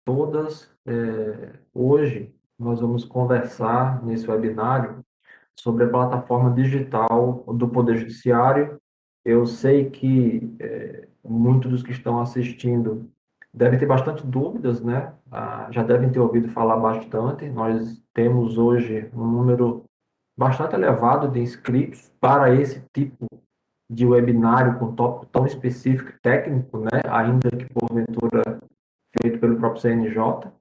todas. Hoje nós vamos conversar nesse webinário sobre a plataforma digital do Poder Judiciário. Eu sei que muitos dos que estão assistindo devem ter bastante dúvidas, né? Já devem ter ouvido falar bastante. Nós temos hoje um número bastante elevado de inscritos para esse tipo de webinário com tópico tão específico e técnico, né? Ainda que porventura feito pelo próprio CNJ.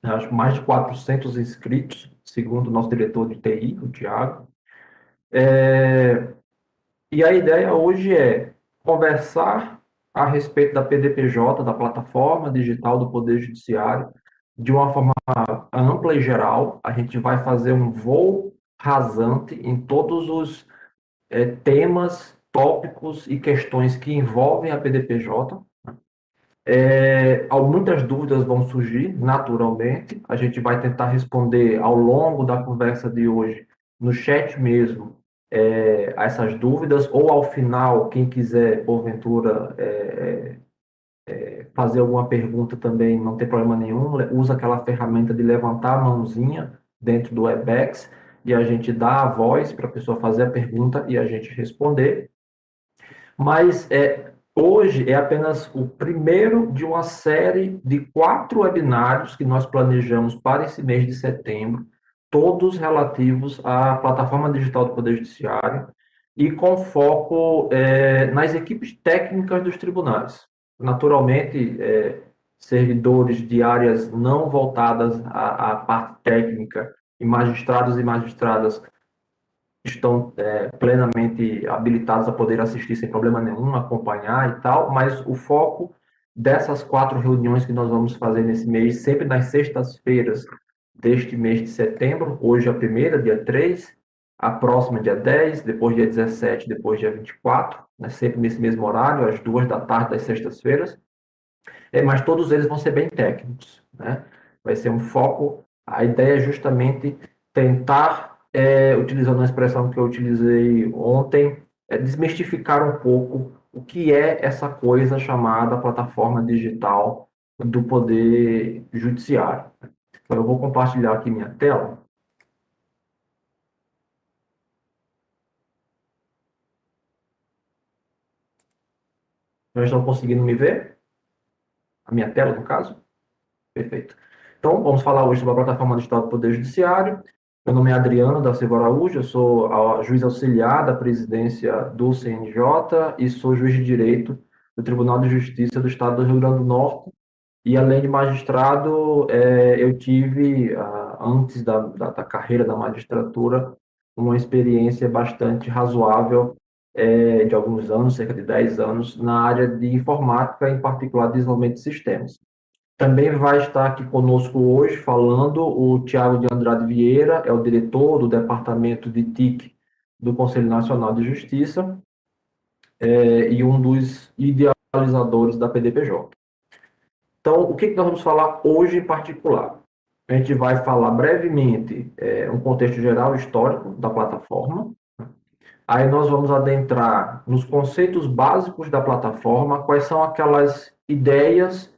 Acho mais de 400 inscritos, segundo o nosso diretor de TI, o Tiago. E a ideia hoje é conversar a respeito da PDPJ, da Plataforma Digital do Poder Judiciário, de uma forma ampla e geral. A gente vai fazer um voo rasante em todos os temas, tópicos e questões que envolvem a PDPJ. Muitas dúvidas vão surgir, naturalmente. A gente vai tentar responder ao longo da conversa de hoje, no chat mesmo, a essas dúvidas, ou ao final, quem quiser, porventura, fazer alguma pergunta também, não tem problema nenhum, usa aquela ferramenta de levantar a mãozinha dentro do Webex, e a gente dá a voz para a pessoa fazer a pergunta e a gente responder. Mas hoje é apenas o primeiro de uma série de 4 webinários que nós planejamos para esse mês de setembro, todos relativos à plataforma digital do Poder Judiciário e com foco nas equipes técnicas dos tribunais. Naturalmente, servidores de áreas não voltadas à parte técnica e magistrados e magistradas estão plenamente habilitados a poder assistir sem problema nenhum, acompanhar e tal, mas o foco dessas 4 reuniões que nós vamos fazer nesse mês, sempre nas sextas-feiras deste mês de setembro, hoje a primeira, dia 3, a próxima dia 10, depois dia 17, depois dia 24, né, sempre nesse mesmo horário, às 2 da tarde das sextas-feiras, mas todos eles vão ser bem técnicos, né? Vai ser um foco, a ideia é justamente tentar, utilizando uma expressão que eu utilizei ontem, desmistificar um pouco o que é essa coisa chamada plataforma digital do Poder Judiciário. Então, eu vou compartilhar aqui minha tela. Já estão conseguindo me ver? A minha tela, no caso? Perfeito. Então, vamos falar hoje sobre a plataforma digital do Poder Judiciário. Meu nome é Adriano da Silva Araújo, eu sou juiz auxiliar da presidência do CNJ e sou juiz de direito do Tribunal de Justiça do Estado do Rio Grande do Norte. E, além de magistrado, eu tive, antes da carreira da magistratura, uma experiência bastante razoável de alguns anos, cerca de 10 anos, na área de informática, em particular desenvolvimento de sistemas. Também vai estar aqui conosco hoje falando o Tiago de Andrade Vieira, é o diretor do Departamento de TIC do Conselho Nacional de Justiça e um dos idealizadores da PDPJ. Então, o que nós vamos falar hoje em particular? A gente vai falar brevemente um contexto geral histórico da plataforma. Aí nós vamos adentrar nos conceitos básicos da plataforma, quais são aquelas ideias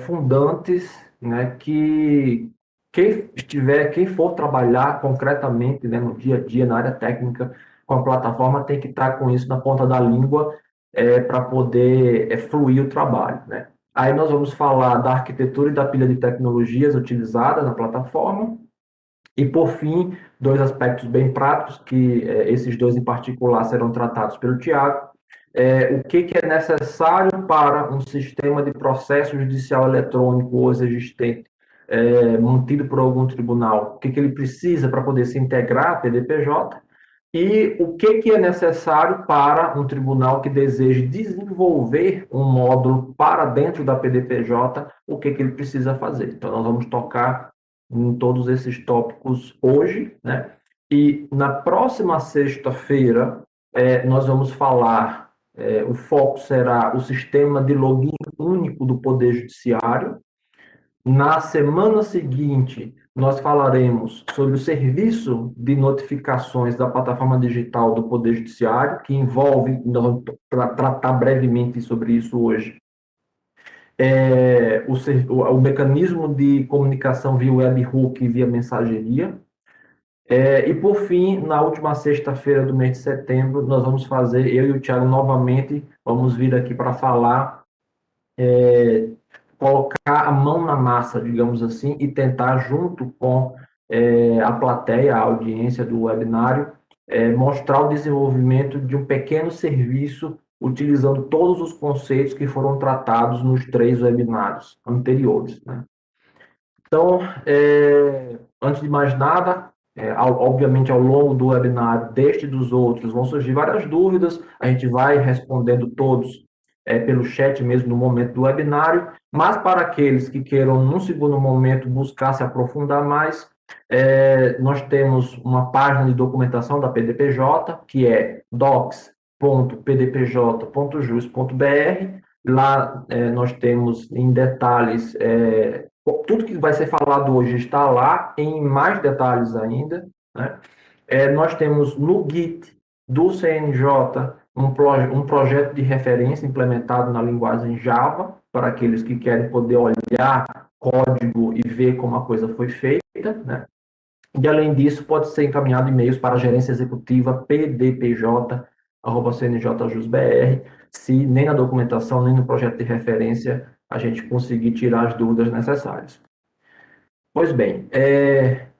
fundantes, né, que quem for trabalhar concretamente, né, no dia a dia, na área técnica, com a plataforma, tem que estar com isso na ponta da língua para poder fluir o trabalho, né? Aí nós vamos falar da arquitetura e da pilha de tecnologias utilizada na plataforma. E, por fim, 2 aspectos bem práticos, que esses 2 em particular serão tratados pelo Tiago. O que é necessário para um sistema de processo judicial eletrônico hoje existente, mantido por algum tribunal, o que ele precisa para poder se integrar à PDPJ, e o que é necessário para um tribunal que deseje desenvolver um módulo para dentro da PDPJ, o que ele precisa fazer. Então, nós vamos tocar em todos esses tópicos hoje, né? E na próxima sexta-feira, nós vamos falar, o foco será o sistema de login único do Poder Judiciário. Na semana seguinte, nós falaremos sobre o serviço de notificações da plataforma digital do Poder Judiciário, que envolve, nós vamos tratar brevemente sobre isso hoje, o mecanismo de comunicação via webhook e via mensageria. E, por fim, na última sexta-feira do mês de setembro, nós vamos fazer, eu e o Thiago novamente, vamos vir aqui para falar, colocar a mão na massa, digamos assim, e tentar, junto com a plateia, a audiência do webinário, mostrar o desenvolvimento de um pequeno serviço utilizando todos os conceitos que foram tratados nos 3 webinários anteriores, né? Então, antes de mais nada, obviamente, ao longo do webinário, deste e dos outros, vão surgir várias dúvidas, a gente vai respondendo todos pelo chat mesmo no momento do webinário, mas para aqueles que queiram, num segundo momento, buscar se aprofundar mais, nós temos uma página de documentação da PDPJ, que é docs.pdpj.jus.br. Lá nós temos em detalhes, tudo que vai ser falado hoje está lá, em mais detalhes ainda, né? Nós temos no Git do CNJ um projeto de referência implementado na linguagem Java, para aqueles que querem poder olhar código e ver como a coisa foi feita, né? E, além disso, pode ser encaminhado e-mails para a gerência executiva pdpj@cnjjusbr, se nem na documentação, nem no projeto de referência a gente conseguir tirar as dúvidas necessárias. Pois bem,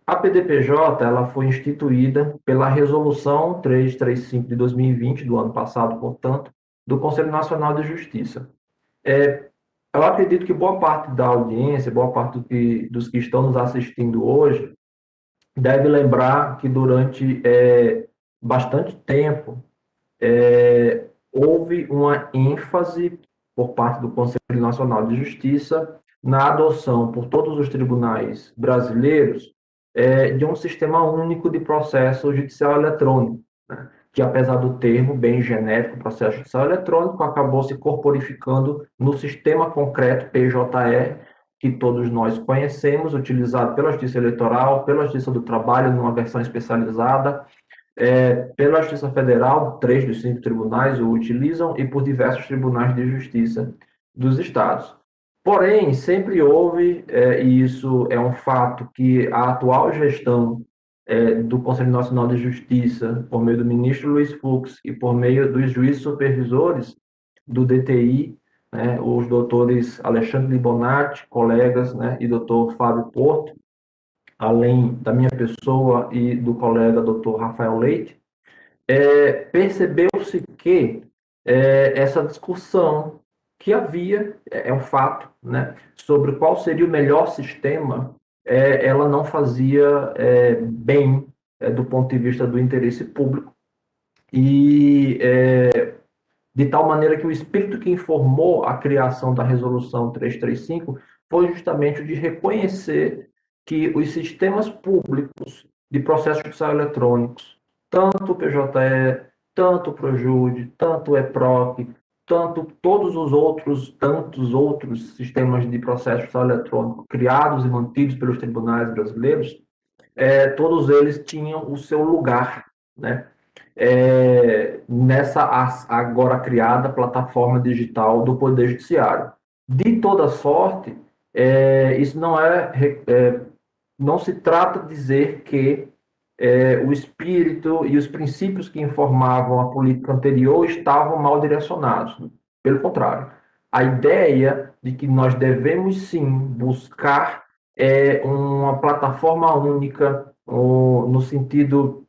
a PDPJ ela foi instituída pela Resolução 335 de 2020, do ano passado, portanto, do Conselho Nacional de Justiça. Eu acredito que boa parte da audiência, boa parte dos que estão nos assistindo hoje, deve lembrar que durante bastante tempo houve uma ênfase por parte do Conselho Nacional de Justiça na adoção por todos os tribunais brasileiros de um sistema único de processo judicial eletrônico, né? Que, apesar do termo bem genérico, processo judicial eletrônico, acabou se corporificando no sistema concreto PJE, que todos nós conhecemos, utilizado pela Justiça Eleitoral, pela Justiça do Trabalho, numa versão especializada, pela Justiça Federal, 3 dos 5 tribunais o utilizam, e por diversos tribunais de justiça dos estados. Porém, sempre houve, e isso é um fato, que a atual gestão do Conselho Nacional de Justiça, por meio do ministro Luiz Fux e por meio dos juízes supervisores do DTI, né, os doutores Alexandre Libonati, colegas, né, e doutor Fábio Porto, além da minha pessoa e do colega doutor Rafael Leite, percebeu-se que essa discussão que havia, um fato, né, sobre qual seria o melhor sistema, ela não fazia bem do ponto de vista do interesse público, e de tal maneira que o espírito que informou a criação da Resolução 335 foi justamente o de reconhecer que os sistemas públicos de processos judiciais eletrônicos, tanto o PJE, tanto o Projude, tanto o EPROC, tanto todos os outros, tantos outros sistemas de processo judicial eletrônico criados e mantidos pelos tribunais brasileiros, todos eles tinham o seu lugar, né? Nessa agora criada plataforma digital do Poder Judiciário. De toda sorte, isso não se trata de dizer que o espírito e os princípios que informavam a política anterior estavam mal direcionados. Pelo contrário, a ideia de que nós devemos sim buscar uma plataforma única, no sentido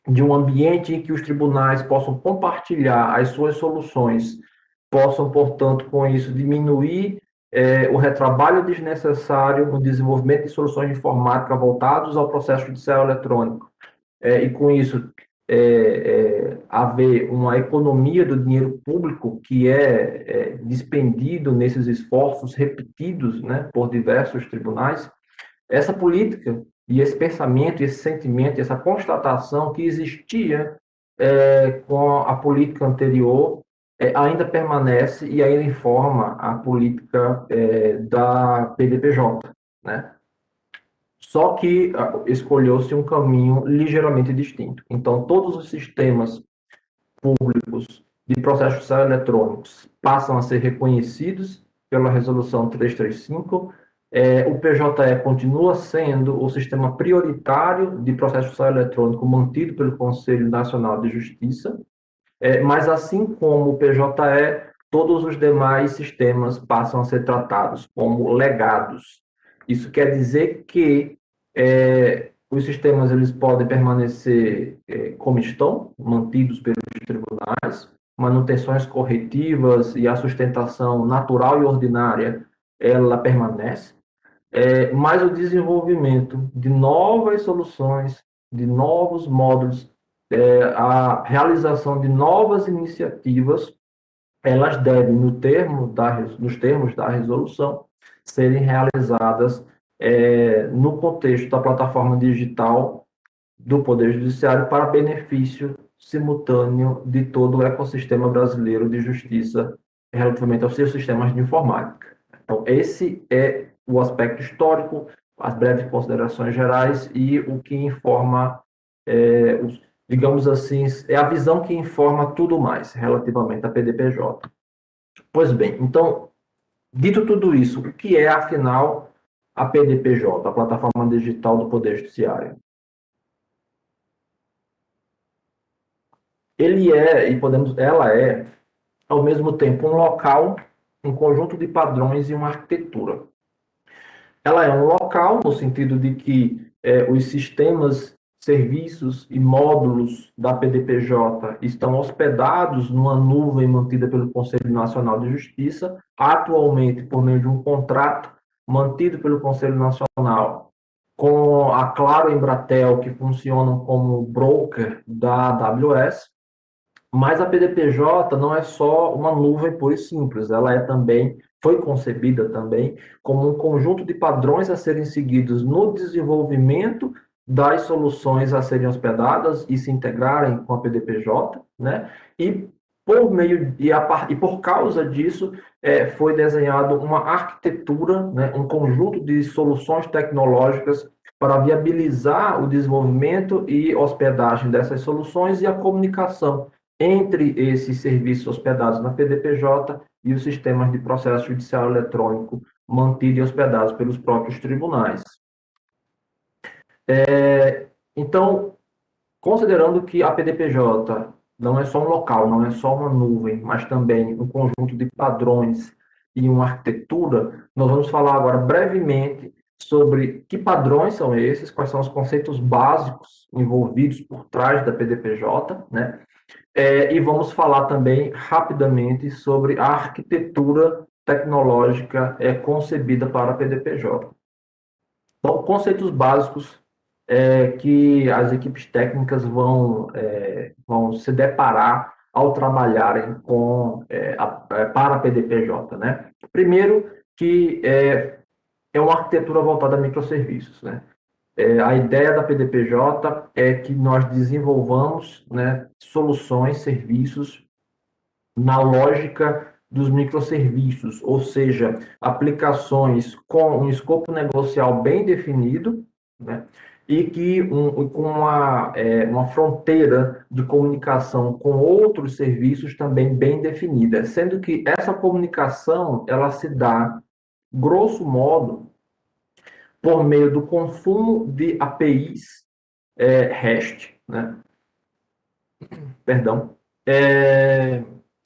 de um ambiente em que os tribunais possam compartilhar as suas soluções, possam, portanto, com isso, diminuir o retrabalho desnecessário no desenvolvimento de soluções de informática voltados ao processo judicial eletrônico, e com isso haver uma economia do dinheiro público que é despendido nesses esforços repetidos, né, por diversos tribunais. Essa política e esse pensamento, esse sentimento, essa constatação que existia com a política anterior ainda permanece e ainda informa a política da PDPJ, né? Só que escolheu-se um caminho ligeiramente distinto. Então, todos os sistemas públicos de processos eletrônicos passam a ser reconhecidos pela Resolução 335, o PJE continua sendo o sistema prioritário de processo judicial eletrônico mantido pelo Conselho Nacional de Justiça, mas assim como o PJE, todos os demais sistemas passam a ser tratados como legados. Isso quer dizer que os sistemas eles podem permanecer como estão, mantidos pelos tribunais, manutenções corretivas e a sustentação natural e ordinária, ela permanece, mas o desenvolvimento de novas soluções, de novos módulos, a realização de novas iniciativas, elas devem, nos termos da resolução, serem realizadas no contexto da plataforma digital do Poder Judiciário para benefício simultâneo de todo o ecossistema brasileiro de justiça relativamente aos seus sistemas de informática. Então, esse é o aspecto histórico, as breves considerações gerais e o que informa, digamos assim, é a visão que informa tudo mais relativamente à PDPJ. Pois bem, então, dito tudo isso, o que é, afinal, a PDPJ, a Plataforma Digital do Poder Judiciário? Ela é, ao mesmo tempo, um local, um conjunto de padrões e uma arquitetura. Ela é um local, no sentido de que os sistemas, serviços e módulos da PDPJ estão hospedados numa nuvem mantida pelo Conselho Nacional de Justiça, atualmente por meio de um contrato mantido pelo Conselho Nacional com a Claro e Embratel, que funcionam como broker da AWS. Mas a PDPJ não é só uma nuvem pura e simples, ela foi concebida também como um conjunto de padrões a serem seguidos no desenvolvimento das soluções a serem hospedadas e se integrarem com a PDPJ, né? E por causa disso foi desenhado uma arquitetura, né? Um conjunto de soluções tecnológicas para viabilizar o desenvolvimento e hospedagem dessas soluções e a comunicação entre esses serviços hospedados na PDPJ e os sistemas de processo judicial eletrônico mantidos e hospedados pelos próprios tribunais. Então, considerando que a PDPJ não é só um local, não é só uma nuvem, mas também um conjunto de padrões e uma arquitetura, nós vamos falar agora brevemente sobre que padrões são esses, quais são os conceitos básicos envolvidos por trás da PDPJ, né? E vamos falar também rapidamente sobre a arquitetura tecnológica concebida para a PDPJ. Então, conceitos básicos que as equipes técnicas vão se deparar ao trabalharem para a PDPJ, né? Primeiro, que é uma arquitetura voltada a microserviços, né? A ideia da PDPJ é que nós desenvolvamos, né, soluções, serviços na lógica dos microserviços, ou seja, aplicações com um escopo negocial bem definido, né, e com uma fronteira de comunicação com outros serviços também bem definida, sendo que essa comunicação ela se dá, grosso modo, por meio do consumo de APIs REST, né? Perdão,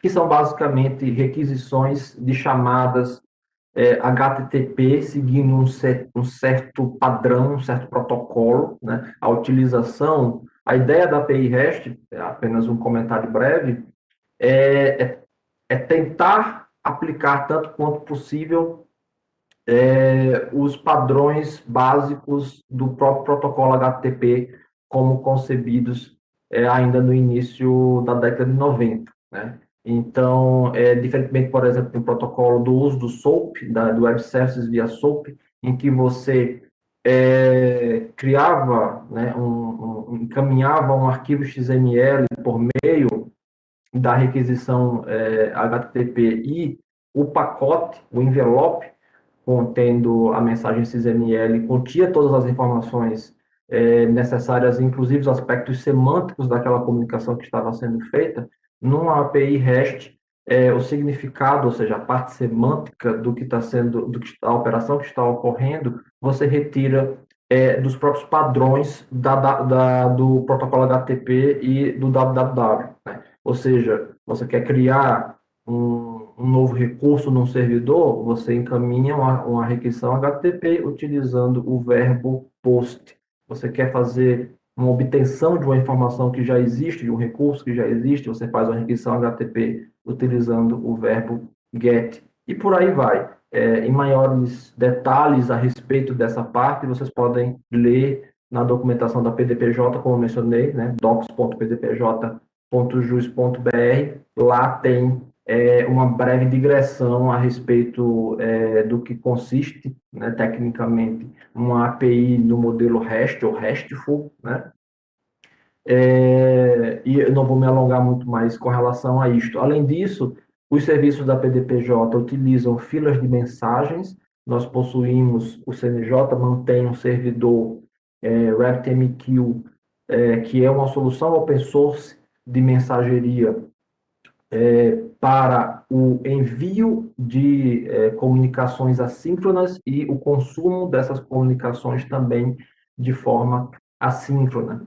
que são basicamente requisições de chamadas HTTP seguindo um certo padrão, um certo protocolo, né? A ideia da API REST, apenas um comentário breve, é tentar aplicar tanto quanto possível os padrões básicos do próprio protocolo HTTP como concebidos ainda no início da década de 90, né? Então, diferentemente, por exemplo, do protocolo do uso do SOAP, do Web Services via SOAP, em que você criava, né, encaminhava um arquivo XML por meio da requisição HTTP e o pacote, o envelope, contendo a mensagem XML, continha todas as informações necessárias, inclusive os aspectos semânticos daquela comunicação que estava sendo feita. Numa API REST, o significado, ou seja, a parte semântica do que está sendo, a operação que está ocorrendo, você retira dos próprios padrões do protocolo HTTP e do www, né? Ou seja, você quer criar um novo recurso num servidor, você encaminha uma requisição HTTP utilizando o verbo POST. Você quer fazer uma obtenção de uma informação que já existe, de um recurso que já existe, você faz uma requisição HTTP utilizando o verbo GET. E por aí vai. Em maiores detalhes a respeito dessa parte, vocês podem ler na documentação da PDPJ, como eu mencionei, né, docs.pdpj.jus.br. Lá tem uma breve digressão a respeito do que consiste, né, tecnicamente, uma API no modelo REST ou RESTful, né? E eu não vou me alongar muito mais com relação a isto. Além disso, os serviços da PDPJ utilizam filas de mensagens. Nós possuímos, o CNJ mantém um servidor RabbitMQ, que é uma solução open source de mensageria para o envio de comunicações assíncronas e o consumo dessas comunicações também de forma assíncrona.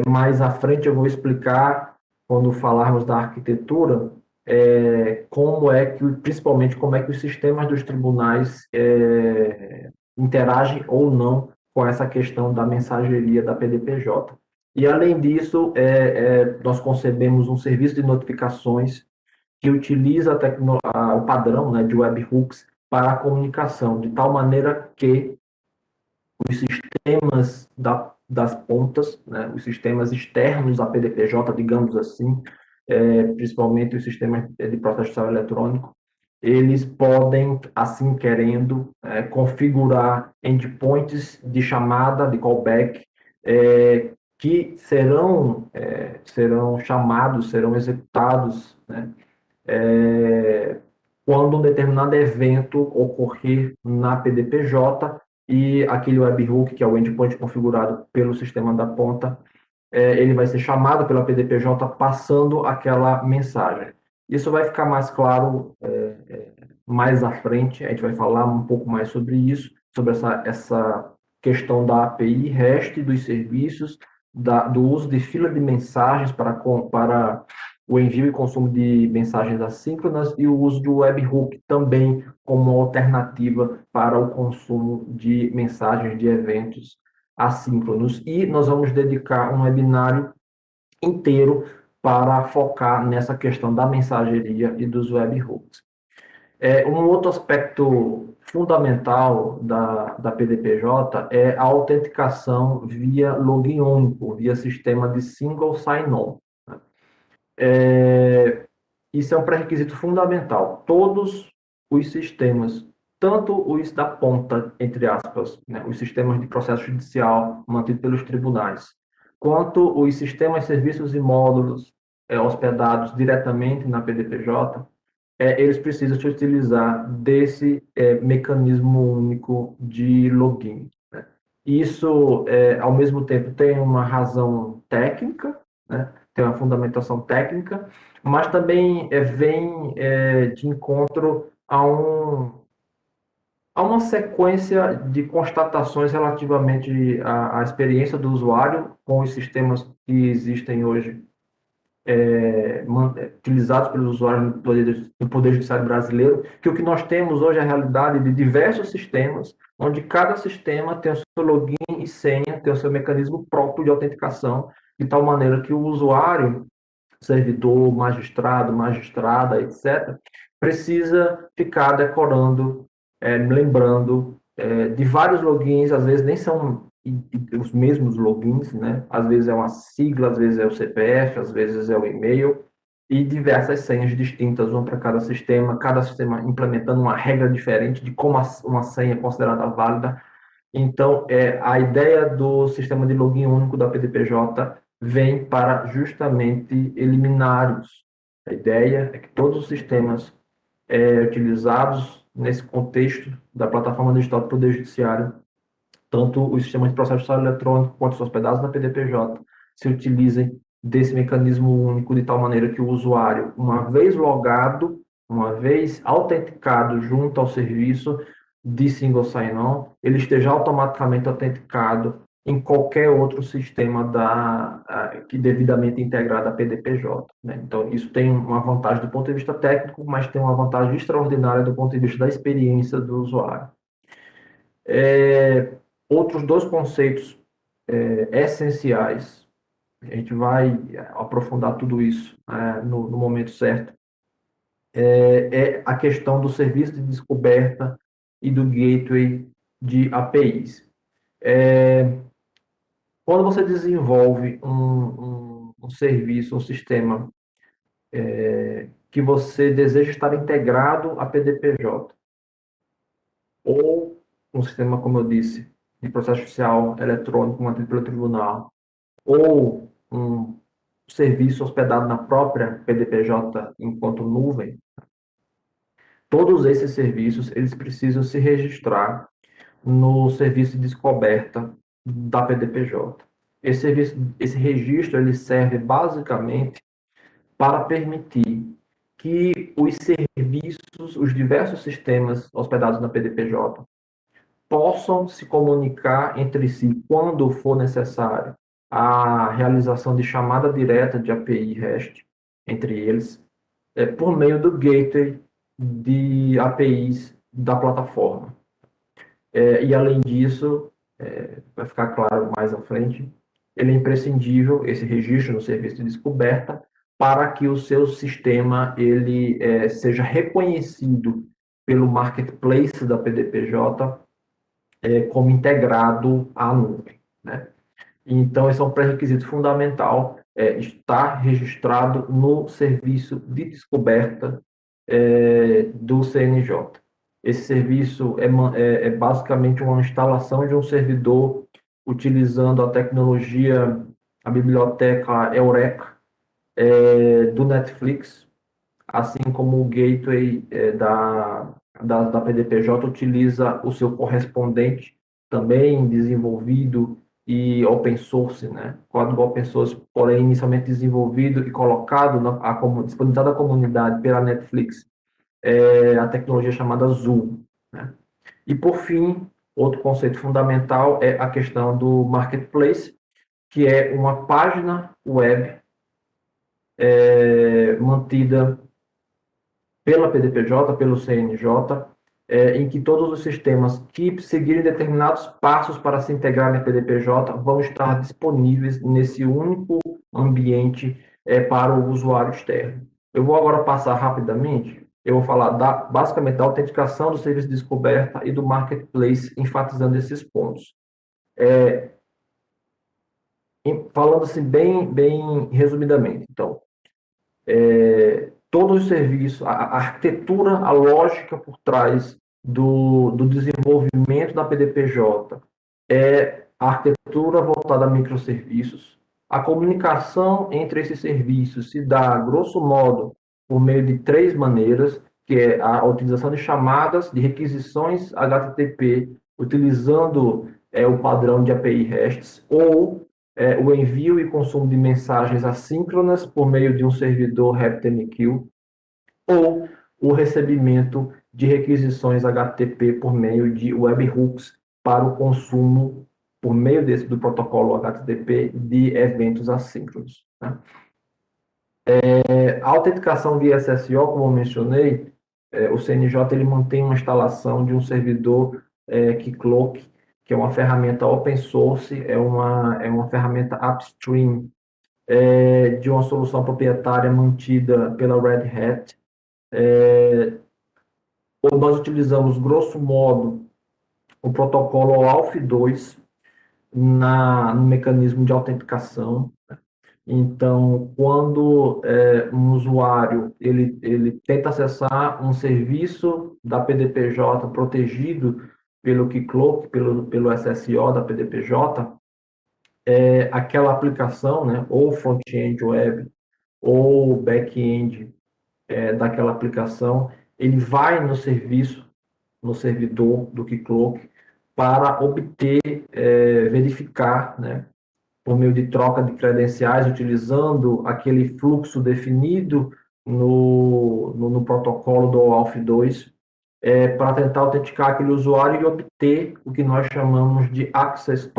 Mais à frente eu vou explicar, quando falarmos da arquitetura, como é que, principalmente, como é que os sistemas dos tribunais interagem ou não com essa questão da mensageria da PDPJ. E, além disso, nós concebemos um serviço de notificações que utiliza o padrão, né, de webhooks para a comunicação, de tal maneira que os sistemas das pontas, né, os sistemas externos à PDPJ, digamos assim, principalmente os sistemas de processo judicial eletrônico, eles podem, assim querendo, configurar endpoints de chamada, de callback, que serão chamados, serão executados, né, quando um determinado evento ocorrer na PDPJ e aquele webhook, que é o endpoint configurado pelo sistema da ponta, ele vai ser chamado pela PDPJ passando aquela mensagem. Isso vai ficar mais claro mais à frente, a gente vai falar um pouco mais sobre isso, sobre essa questão da API REST, dos serviços, do uso de fila de mensagens para o envio e consumo de mensagens assíncronas e o uso do webhook também como alternativa para o consumo de mensagens de eventos assíncronos. E nós vamos dedicar um webinário inteiro para focar nessa questão da mensageria e dos webhooks. Um outro aspecto fundamental da PDPJ é a autenticação via login único, via sistema de single sign-on. Isso é um pré-requisito fundamental. Todos os sistemas, tanto os da ponta, entre aspas, né, os sistemas de processo judicial mantidos pelos tribunais, quanto os sistemas, serviços e módulos hospedados diretamente na PDPJ, eles precisam se utilizar desse mecanismo único de login, né? Isso, ao mesmo tempo, tem uma razão técnica, né? Tem uma fundamentação técnica, mas também vem de encontro a uma sequência de constatações relativamente à experiência do usuário com os sistemas que existem hoje utilizados pelos usuários do Poder Judiciário brasileiro, que o que nós temos hoje é a realidade de diversos sistemas, onde cada sistema tem o seu login e senha, tem o seu mecanismo próprio de autenticação, de tal maneira que o usuário, servidor, magistrado, magistrada, etc., precisa ficar decorando, lembrando de vários logins, às vezes nem são os mesmos logins, né? Às vezes é uma sigla, às vezes é o CPF, às vezes é o e-mail, e diversas senhas distintas, uma para cada sistema implementando uma regra diferente de como uma senha é considerada válida. Então, a ideia do sistema de login único da PDPJ vem para justamente eliminar-os. A ideia é que todos os sistemas utilizados nesse contexto da plataforma digital do Poder Judiciário, tanto os sistemas de processo judicial eletrônico quanto os hospedados na PDPJ, se utilizem desse mecanismo único, de tal maneira que o usuário, uma vez logado, uma vez autenticado junto ao serviço de single sign-on, ele esteja automaticamente autenticado em qualquer outro sistema que devidamente integrado à PDPJ. Né? Então, isso tem uma vantagem do ponto de vista técnico, mas tem uma vantagem extraordinária do ponto de vista da experiência do usuário. Outros dois conceitos essenciais, a gente vai aprofundar tudo isso no momento certo, é a questão do serviço de descoberta e do gateway de APIs. Quando você desenvolve um serviço, um sistema que você deseja estar integrado a PDPJ, ou um sistema, como eu disse, de processo judicial eletrônico mantido pelo tribunal, ou um serviço hospedado na própria PDPJ enquanto nuvem, todos esses serviços eles precisam se registrar no serviço de descoberta da PDPJ. Esse registro ele serve basicamente para permitir que os serviços, os diversos sistemas hospedados na PDPJ, possam se comunicar entre si quando for necessário a realização de chamada direta de API REST entre eles, por meio do gateway de APIs da plataforma. E além disso, vai ficar claro mais à frente, ele é imprescindível, esse registro no serviço de descoberta, para que o seu sistema ele seja reconhecido pelo marketplace da PDPJ como integrado à nuvem. Né? Então, esse é um pré-requisito fundamental, estar registrado no serviço de descoberta do CNJ. Esse serviço é basicamente uma instalação de um servidor utilizando a tecnologia, a biblioteca Eureka do Netflix, assim como o gateway da PDPJ utiliza o seu correspondente, também desenvolvido e open source, né? Código open source, porém inicialmente desenvolvido e colocado, disponibilizado à comunidade pela Netflix, a tecnologia chamada Zoom. Né? E, por fim, outro conceito fundamental é a questão do marketplace, que é uma página web mantida pela PDPJ, pelo CNJ, em que todos os sistemas que seguirem determinados passos para se integrar na PDPJ vão estar disponíveis nesse único ambiente para o usuário externo. Eu vou agora passar rapidamente, eu vou falar basicamente da autenticação do serviço de descoberta e do marketplace, enfatizando esses pontos. Falando assim bem resumidamente, então, todos os serviços, a arquitetura, a lógica por trás do desenvolvimento da PDPJ é a arquitetura voltada a microserviços. A comunicação entre esses serviços se dá, grosso modo, por meio de três maneiras, que é a utilização de chamadas, de requisições HTTP, utilizando o padrão de API RESTs, ou o envio e consumo de mensagens assíncronas por meio de um servidor RabbitMQ, ou o recebimento de requisições HTTP por meio de webhooks para o consumo, por meio do protocolo HTTP, de eventos assíncronos. Né? A autenticação via SSO, como eu mencionei, o CNJ ele mantém uma instalação de um servidor Keycloak, que é uma ferramenta open source, é uma ferramenta upstream de uma solução proprietária mantida pela Red Hat. Nós utilizamos, grosso modo, o protocolo OAuth2 no mecanismo de autenticação. Então, quando um usuário ele tenta acessar um serviço da PDPJ protegido pelo Keycloak, pelo SSO da PDPJ, aquela aplicação, né, ou front-end web, ou back-end daquela aplicação, ele vai no serviço, no servidor do Keycloak, para obter, verificar, né, por meio de troca de credenciais, utilizando aquele fluxo definido no protocolo do OAuth 2, para tentar autenticar aquele usuário e obter o que nós chamamos de Access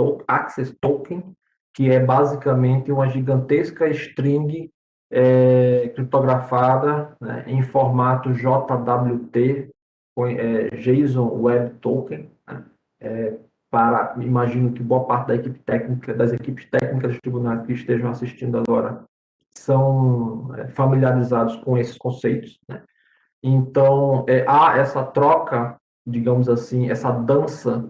Token, que é basicamente uma gigantesca string criptografada, né, em formato JWT, JSON Web Token, né, imagino que boa parte das equipes técnicas dos tribunais que estejam assistindo agora são familiarizados com esses conceitos, né? Então, há essa troca, digamos assim, essa dança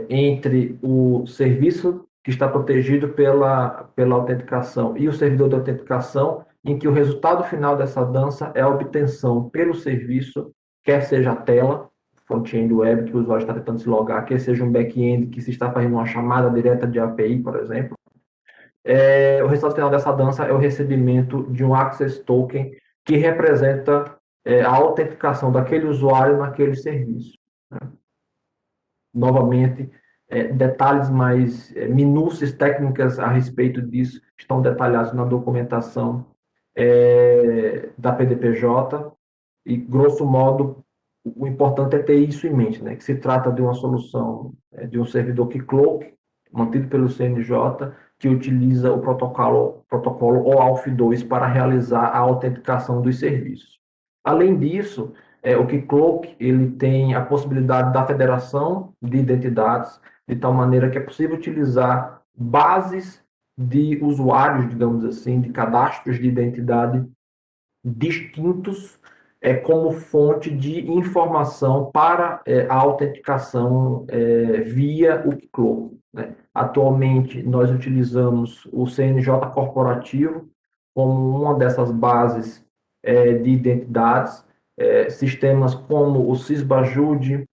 entre o serviço que está protegido pela autenticação e o servidor de autenticação, em que o resultado final dessa dança é a obtenção pelo serviço, quer seja a tela, front-end web que o usuário está tentando se logar, quer seja um back-end que se está fazendo uma chamada direta de API, por exemplo. O resultado final dessa dança é o recebimento de um Access Token que representa a autenticação daquele usuário naquele serviço, né? Novamente, detalhes mais minúcias técnicas a respeito disso estão detalhados na documentação da PDPJ e, grosso modo, o importante é ter isso em mente, né? Que se trata de uma solução de um servidor Keycloak, mantido pelo CNJ, que utiliza o protocolo OAuth 2 para realizar a autenticação dos serviços. Além disso, o Keycloak ele tem a possibilidade da federação de identidades, de tal maneira que é possível utilizar bases de usuários, digamos assim, de cadastros de identidade distintos como fonte de informação para a autenticação via o Keycloak, né? Atualmente, nós utilizamos o CNJ corporativo como uma dessas bases de identidades, sistemas como o Sysbajude,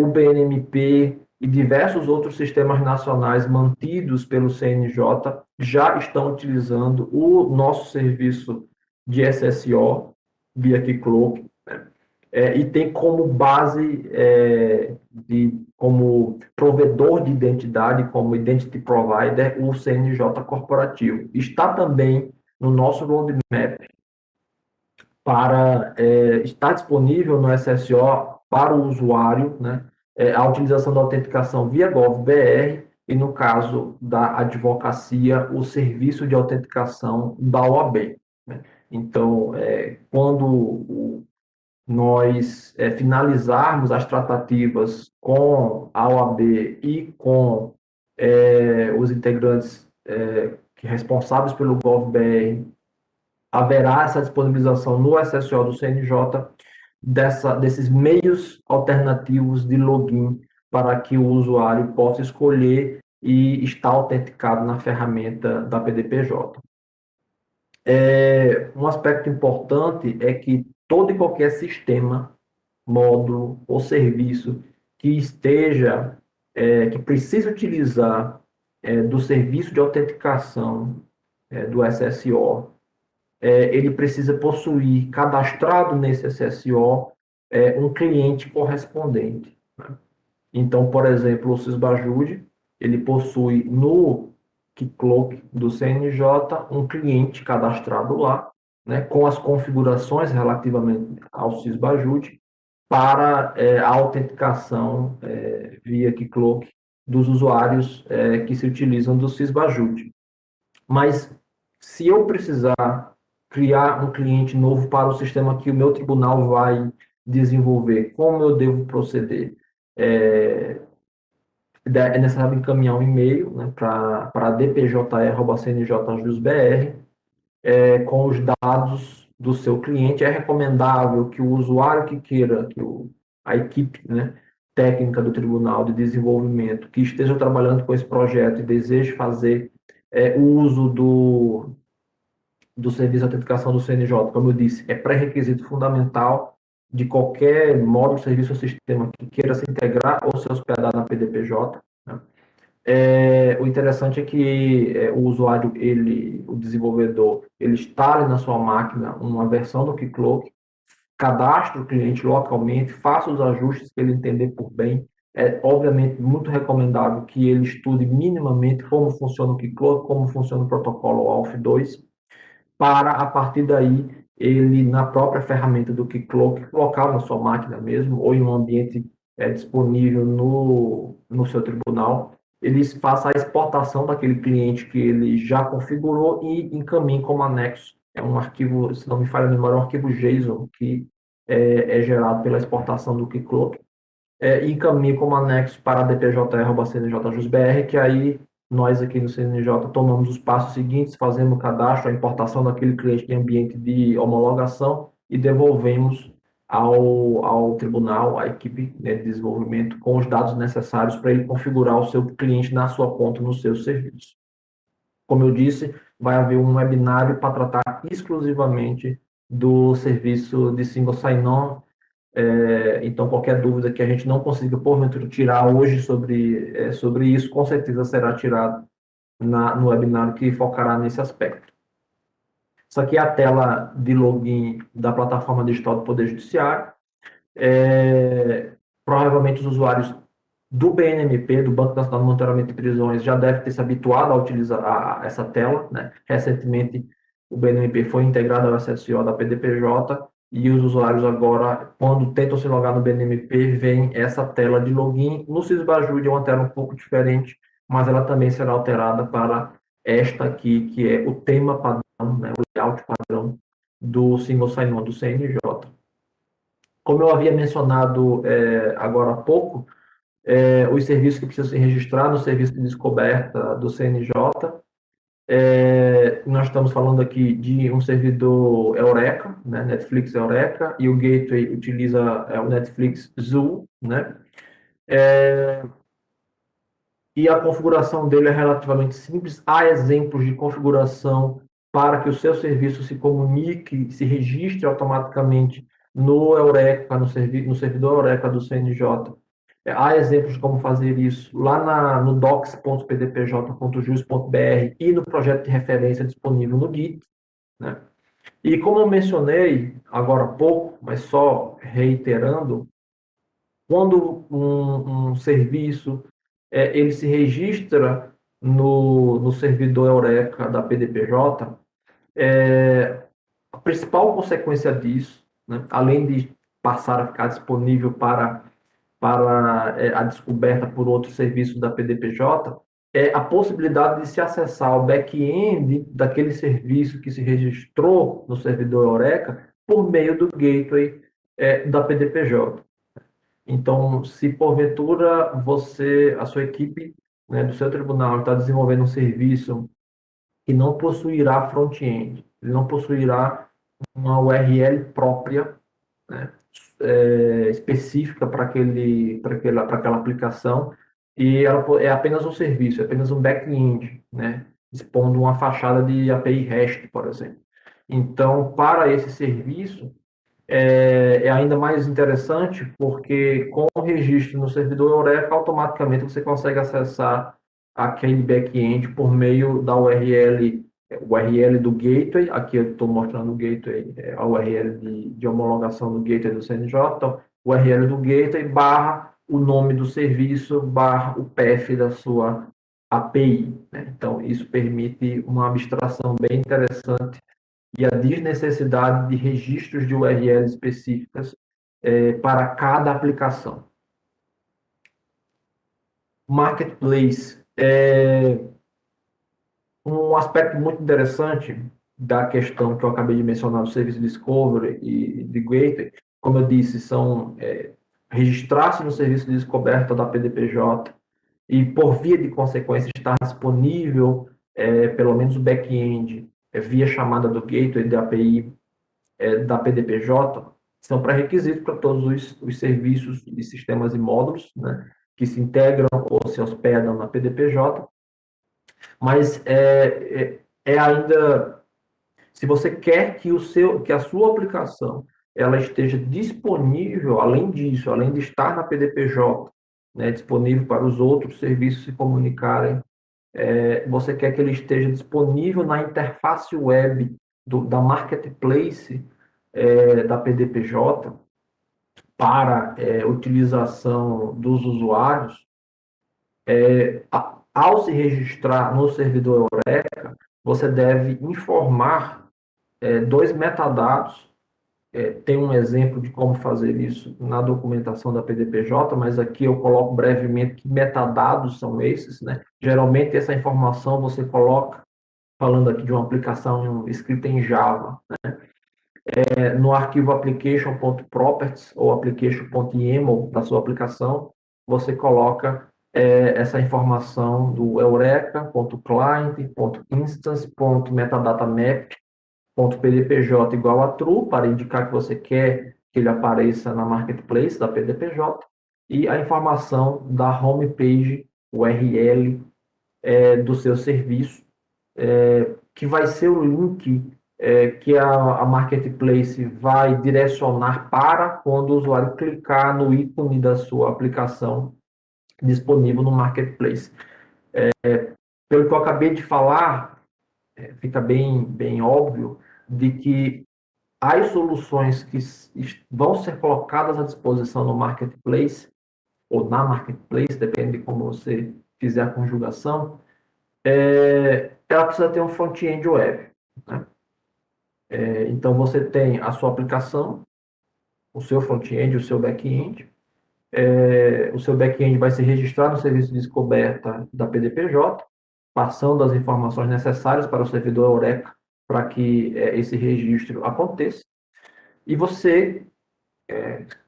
o BNMP e diversos outros sistemas nacionais mantidos pelo CNJ já estão utilizando o nosso serviço de SSO via Keycloak, né? E tem como base, como provedor de identidade, como Identity Provider, o CNJ corporativo. Está também no nosso roadmap para estar disponível no SSO para o usuário, né, a utilização da autenticação via GovBR e, no caso da advocacia, o serviço de autenticação da OAB, né? Então, quando nós finalizarmos as tratativas com a OAB e com os integrantes responsáveis pelo GovBR, haverá essa disponibilização no SSO do CNJ desses meios alternativos de login para que o usuário possa escolher e estar autenticado na ferramenta da PDPJ. Um aspecto importante é que todo e qualquer sistema, módulo ou serviço que esteja, que precise utilizar do serviço de autenticação do SSO, ele precisa possuir cadastrado nesse SSO um cliente correspondente, né? Então, por exemplo, o Sysbajude, ele possui no Keycloak do CNJ um cliente cadastrado lá, né, com as configurações relativamente ao Sysbajude para a autenticação via Keycloak dos usuários que se utilizam do Sysbajude. Mas se eu precisar criar um cliente novo para o sistema que o meu tribunal vai desenvolver, como eu devo proceder? É necessário encaminhar um e-mail, né, para dpjr@cnjjusbr, com os dados do seu cliente. É recomendável que o usuário que queira, a equipe, né, técnica do Tribunal de Desenvolvimento, que esteja trabalhando com esse projeto e deseje fazer o uso do serviço de autenticação do CNJ, como eu disse, é pré-requisito fundamental de qualquer módulo, serviço ou sistema que queira se integrar ou se hospedar na PDPJ, né? O interessante é que o usuário, o desenvolvedor, ele instale na sua máquina uma versão do Keycloak, cadastre o cliente localmente, faça os ajustes que ele entender por bem, É, obviamente, muito recomendável que ele estude minimamente como funciona o Keycloak, como funciona o protocolo ALF2, para, a partir daí, ele, na própria ferramenta do Keycloak, colocar na sua máquina mesmo, ou em um ambiente disponível no seu tribunal, ele faça a exportação daquele cliente que ele já configurou e encaminhe como anexo. É um arquivo, se não me falha a memória, é um arquivo JSON que é gerado pela exportação do Keycloak, e encaminhe como anexo para a dpjr@cnjjusbr, que aí nós aqui no CNJ tomamos os passos seguintes, fazemos o cadastro, a importação daquele cliente em ambiente de homologação e devolvemos ao tribunal, à equipe, né, de desenvolvimento, com os dados necessários para ele configurar o seu cliente na sua conta, no seu serviço. Como eu disse, vai haver um webinário para tratar exclusivamente do serviço de single sign-on. Então, qualquer dúvida que a gente não consiga, porventura, tirar hoje sobre isso, com certeza será tirado no webinário que focará nesse aspecto. Isso aqui é a tela de login da plataforma digital do Poder Judiciário. Provavelmente os usuários do BNMP, do Banco Nacional de Monitoramento de Prisões, já devem ter se habituado a utilizar essa tela, né? Recentemente, o BNMP foi integrado ao SSO da PDPJ e os usuários agora, quando tentam se logar no BNMP, veem essa tela de login. No Sysbajude é uma tela um pouco diferente, mas ela também será alterada para esta aqui, que é o tema padrão, né? O layout padrão do Single Sign-On do CNJ. Como eu havia mencionado agora há pouco, os serviços que precisam se registrar no serviço de descoberta do CNJ. Nós estamos falando aqui de um servidor Eureka, né, Netflix Eureka, e o gateway utiliza o Netflix Zoo, né? E a configuração dele é relativamente simples. Há exemplos de configuração para que o seu serviço se comunique, se registre automaticamente no Eureka, no servidor Eureka do CNJ. Há exemplos de como fazer isso lá no docs.pdpj.jus.br e no projeto de referência disponível no Git, né? E como eu mencionei agora há pouco, mas só reiterando, quando um serviço ele se registra no servidor Eureka da PDPJ, a principal consequência disso, né, além de passar a ficar disponível para a descoberta por outros serviços da PDPJ, é a possibilidade de se acessar ao back-end daquele serviço que se registrou no servidor Eureka por meio do gateway da PDPJ. Então, se porventura a sua equipe, né, do seu tribunal está desenvolvendo um serviço que não possuirá front-end, ele não possuirá uma URL própria, né, específica para aquela aplicação, e ela é apenas um serviço, é apenas um back-end, né, expondo uma fachada de API REST, por exemplo. Então, para esse serviço, é ainda mais interessante, porque com o registro no servidor Eureka, automaticamente você consegue acessar aquele back-end por meio da URL do gateway. Aqui eu estou mostrando o gateway, a URL de homologação do gateway do CNJ. Então, URL do gateway barra o nome do serviço barra o path da sua API, né? Então, isso permite uma abstração bem interessante e a desnecessidade de registros de URLs específicas para cada aplicação. Marketplace. Um aspecto muito interessante da questão que eu acabei de mencionar do serviço Discovery e de Gateway, como eu disse, são registrar-se no serviço de descoberta da PDPJ e, por via de consequência, estar disponível, pelo menos o back-end, via chamada do gateway da API da PDPJ, são pré-requisitos para todos os serviços e sistemas e módulos, né, que se integram ou se hospedam na PDPJ, mas ainda, se você quer que a sua aplicação ela esteja disponível, além disso, além de estar na PDPJ, né, disponível para os outros serviços se comunicarem, você quer que ele esteja disponível na interface web da Marketplace da PDPJ, para utilização dos usuários, ao se registrar no servidor Eureka, você deve informar dois metadados. Tem um exemplo de como fazer isso na documentação da PDPJ, mas aqui eu coloco brevemente que metadados são esses, né? Geralmente essa informação você coloca, falando aqui de uma aplicação escrita em Java, no arquivo application.properties ou application.yaml da sua aplicação, você coloca essa informação do eureka.client.instance.metadatamap.pdpj igual a true, para indicar que você quer que ele apareça na marketplace da PDPJ, e a informação da homepage URL do seu serviço, que vai ser o link que a marketplace vai direcionar para quando o usuário clicar no ícone da sua aplicação disponível no marketplace. Pelo que eu acabei de falar, fica bem óbvio de que as soluções que vão ser colocadas à disposição no marketplace, ou na marketplace, depende de como você fizer a conjugação, ela precisa ter um front-end web, né? Então, você tem a sua aplicação, o seu front-end, o seu back-end. O seu back-end vai se registrar no serviço de descoberta da PDPJ, passando as informações necessárias para o servidor Eureka para que esse registro aconteça. E você,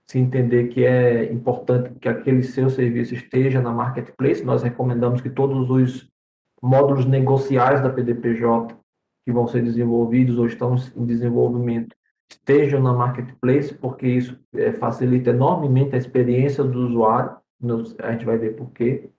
se entender que é importante que aquele seu serviço esteja na marketplace, nós recomendamos que todos os módulos negociais da PDPJ que vão ser desenvolvidos ou estão em desenvolvimento estejam na marketplace, porque isso facilita enormemente a experiência do usuário. A gente vai ver por quê.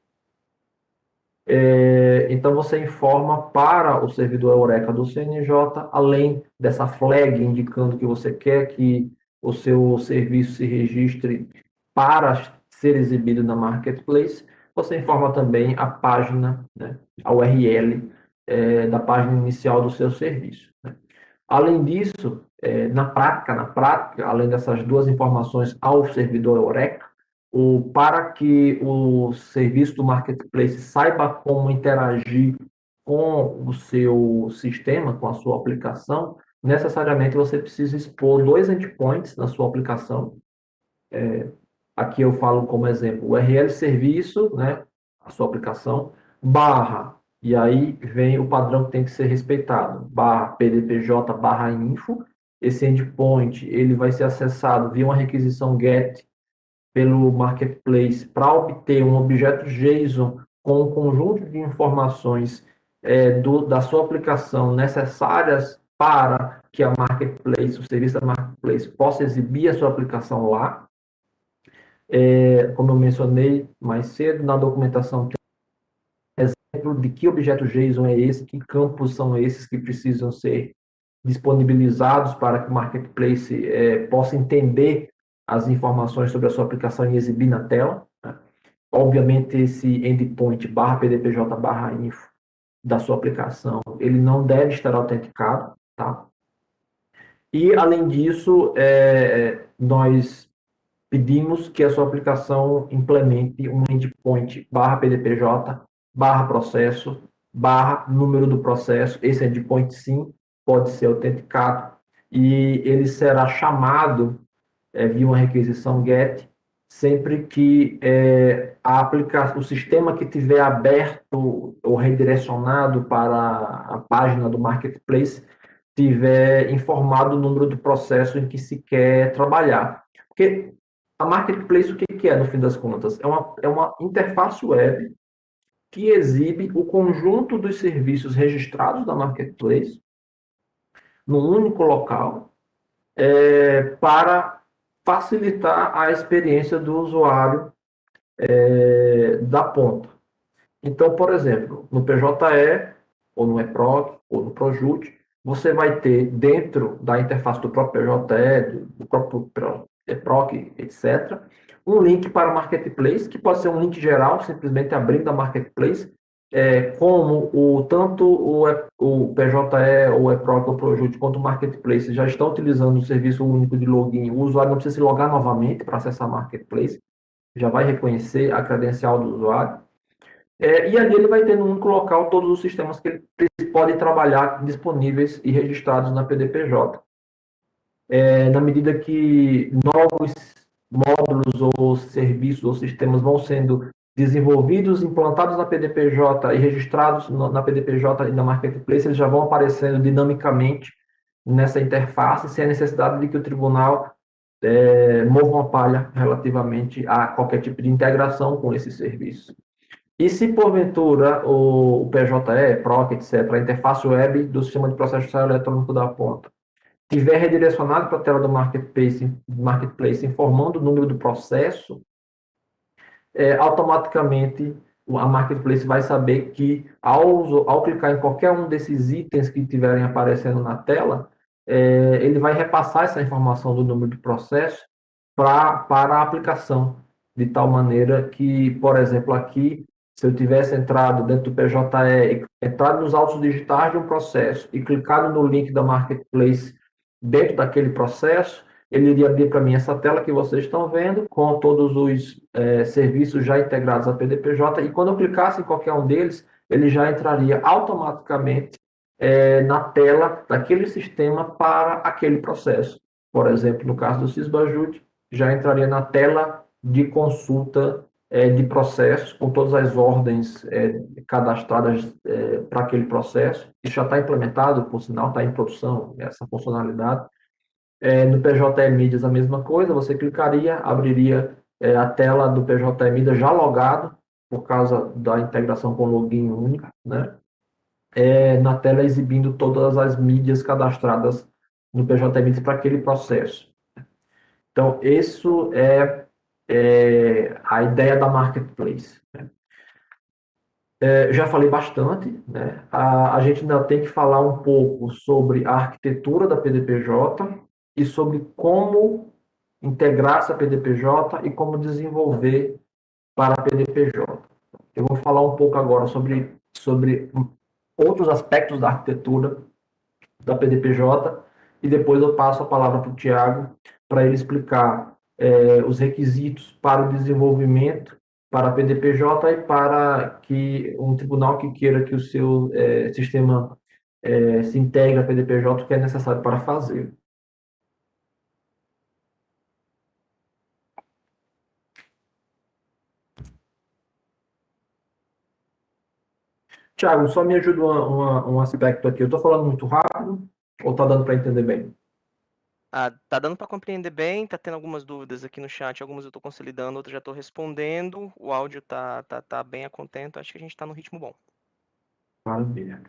Então, você informa para o servidor Eureka do CNJ, além dessa flag indicando que você quer que o seu serviço se registre para ser exibido na marketplace, você informa também a página, né, a URL da página inicial do seu serviço, né? Além disso, na prática, além dessas duas informações ao servidor Eureka, para que o serviço do marketplace saiba como interagir com o seu sistema, com a sua aplicação, necessariamente você precisa expor dois endpoints na sua aplicação. Aqui eu falo como exemplo, o URL serviço, né, a sua aplicação, barra, e aí vem o padrão que tem que ser respeitado, barra pdpj barra info. Esse endpoint ele vai ser acessado via uma requisição GET pelo marketplace para obter um objeto JSON com um conjunto de informações da sua aplicação necessárias para que a marketplace, o serviço da marketplace, possa exibir a sua aplicação lá. Como eu mencionei mais cedo, na documentação tem exemplo de que objeto JSON é esse, que campos são esses que precisam ser disponibilizados para que o marketplace possa entender as informações sobre a sua aplicação e exibir na tela, né? Obviamente, esse endpoint barra pdpj barra info da sua aplicação, ele não deve estar autenticado, tá? E, além disso, nós pedimos que a sua aplicação implemente um endpoint barra pdpj barra processo barra número do processo. Esse endpoint, sim, pode ser autenticado e ele será chamado via uma requisição GET sempre que o sistema que tiver aberto ou redirecionado para a página do marketplace tiver informado o número do processo em que se quer trabalhar. Porque a marketplace, o que é, no fim das contas? É uma interface web que exibe o conjunto dos serviços registrados da marketplace num único local para facilitar a experiência do usuário da ponta. Então, por exemplo, no PJE, ou no eProc, ou no Projut, você vai ter dentro da interface do próprio PJE, do próprio eProc, etc., um link para o Marketplace, que pode ser um link geral, simplesmente abrindo a Marketplace, como tanto o PJE, ou o eProc, ou o Projut, quanto o Marketplace já estão utilizando o serviço único de login, o usuário não precisa se logar novamente para acessar o Marketplace, já vai reconhecer a credencial do usuário. E ali ele vai ter no único local todos os sistemas que ele pode trabalhar disponíveis e registrados na PDPJ. Na medida que novos módulos ou serviços ou sistemas vão sendo desenvolvidos, implantados na PDPJ e registrados na PDPJ e na Marketplace, eles já vão aparecendo dinamicamente nessa interface, sem a necessidade de que o tribunal mova uma palha relativamente a qualquer tipo de integração com esse serviço. E se, porventura, o PJE, PROC, etc., a interface web do sistema de processo judicial eletrônico da ponta, tiver redirecionado para a tela do Marketplace informando o número do processo, automaticamente a Marketplace vai saber que, ao clicar em qualquer um desses itens que estiverem aparecendo na tela, ele vai repassar essa informação do número de processo para a aplicação, de tal maneira que, por exemplo, aqui, se eu tivesse entrado dentro do PJE, entrado nos autos digitais de um processo e clicado no link da Marketplace dentro daquele processo, ele iria abrir para mim essa tela que vocês estão vendo, com todos os serviços já integrados à PDPJ, e quando eu clicasse em qualquer um deles, ele já entraria automaticamente na tela daquele sistema para aquele processo. Por exemplo, no caso do Sisbajut, já entraria na tela de consulta de processos, com todas as ordens cadastradas para aquele processo. Isso já está implementado, por sinal, está em produção essa funcionalidade. No PJE Mídias, a mesma coisa, você clicaria, abriria a tela do PJE Mídias já logado, por causa da integração com login único, né? Na tela exibindo todas as mídias cadastradas no PJE Mídias para aquele processo. Então, isso é a ideia da Marketplace. Já falei bastante, né? A gente ainda tem que falar um pouco sobre a arquitetura da PDPJ e sobre como integrar essa PDPJ e como desenvolver para a PDPJ. Eu vou falar um pouco agora sobre outros aspectos da arquitetura da PDPJ e depois eu passo a palavra para o Tiago para ele explicar os requisitos para o desenvolvimento para a PDPJ e para que um tribunal que queira que o seu sistema se integre à PDPJ, o que é necessário para fazer. Tiago, só me ajuda um aspecto aqui. Eu estou falando muito rápido ou está dando para entender bem? Tá dando para compreender bem, tá tendo algumas dúvidas aqui no chat, algumas eu estou consolidando, outras já estou respondendo, o áudio tá bem a contento, acho que a gente está no ritmo bom. Maravilha.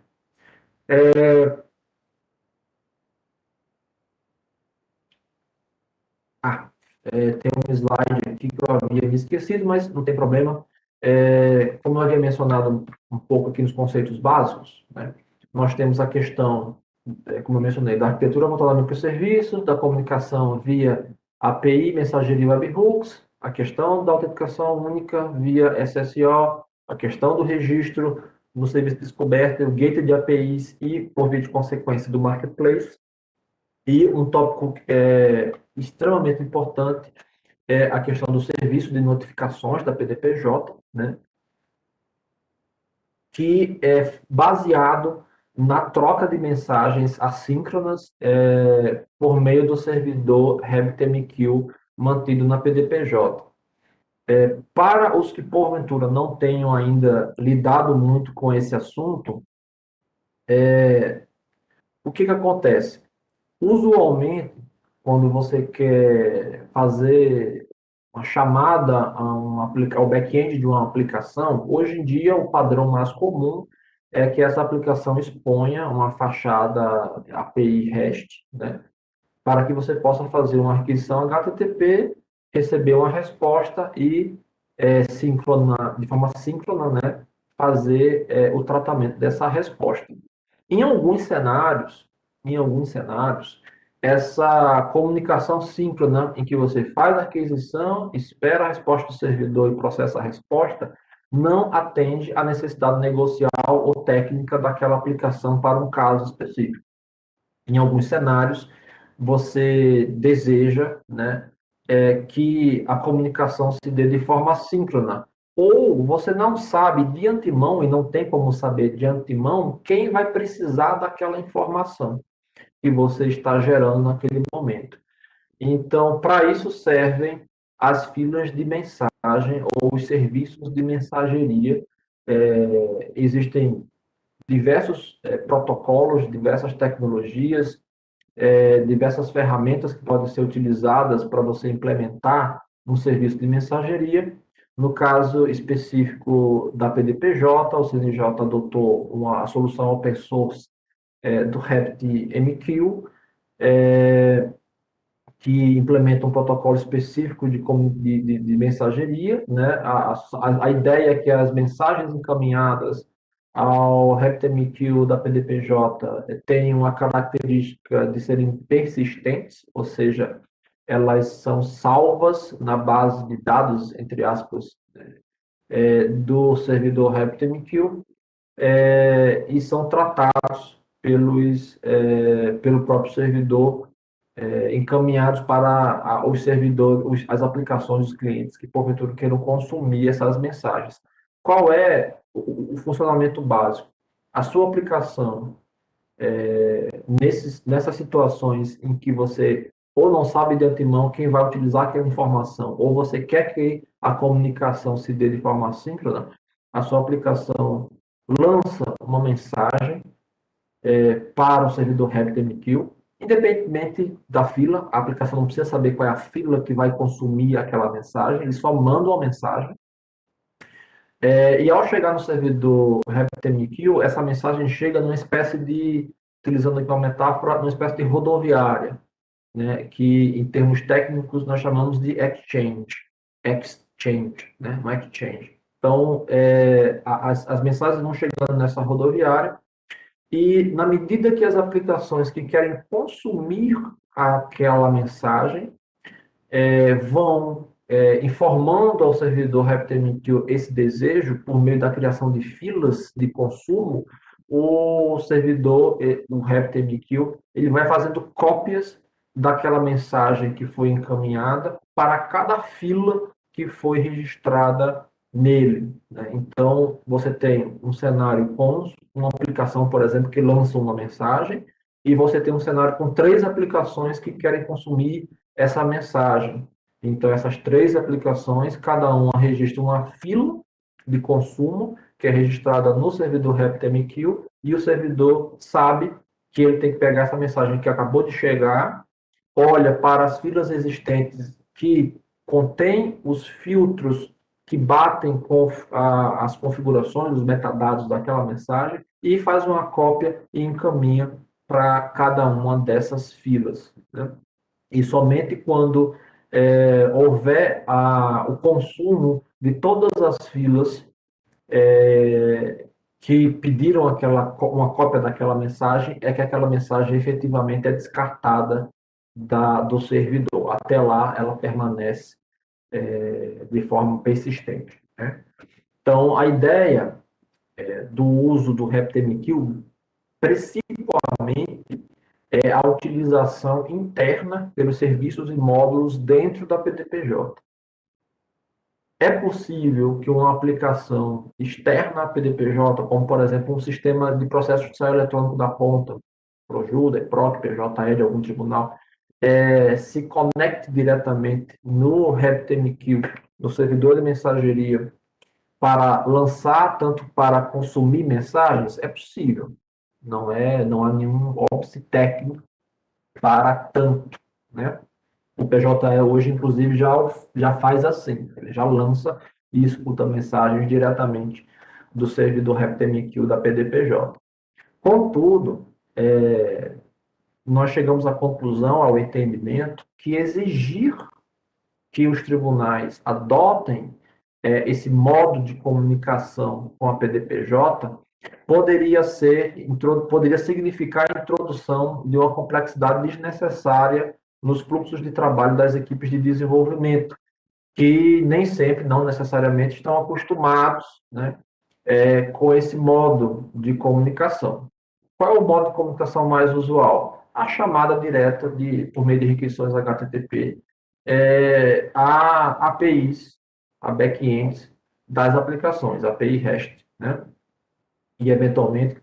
Tem um slide aqui que eu havia me esquecido, mas não tem problema. Como eu havia mencionado um pouco aqui nos conceitos básicos, né, nós temos a questão, como eu mencionei, da arquitetura voltada para o serviço, da comunicação via API, mensageria webhooks, a questão da autenticação única via SSO, a questão do registro no serviço de descoberta, o gateway de APIs e, por via de consequência, do marketplace. E um tópico extremamente importante é a questão do serviço de notificações da PDPJ, né, que é baseado na troca de mensagens assíncronas por meio do servidor RabbitMQ mantido na PDPJ. Para os que, porventura, não tenham ainda lidado muito com esse assunto, o que acontece? Usualmente, quando você quer fazer uma chamada ao back-end de uma aplicação, hoje em dia o padrão mais comum é que essa aplicação exponha uma fachada API REST, né, para que você possa fazer uma requisição HTTP, receber uma resposta e de forma síncrona, né, fazer o tratamento dessa resposta. Em alguns cenários, essa comunicação síncrona, em que você faz a aquisição, espera a resposta do servidor e processa a resposta, não atende à necessidade negocial ou técnica daquela aplicação para um caso específico. Em alguns cenários, você deseja, né, que a comunicação se dê de forma síncrona, ou você não sabe de antemão, e não tem como saber de antemão, quem vai precisar daquela informação que você está gerando naquele momento. Então, para isso servem as filas de mensagem ou os serviços de mensageria. Existem diversos protocolos, diversas tecnologias, diversas ferramentas que podem ser utilizadas para você implementar um serviço de mensageria. No caso específico da PDPJ, o CNJ adotou a solução open source do RabbitMQ, que implementa um protocolo específico de mensageria, né? A ideia é que as mensagens encaminhadas ao RabbitMQ da PDPJ tenham a característica de serem persistentes, ou seja, elas são salvas na base de dados, entre aspas, do servidor RabbitMQ, e são tratados pelo próprio servidor, encaminhados para os servidores, as aplicações dos clientes que porventura queiram consumir essas mensagens. Qual é o funcionamento básico? A sua aplicação, nessas situações em que você ou não sabe de antemão quem vai utilizar aquela informação, ou você quer que a comunicação se dê de forma síncrona, a sua aplicação lança uma mensagem para o servidor RabbitMQ, independentemente da fila. A aplicação não precisa saber qual é a fila que vai consumir aquela mensagem, ele só manda uma mensagem. E ao chegar no servidor RabbitMQ, essa mensagem chega numa espécie de, utilizando aqui uma metáfora, numa espécie de rodoviária, né, que em termos técnicos nós chamamos de exchange, né, um exchange. Então, as mensagens vão chegando nessa rodoviária, e na medida que as aplicações que querem consumir aquela mensagem vão informando ao servidor RabbitMQ esse desejo por meio da criação de filas de consumo, o servidor, o RabbitMQ, ele vai fazendo cópias daquela mensagem que foi encaminhada para cada fila que foi registrada nele, né? Então, você tem um cenário com uma aplicação, por exemplo, que lança uma mensagem, e você tem um cenário com 3 aplicações que querem consumir essa mensagem. Então, essas 3 aplicações, cada uma registra uma fila de consumo, que é registrada no servidor RabbitMQ, e o servidor sabe que ele tem que pegar essa mensagem que acabou de chegar, olha para as filas existentes que contém os filtros que batem com as configurações, os metadados daquela mensagem, e faz uma cópia e encaminha para cada uma dessas filas, né? E somente quando houver o consumo de todas as filas que pediram uma cópia daquela mensagem, é que aquela mensagem efetivamente é descartada do servidor. Até lá, ela permanece de forma persistente, né? Então, a ideia do uso do RabbitMQ, principalmente, é a utilização interna pelos serviços e módulos dentro da PDPJ. É possível que uma aplicação externa à PDPJ, como, por exemplo, um sistema de processo judicial eletrônico da ponta, Projuda, PROC, PJE de algum tribunal, se conecte diretamente no RabbitMQ, no servidor de mensageria, para lançar, tanto para consumir mensagens. É possível. Não há nenhum óbice técnico para tanto, né? O PJE hoje, inclusive, já faz assim, ele já lança e escuta mensagens diretamente do servidor RabbitMQ da PDPJ. Contudo, nós chegamos à conclusão, ao entendimento, que exigir que os tribunais adotem esse modo de comunicação com a PDPJ poderia significar a introdução de uma complexidade desnecessária nos fluxos de trabalho das equipes de desenvolvimento, que nem sempre, não necessariamente, estão acostumados, né, com esse modo de comunicação. Qual é o modo de comunicação mais usual? A chamada direta por meio de requisições HTTP a APIs, a back-ends das aplicações, API REST, né? E, eventualmente,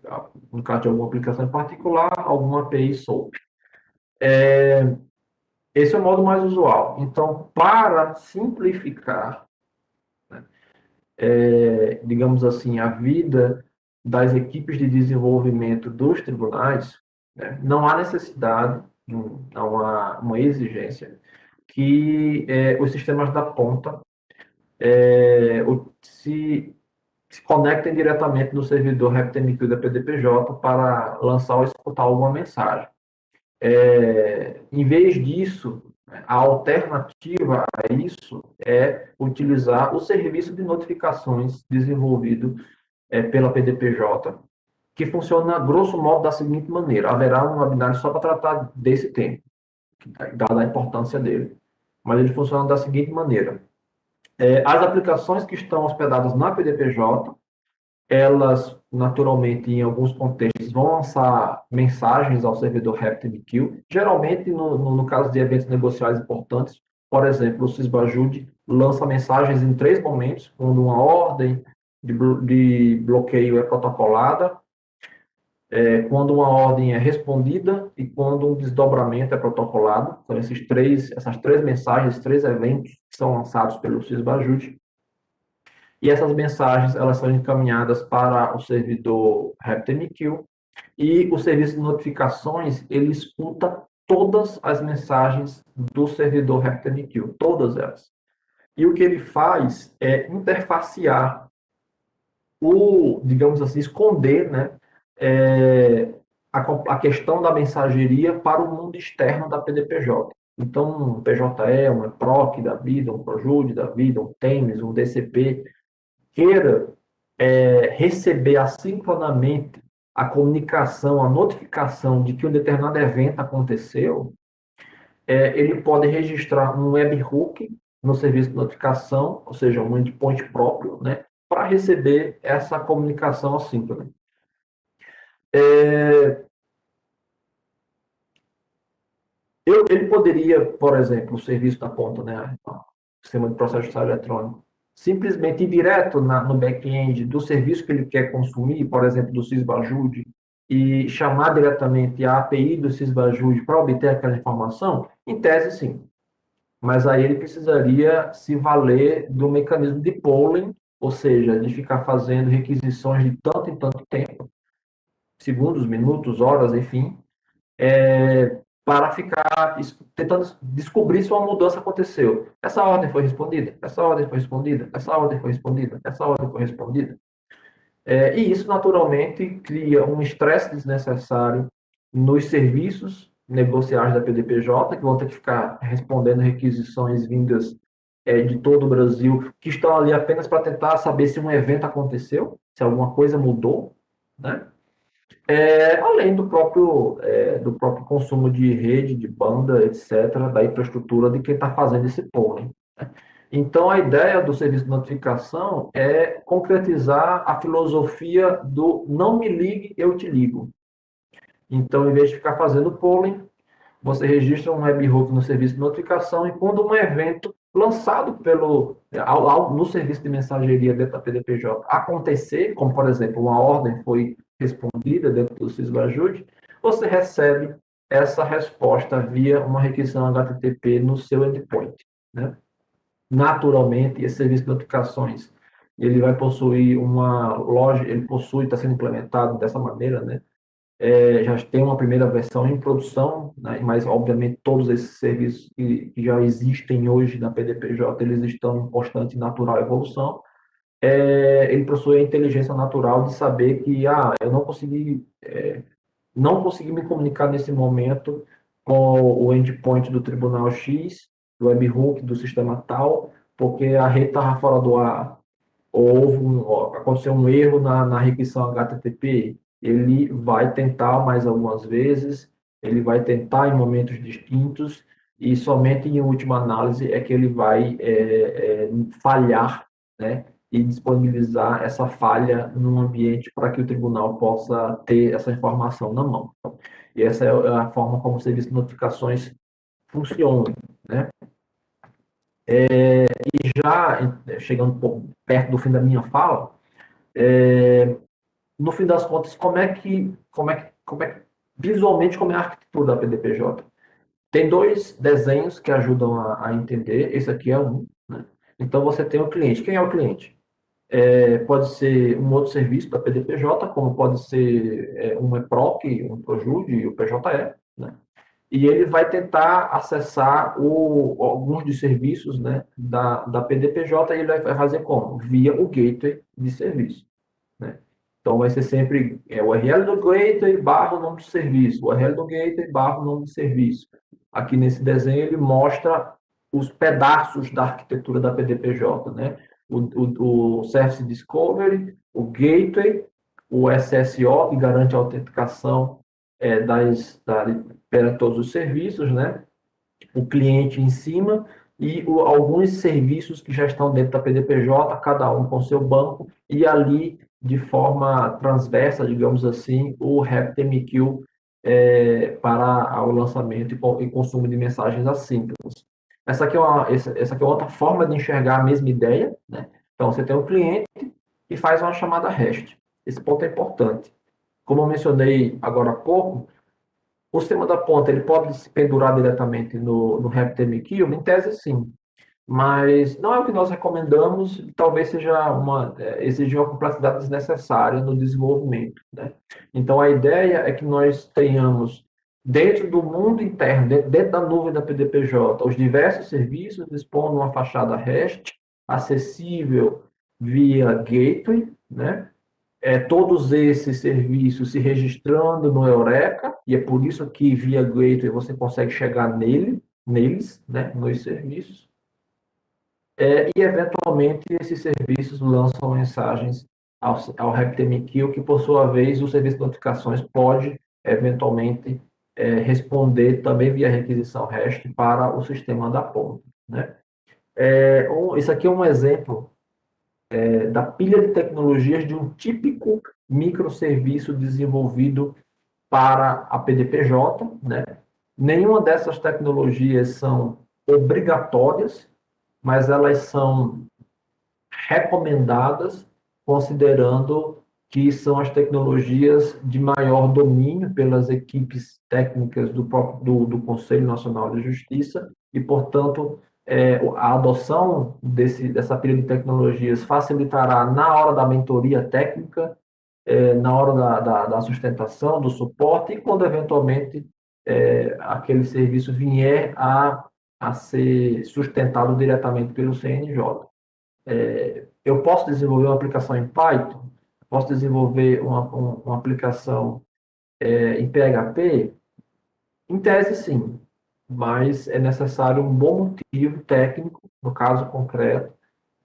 no caso de alguma aplicação em particular, alguma API SOAP. Esse é o modo mais usual. Então, para simplificar, né, digamos assim, a vida das equipes de desenvolvimento dos tribunais, né, não há necessidade, não há uma exigência que os sistemas da ponta se conectem diretamente no servidor RabbitMQ da PDPJ para lançar ou escutar alguma mensagem. Em vez disso, a alternativa a isso é utilizar o serviço de notificações desenvolvido pela PDPJ, que funciona, grosso modo, da seguinte maneira. Haverá um webinar só para tratar desse tema, dada a importância dele. Mas ele funciona da seguinte maneira. As aplicações que estão hospedadas na PDPJ, elas, naturalmente, em alguns contextos, vão lançar mensagens ao servidor RabbitMQ, geralmente no caso de eventos negociais importantes. Por exemplo, o Sysbajud lança mensagens em 3 momentos, quando uma ordem de bloqueio é protocolada, quando uma ordem é respondida e quando um desdobramento é protocolado. Então, essas três mensagens, 3 eventos que são lançados pelo Sysbajud. E essas mensagens, elas são encaminhadas para o servidor RabbitMQ, e o serviço de notificações, ele escuta todas as mensagens do servidor RabbitMQ, todas elas. E o que ele faz é interfacear digamos assim, esconder, né, a questão da mensageria para o mundo externo da PDPJ. Então, um PJE, um PROC da vida, um PROJUD da vida, um TEMES, um DCP, queira receber assincronamente a comunicação, a notificação de que um determinado evento aconteceu, ele pode registrar um webhook no serviço de notificação, ou seja, um endpoint próprio, né, para receber essa comunicação assíncrona. Ele poderia, por exemplo, o serviço da ponta, né, o sistema de processo judiciário eletrônico, simplesmente ir direto no back-end do serviço que ele quer consumir, por exemplo, do Sysbajud, e chamar diretamente a API do Sysbajud para obter aquela informação? Em tese, sim. Mas aí ele precisaria se valer do mecanismo de polling, ou seja, de ficar fazendo requisições de tanto em tanto tempo, segundos, minutos, horas, enfim, para ficar tentando descobrir se uma mudança aconteceu. Essa ordem foi respondida, essa ordem foi respondida, essa ordem foi respondida, essa ordem foi respondida. E isso, naturalmente, cria um estresse desnecessário nos serviços negociais da PDPJ, que vão ter que ficar respondendo requisições vindas de todo o Brasil, que estão ali apenas para tentar saber se um evento aconteceu, se alguma coisa mudou, né? Além do próprio consumo de rede, de banda, etc., da infraestrutura de quem está fazendo esse polling, né? Então, a ideia do serviço de notificação é concretizar a filosofia do não me ligue, eu te ligo. Então, em vez de ficar fazendo polling, você registra um webhook no serviço de notificação, e quando um evento lançado no serviço de mensageria dentro da PDPJ acontecer, como, por exemplo, uma ordem foi respondida dentro do Sysbajud, você recebe essa resposta via uma requisição HTTP no seu endpoint, né? Naturalmente, esse serviço de notificações, ele vai possuir uma loja, está sendo implementado dessa maneira, né? Já tem uma primeira versão em produção, né? Mas, obviamente, todos esses serviços que já existem hoje na PDPJ, eles estão em constante natural evolução. Ele possui a inteligência natural de saber que eu não consegui me comunicar nesse momento com o endpoint do Tribunal X, do webhook do sistema tal, porque a rede estava fora do ar, ou aconteceu um erro na requisição HTTP. Ele vai tentar mais algumas vezes, ele vai tentar em momentos distintos, e somente em última análise é que ele vai falhar, né, e disponibilizar essa falha num ambiente para que o tribunal possa ter essa informação na mão. E essa é a forma como o serviço de notificações funciona, né? E já chegando um pouco perto do fim da minha fala, no fim das contas, visualmente, como é a arquitetura da PDPJ? Tem dois desenhos que ajudam a entender. Esse aqui é um, né? Então, você tem o cliente. Quem é o cliente? Pode ser um outro serviço da PDPJ, como pode ser um EPROC, um PROJUDE, o PJE, né? E ele vai tentar acessar alguns dos serviços, né, da PDPJ, e ele vai fazer como? Via o gateway de serviço, né? Então, vai ser sempre o URL do gateway barra o nome do serviço, o URL do gateway barra o nome do serviço. Aqui nesse desenho, ele mostra os pedaços da arquitetura da PDPJ, né? O Service Discovery, o Gateway, o SSO, que garante a autenticação para todos os serviços, né? O cliente em cima e alguns serviços que já estão dentro da PDPJ, cada um com seu banco, e ali, de forma transversa, digamos assim, o RabbitMQ para o lançamento e consumo de mensagens assíncronas. Essa aqui é outra forma de enxergar a mesma ideia, né? Então, você tem um cliente e faz uma chamada REST. Esse ponto é importante. Como eu mencionei agora há pouco, o sistema da ponta ele pode se pendurar diretamente no RabbitMQ? Em tese, sim. Mas não é o que nós recomendamos, talvez exija uma complexidade desnecessária no desenvolvimento, né? Então, a ideia é que nós tenhamos, dentro do mundo interno, dentro da nuvem da PDPJ, os diversos serviços dispondo de uma fachada REST acessível via gateway, né? Todos esses serviços se registrando no Eureka, e é por isso que via Gateway você consegue chegar neles, né, nos serviços, e eventualmente esses serviços lançam mensagens ao RabbitMQ, que por sua vez o serviço de notificações pode eventualmente responder também via requisição REST para o sistema da ponta, né? Isso aqui é um exemplo da pilha de tecnologias de um típico microserviço desenvolvido para a PDPJ, né? Nenhuma dessas tecnologias são obrigatórias, mas elas são recomendadas, considerando que são as tecnologias de maior domínio pelas equipes técnicas do Conselho Nacional de Justiça e, portanto, a adoção dessa pilha de tecnologias facilitará na hora da mentoria técnica, na hora da sustentação, do suporte, e quando eventualmente aquele serviço vier a ser sustentado diretamente pelo CNJ. Eu posso desenvolver uma aplicação em Python, posso desenvolver uma aplicação em PHP? Em tese, sim, mas é necessário um bom motivo técnico, no caso concreto,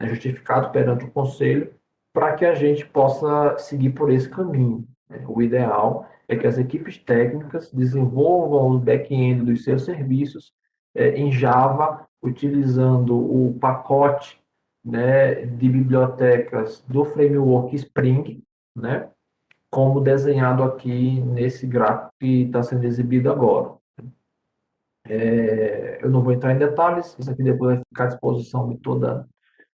justificado perante o conselho, para que a gente possa seguir por esse caminho. O ideal é que as equipes técnicas desenvolvam o back-end dos seus serviços em Java, utilizando o pacote, né, de bibliotecas do framework Spring, né, como desenhado aqui nesse gráfico que está sendo exibido agora. Eu não vou entrar em detalhes, isso aqui depois vai ficar à disposição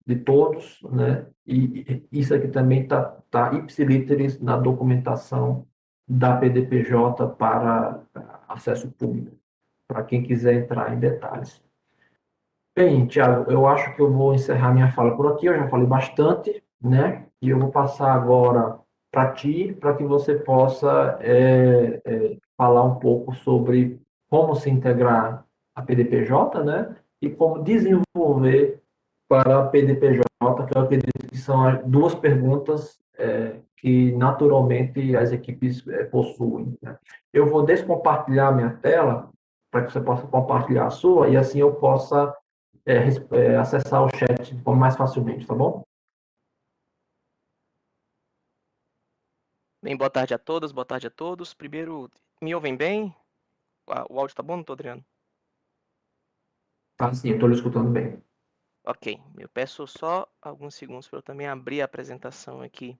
de todos, né? E isso aqui também está ipsiliteris na documentação da PDPJ para acesso público, para quem quiser entrar em detalhes. Bem, Tiago, eu acho que eu vou encerrar minha fala por aqui, eu já falei bastante, né? E eu vou passar agora para ti, para que você possa falar um pouco sobre como se integrar a PDPJ, né? E como desenvolver para a PDPJ, que eu acredito que são as duas perguntas que naturalmente as equipes possuem, né? Eu vou descompartilhar minha tela para que você possa compartilhar a sua e assim eu possa acessar o chat mais facilmente, tá bom? Bem, boa tarde a todas, boa tarde a todos. Primeiro, me ouvem bem? O áudio tá bom, não tô, Adriano? Tá, sim, eu estou lhe escutando bem. Ok, eu peço só alguns segundos para eu também abrir a apresentação aqui,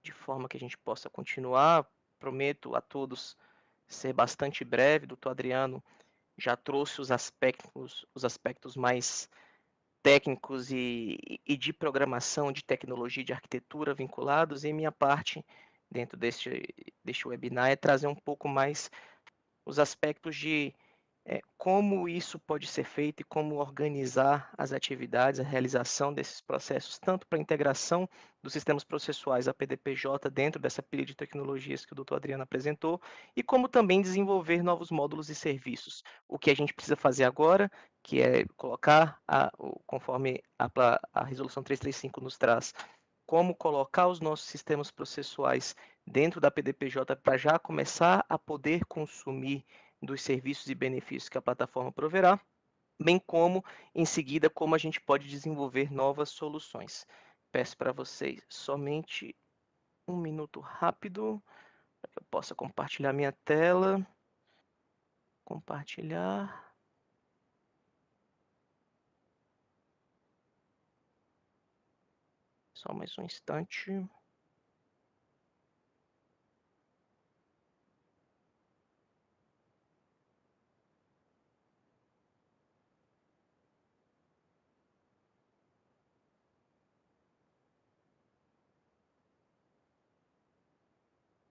de forma que a gente possa continuar. Prometo a todos ser bastante breve. Doutor Adriano já trouxe os aspectos mais técnicos e de programação, de tecnologia, de arquitetura vinculados, e minha parte dentro deste webinar é trazer um pouco mais os aspectos de como isso pode ser feito e como organizar as atividades, a realização desses processos, tanto para a integração dos sistemas processuais a PDPJ dentro dessa pilha de tecnologias que o doutor Adriano apresentou, e como também desenvolver novos módulos e serviços. O que a gente precisa fazer agora, que é colocar, conforme a resolução 335 nos traz, como colocar os nossos sistemas processuais dentro da PDPJ para já começar a poder consumir dos serviços e benefícios que a plataforma proverá, bem como, em seguida, como a gente pode desenvolver novas soluções. Peço para vocês somente um minuto rápido, para que eu possa compartilhar minha tela. Compartilhar. Só mais um instante.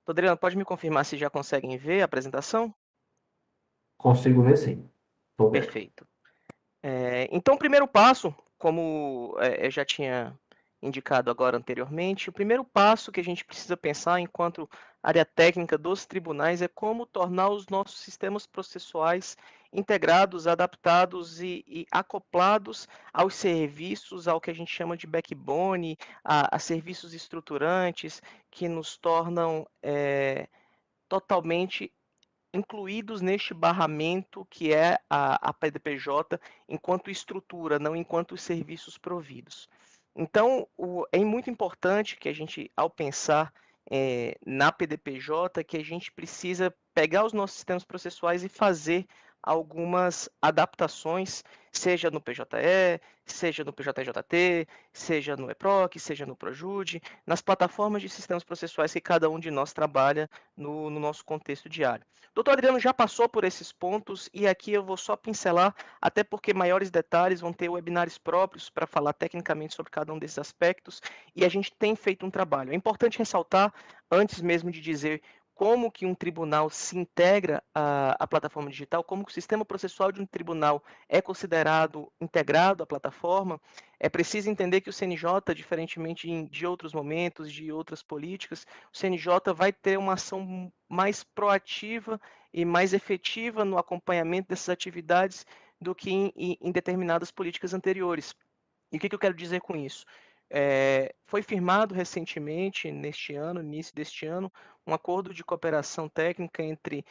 Adriano, pode me confirmar se já conseguem ver a apresentação? Consigo ver sim. Estou vendo. Perfeito. Então, o primeiro passo, como eu já tinha indicado agora anteriormente, o primeiro passo que a gente precisa pensar enquanto área técnica dos tribunais é como tornar os nossos sistemas processuais integrados, adaptados e acoplados aos serviços, ao que a gente chama de backbone, a serviços estruturantes que nos tornam totalmente incluídos neste barramento que é a PDPJ enquanto estrutura, não enquanto serviços providos. Então, é muito importante que a gente, ao pensar na PDPJ, que a gente precisa pegar os nossos sistemas processuais e fazer algumas adaptações, seja no PJE, seja no PJJT, seja no EPROC, seja no PROJUDE, nas plataformas de sistemas processuais que cada um de nós trabalha no nosso contexto diário. Doutor Adriano já passou por esses pontos e aqui eu vou só pincelar, até porque maiores detalhes vão ter webinários próprios para falar tecnicamente sobre cada um desses aspectos, e a gente tem feito um trabalho. É importante ressaltar, antes mesmo de dizer como que um tribunal se integra à plataforma digital, como que o sistema processual de um tribunal é considerado integrado à plataforma, é preciso entender que o CNJ, diferentemente de outros momentos, de outras políticas, o CNJ vai ter uma ação mais proativa e mais efetiva no acompanhamento dessas atividades do que em determinadas políticas anteriores. E o que eu quero dizer com isso? Foi firmado recentemente, neste ano, início deste ano, um acordo de cooperação técnica entre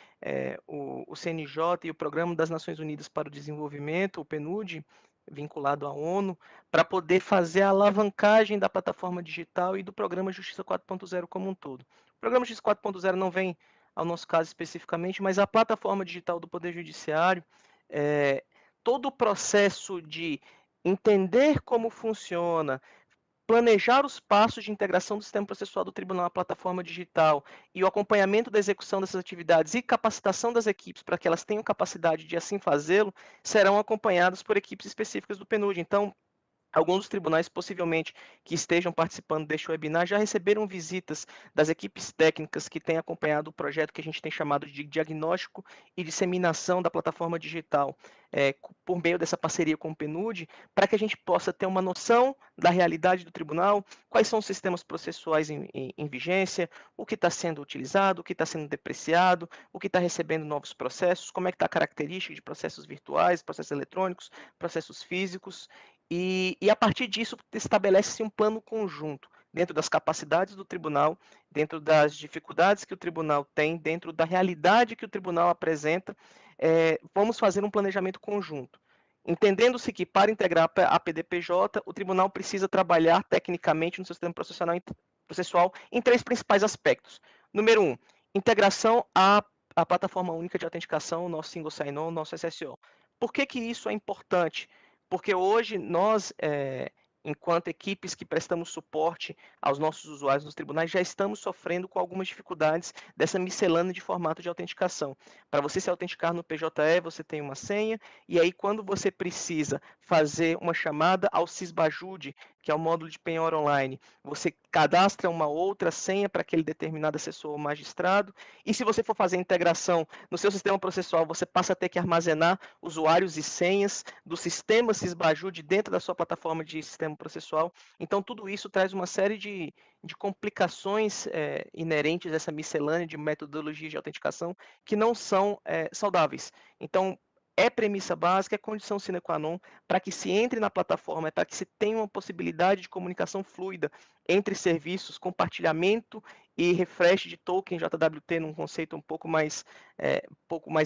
o CNJ e o Programa das Nações Unidas para o Desenvolvimento, o PNUD, vinculado à ONU, para poder fazer a alavancagem da plataforma digital e do Programa Justiça 4.0 como um todo. O Programa Justiça 4.0 não vem ao nosso caso especificamente, mas a plataforma digital do Poder Judiciário, todo o processo de entender como funciona, planejar os passos de integração do sistema processual do tribunal à plataforma digital e o acompanhamento da execução dessas atividades e capacitação das equipes para que elas tenham capacidade de assim fazê-lo, serão acompanhadas por equipes específicas do PNUD. Então, alguns dos tribunais, possivelmente, que estejam participando deste webinar, já receberam visitas das equipes técnicas que têm acompanhado o projeto que a gente tem chamado de diagnóstico e disseminação da plataforma digital, por meio dessa parceria com o PNUD, para que a gente possa ter uma noção da realidade do tribunal, quais são os sistemas processuais em vigência, o que está sendo utilizado, o que está sendo depreciado, o que está recebendo novos processos, como é que está a característica de processos virtuais, processos eletrônicos, processos físicos, a partir disso estabelece-se um plano conjunto dentro das capacidades do tribunal, dentro das dificuldades que o tribunal tem, dentro da realidade que o tribunal apresenta, vamos fazer um planejamento conjunto. Entendendo-se que para integrar a PDPJ, o tribunal precisa trabalhar tecnicamente no seu sistema processual em três principais aspectos. Número 1, integração à plataforma única de autenticação, o nosso single sign-on, o nosso SSO. Por que que isso é importante? Porque hoje nós, enquanto equipes que prestamos suporte aos nossos usuários nos tribunais, já estamos sofrendo com algumas dificuldades dessa miscelânea de formato de autenticação. Para você se autenticar no PJE, você tem uma senha, e aí quando você precisa fazer uma chamada ao Sysbajude, que é o módulo de penhora online, você cadastra uma outra senha para aquele determinado assessor ou magistrado, e se você for fazer a integração no seu sistema processual, você passa a ter que armazenar usuários e senhas do sistema Sysbajude dentro da sua plataforma de sistema processual. Então, tudo isso traz uma série de complicações inerentes a essa miscelânea de metodologias de autenticação que não são saudáveis. Então, é premissa básica, é condição sine qua non para que se entre na plataforma, para que se tenha uma possibilidade de comunicação fluida entre serviços, compartilhamento e refresh de token JWT num conceito um pouco mais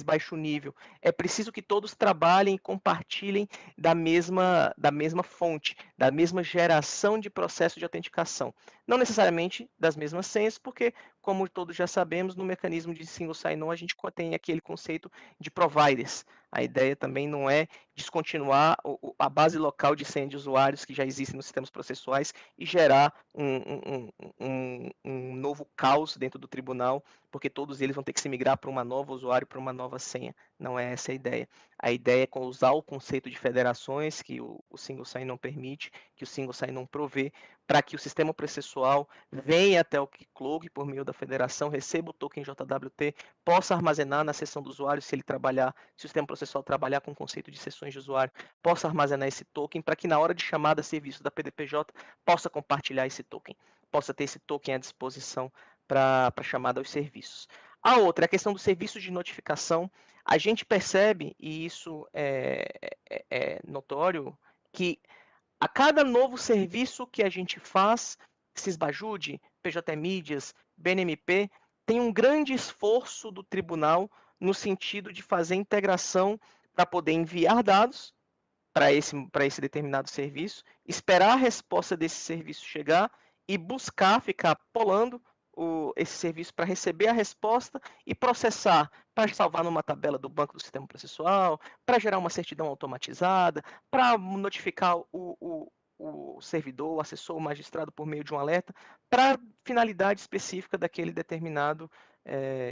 baixo nível. É preciso que todos trabalhem e compartilhem da mesma fonte, da mesma geração de processo de autenticação. Não necessariamente das mesmas senhas, porque, como todos já sabemos, no mecanismo de single sign-on a gente tem aquele conceito de providers. A ideia também não é descontinuar a base local de senha de usuários que já existem nos sistemas processuais e gerar um novo caos dentro do tribunal, porque todos eles vão ter que se migrar para uma nova usuário, para uma nova senha. Não é essa a ideia. A ideia é usar o conceito de federações que o single sign-on permite, que o single sign-on provê, para que o sistema processual venha até o Keycloak por meio da federação, receba o token JWT, possa armazenar na seção do usuário, se ele trabalhar, se o sistema processual trabalhar com o conceito de sessões de usuário, possa armazenar esse token para que na hora de chamada a serviço da PDPJ possa compartilhar esse token, possa ter esse token à disposição para chamada aos serviços. A outra é a questão do serviço de notificação. A gente percebe, e isso é notório, que a cada novo serviço que a gente faz, Sysbajude, PJ Mídias, BNMP, tem um grande esforço do tribunal no sentido de fazer integração para poder enviar dados para esse determinado serviço, esperar a resposta desse serviço chegar e buscar, ficar polando esse serviço para receber a resposta e processar, para salvar numa tabela do banco do sistema processual, para gerar uma certidão automatizada, para notificar o servidor, o assessor, o magistrado por meio de um alerta, para finalidade específica daquele determinado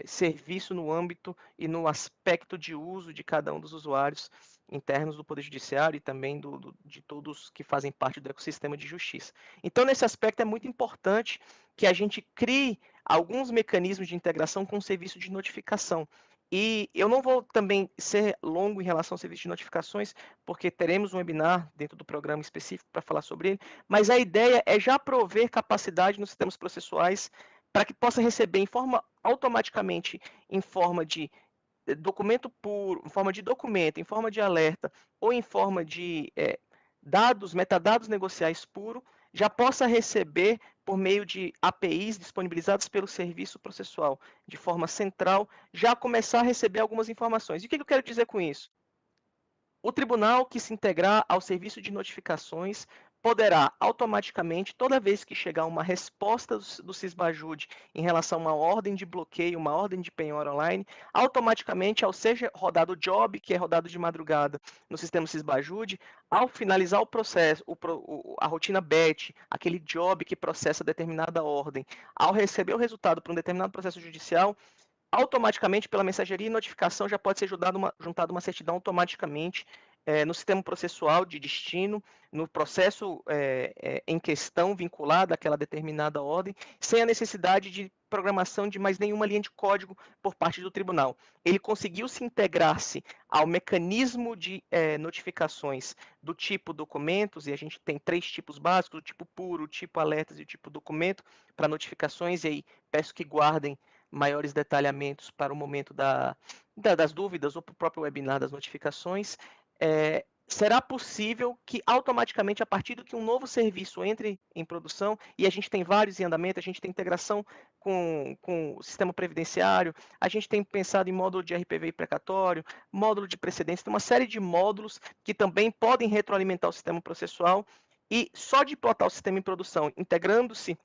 serviço no âmbito e no aspecto de uso de cada um dos usuários internos do Poder Judiciário e também de todos que fazem parte do ecossistema de justiça. Então, nesse aspecto, é muito importante que a gente crie alguns mecanismos de integração com o serviço de notificação. E eu não vou também ser longo em relação ao serviço de notificações, porque teremos um webinar dentro do programa específico para falar sobre ele, mas a ideia é já prover capacidade nos sistemas processuais para que possa receber automaticamente em forma de documento puro, em forma de documento, em forma de alerta ou em forma de metadados negociais puro, já possa receber por meio de APIs disponibilizadas pelo serviço processual, de forma central, já começar a receber algumas informações. E o que eu quero dizer com isso? O tribunal que se integrar ao serviço de notificações poderá automaticamente, toda vez que chegar uma resposta do Sysbajude em relação a uma ordem de bloqueio, uma ordem de penhora online, automaticamente, ao ser rodado o job, que é rodado de madrugada no sistema Sysbajude, ao finalizar o processo, a rotina batch, aquele job que processa determinada ordem, ao receber o resultado para um determinado processo judicial, automaticamente pela mensageria e notificação já pode ser juntada uma certidão automaticamente no sistema processual de destino, no processo em questão vinculado àquela determinada ordem, sem a necessidade de programação de mais nenhuma linha de código por parte do tribunal. Ele conseguiu se integrar-se ao mecanismo de notificações do tipo documentos, e a gente tem 3 tipos básicos, o tipo puro, o tipo alertas e o tipo documento para notificações, e aí peço que guardem maiores detalhamentos para o momento das dúvidas ou para o próprio webinar das notificações, será possível que automaticamente, a partir do que um novo serviço entre em produção, e a gente tem vários em andamento, a gente tem integração com o sistema previdenciário, a gente tem pensado em módulo de RPVI precatório, módulo de precedência, tem uma série de módulos que também podem retroalimentar o sistema processual, e só de botar o sistema em produção, integrando-se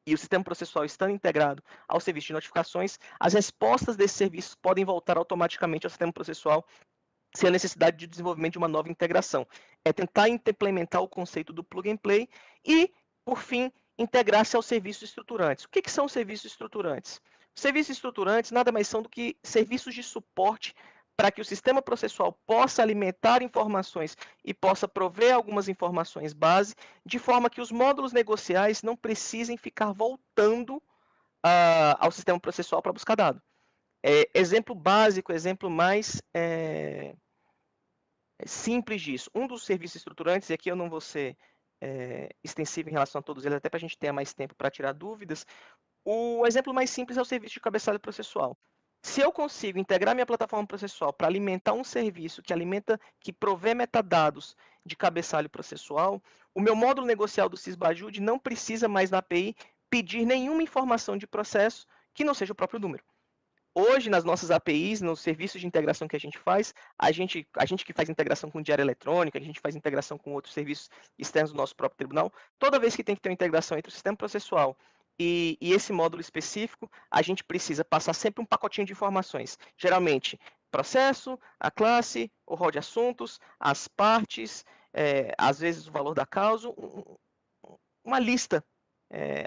e o sistema processual estando integrado ao serviço de notificações, as respostas desses serviços podem voltar automaticamente ao sistema processual sem a necessidade de desenvolvimento de uma nova integração. É tentar implementar o conceito do plug and play e, por fim, integrar-se aos serviços estruturantes. O que são os serviços estruturantes? Os serviços estruturantes nada mais são do que serviços de suporte para que o sistema processual possa alimentar informações e possa prover algumas informações base, de forma que os módulos negociais não precisem ficar voltando ao sistema processual para buscar dado. Exemplo básico, exemplo mais simples disso. Um dos serviços estruturantes, e aqui eu não vou ser extensivo em relação a todos eles, até para a gente ter mais tempo para tirar dúvidas, o exemplo mais simples é o serviço de cabeçalho processual. Se eu consigo integrar minha plataforma processual para alimentar um serviço que provê metadados de cabeçalho processual, o meu módulo negocial do Sysbajude não precisa mais na API pedir nenhuma informação de processo que não seja o próprio número. Hoje, nas nossas APIs, nos serviços de integração que a gente faz, a gente que faz integração com diário eletrônico, a gente faz integração com outros serviços externos do nosso próprio tribunal, toda vez que tem que ter uma integração entre o sistema processual e esse módulo específico, a gente precisa passar sempre um pacotinho de informações. Geralmente, processo, a classe, o rol de assuntos, as partes, às vezes o valor da causa, uma lista,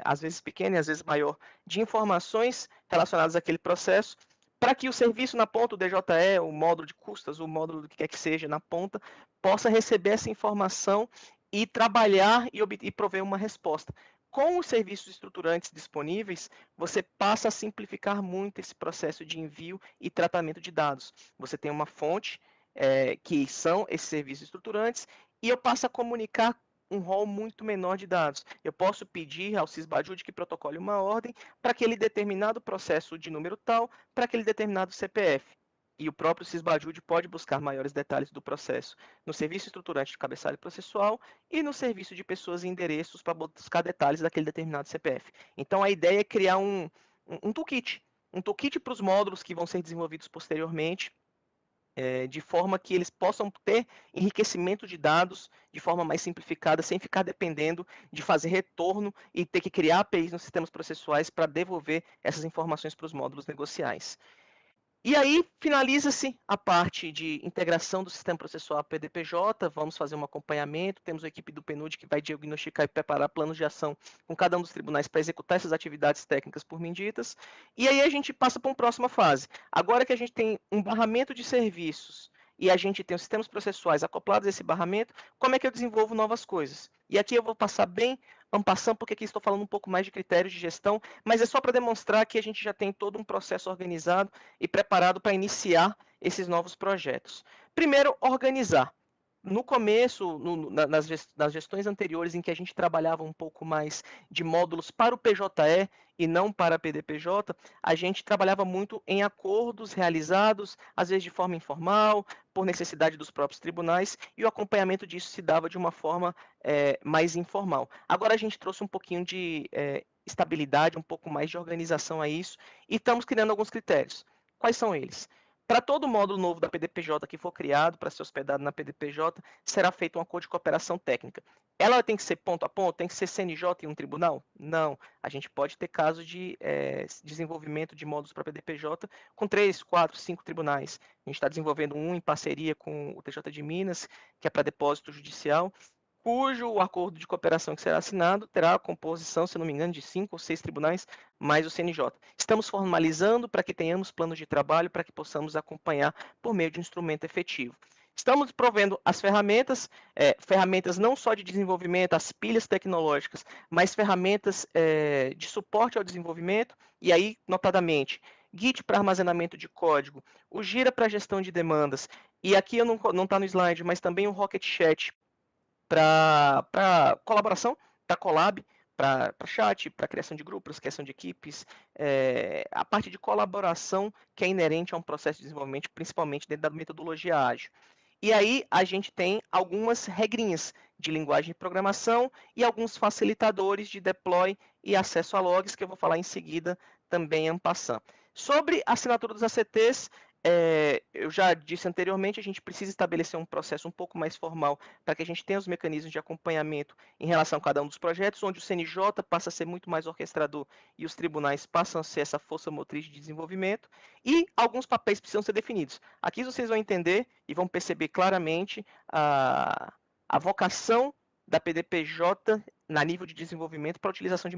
às vezes pequena e às vezes maior, de informações relacionadas àquele processo, para que o serviço na ponta, o DJE, o módulo de custas, o módulo do que quer que seja na ponta, possa receber essa informação e trabalhar e prover uma resposta. Com os serviços estruturantes disponíveis, você passa a simplificar muito esse processo de envio e tratamento de dados. Você tem uma fonte, que são esses serviços estruturantes, e eu passo a comunicar um rol muito menor de dados. Eu posso pedir ao Sysbajude que protocole uma ordem para aquele determinado processo de número tal, para aquele determinado CPF. E o próprio Sysbajude pode buscar maiores detalhes do processo no serviço estruturante de cabeçalho processual e no serviço de pessoas e endereços para buscar detalhes daquele determinado CPF. Então, a ideia é criar um toolkit para os módulos que vão ser desenvolvidos posteriormente, de forma que eles possam ter enriquecimento de dados de forma mais simplificada, sem ficar dependendo de fazer retorno e ter que criar APIs nos sistemas processuais para devolver essas informações para os módulos negociais. E aí finaliza-se a parte de integração do sistema processual PDPJ, vamos fazer um acompanhamento, temos a equipe do PNUD que vai diagnosticar e preparar planos de ação com cada um dos tribunais para executar essas atividades técnicas por mim ditas, e aí a gente passa para uma próxima fase. Agora que a gente tem um barramento de serviços e a gente tem os sistemas processuais acoplados a esse barramento, como é que eu desenvolvo novas coisas? E aqui eu vou passar bem en passant, porque aqui estou falando um pouco mais de critérios de gestão, mas é só para demonstrar que a gente já tem todo um processo organizado e preparado para iniciar esses novos projetos. Primeiro, organizar. No começo, nas gestões anteriores, em que a gente trabalhava um pouco mais de módulos para o PJE e não para a PDPJ, a gente trabalhava muito em acordos realizados, às vezes de forma informal, por necessidade dos próprios tribunais, e o acompanhamento disso se dava de uma forma mais informal. Agora a gente trouxe um pouquinho de estabilidade, um pouco mais de organização a isso, e estamos criando alguns critérios. Quais são eles? Para todo módulo novo da PDPJ que for criado para ser hospedado na PDPJ, será feito um acordo de cooperação técnica. Ela tem que ser ponto a ponto? Tem que ser CNJ e um tribunal? Não. A gente pode ter casos de desenvolvimento de módulos para PDPJ com 3, 4, 5 tribunais. A gente está desenvolvendo um em parceria com o TJ de Minas, que é para depósito judicial, cujo acordo de cooperação que será assinado terá a composição, se não me engano, de 5 ou 6 tribunais, mais o CNJ. Estamos formalizando para que tenhamos planos de trabalho, para que possamos acompanhar por meio de um instrumento efetivo. Estamos provendo as ferramentas, ferramentas não só de desenvolvimento, as pilhas tecnológicas, mas ferramentas de suporte ao desenvolvimento, e aí, notadamente, Git para armazenamento de código, o Gira para gestão de demandas, e aqui não está no slide, mas também o Rocket Chat para colaboração, para collab, para chat, para criação de grupos, criação de equipes, a parte de colaboração que é inerente a um processo de desenvolvimento, principalmente dentro da metodologia ágil. E aí a gente tem algumas regrinhas de linguagem de programação e alguns facilitadores de deploy e acesso a logs, que eu vou falar em seguida também en passant. Sobre a assinatura dos ACTs, eu já disse anteriormente, a gente precisa estabelecer um processo um pouco mais formal para que a gente tenha os mecanismos de acompanhamento em relação a cada um dos projetos, onde o CNJ passa a ser muito mais orquestrador e os tribunais passam a ser essa força motriz de desenvolvimento, e alguns papéis precisam ser definidos. Aqui vocês vão entender e vão perceber claramente a vocação da PDPJ na nível de desenvolvimento para a utilização de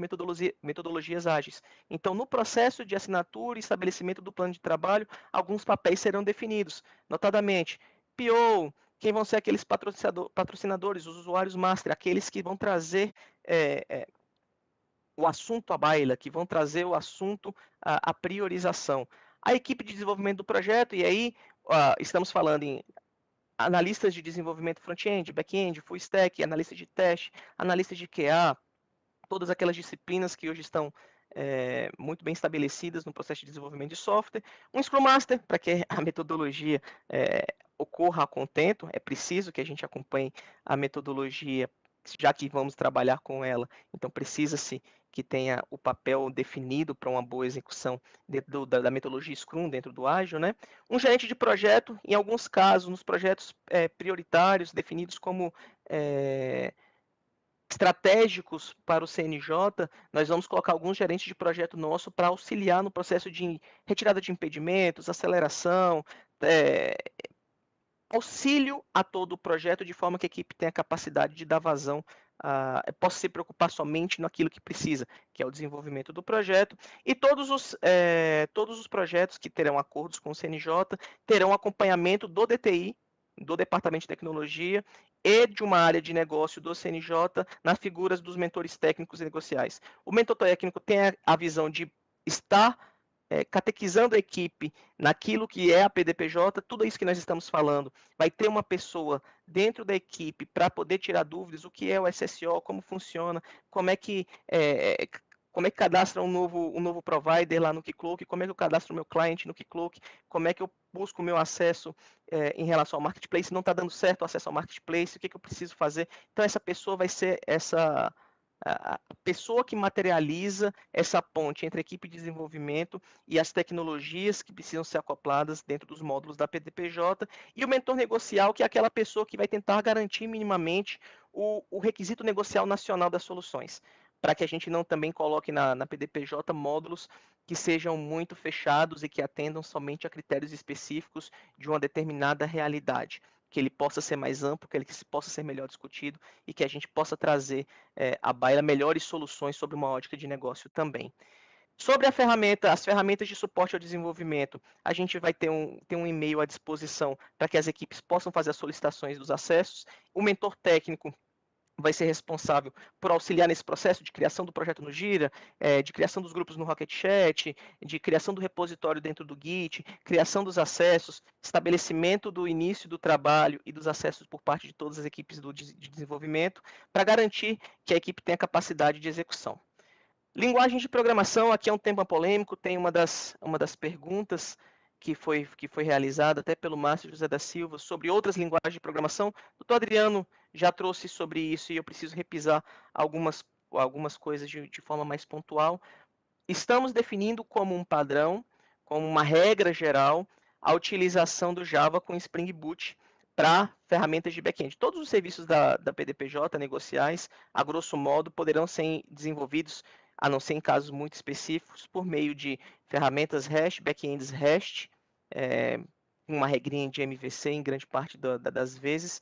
metodologias ágeis. Então, no processo de assinatura e estabelecimento do plano de trabalho, alguns papéis serão definidos, notadamente, PO, quem vão ser aqueles patrocinadores, os usuários master, aqueles que vão trazer o assunto à baila, que vão trazer o assunto à priorização. A equipe de desenvolvimento do projeto, e aí estamos falando em analistas de desenvolvimento front-end, back-end, full stack, analista de teste, analista de QA, todas aquelas disciplinas que hoje estão muito bem estabelecidas no processo de desenvolvimento de software. Um Scrum Master, para que a metodologia ocorra a contento, é preciso que a gente acompanhe a metodologia, já que vamos trabalhar com ela, então precisa-se que tenha o papel definido para uma boa execução dentro da metodologia Scrum, dentro do Ágil, né? Um gerente de projeto, em alguns casos, nos projetos prioritários, definidos como estratégicos para o CNJ, nós vamos colocar alguns gerentes de projeto nosso para auxiliar no processo de retirada de impedimentos, aceleração, auxílio a todo o projeto, de forma que a equipe tenha capacidade de dar vazão, possa se preocupar somente naquilo que precisa, que é o desenvolvimento do projeto, e todos os projetos que terão acordos com o CNJ terão acompanhamento do DTI, do Departamento de Tecnologia, e de uma área de negócio do CNJ, nas figuras dos mentores técnicos e negociais. O mentor técnico tem a visão de estar catequizando a equipe naquilo que é a PDPJ, tudo isso que nós estamos falando, vai ter uma pessoa dentro da equipe para poder tirar dúvidas, o que é o SSO, como funciona, como é que cadastra um novo provider lá no Keycloak, como é que eu cadastro o meu cliente no Keycloak, como é que eu busco o meu acesso em relação ao marketplace, não está dando certo o acesso ao marketplace, o que eu preciso fazer. Então essa pessoa vai ser a pessoa que materializa essa ponte entre a equipe de desenvolvimento e as tecnologias que precisam ser acopladas dentro dos módulos da PDPJ, e o mentor negocial, que é aquela pessoa que vai tentar garantir minimamente o requisito negocial nacional das soluções, para que a gente não também coloque na PDPJ módulos que sejam muito fechados e que atendam somente a critérios específicos de uma determinada realidade, que ele possa ser mais amplo, que ele possa ser melhor discutido e que a gente possa trazer à baila melhores soluções sobre uma ótica de negócio também. Sobre as ferramentas de suporte ao desenvolvimento, a gente vai ter um e-mail à disposição para que as equipes possam fazer as solicitações dos acessos. O mentor técnico vai ser responsável por auxiliar nesse processo de criação do projeto no Gira, de criação dos grupos no Rocket Chat, de criação do repositório dentro do Git, criação dos acessos, estabelecimento do início do trabalho e dos acessos por parte de todas as equipes de desenvolvimento, para garantir que a equipe tenha capacidade de execução. Linguagem de programação, aqui é um tema polêmico, tem uma das perguntas que foi realizada até pelo Márcio José da Silva sobre outras linguagens de programação. O doutor Adriano já trouxe sobre isso e eu preciso repisar algumas coisas de forma mais pontual. Estamos definindo como um padrão, como uma regra geral, a utilização do Java com Spring Boot para ferramentas de back-end. Todos os serviços da PDPJ negociais, a grosso modo, poderão ser desenvolvidos, a não ser em casos muito específicos, por meio de ferramentas REST, back-ends REST, uma regrinha de MVC em grande parte das vezes,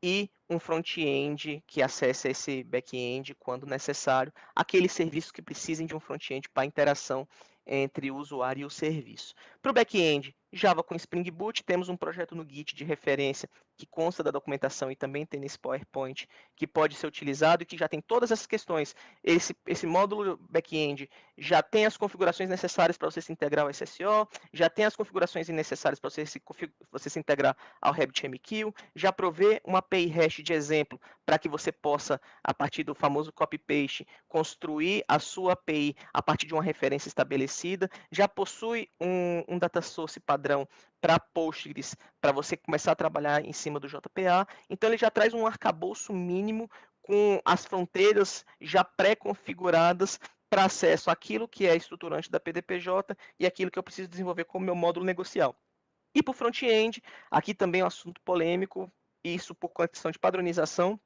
e um front-end que acesse esse back-end quando necessário, aqueles serviços que precisem de um front-end para interação entre o usuário e o serviço. Para o back-end, Java com Spring Boot, temos um projeto no Git de referência que consta da documentação e também tem nesse PowerPoint, que pode ser utilizado e que já tem todas essas questões. Esse módulo back-end já tem as configurações necessárias para você se integrar ao SSO, já tem as configurações necessárias para você se integrar ao RabbitMQ, já provê uma API REST de exemplo para que você possa, a partir do famoso copy-paste, construir a sua API a partir de uma referência estabelecida, já possui um data source padrão para Postgres, para você começar a trabalhar em cima do JPA. Então ele já traz um arcabouço mínimo com as fronteiras já pré-configuradas para acesso àquilo que é estruturante da PDPJ e aquilo que eu preciso desenvolver como meu módulo negocial. E para o front-end, aqui também é um assunto polêmico, isso por questão de padronização.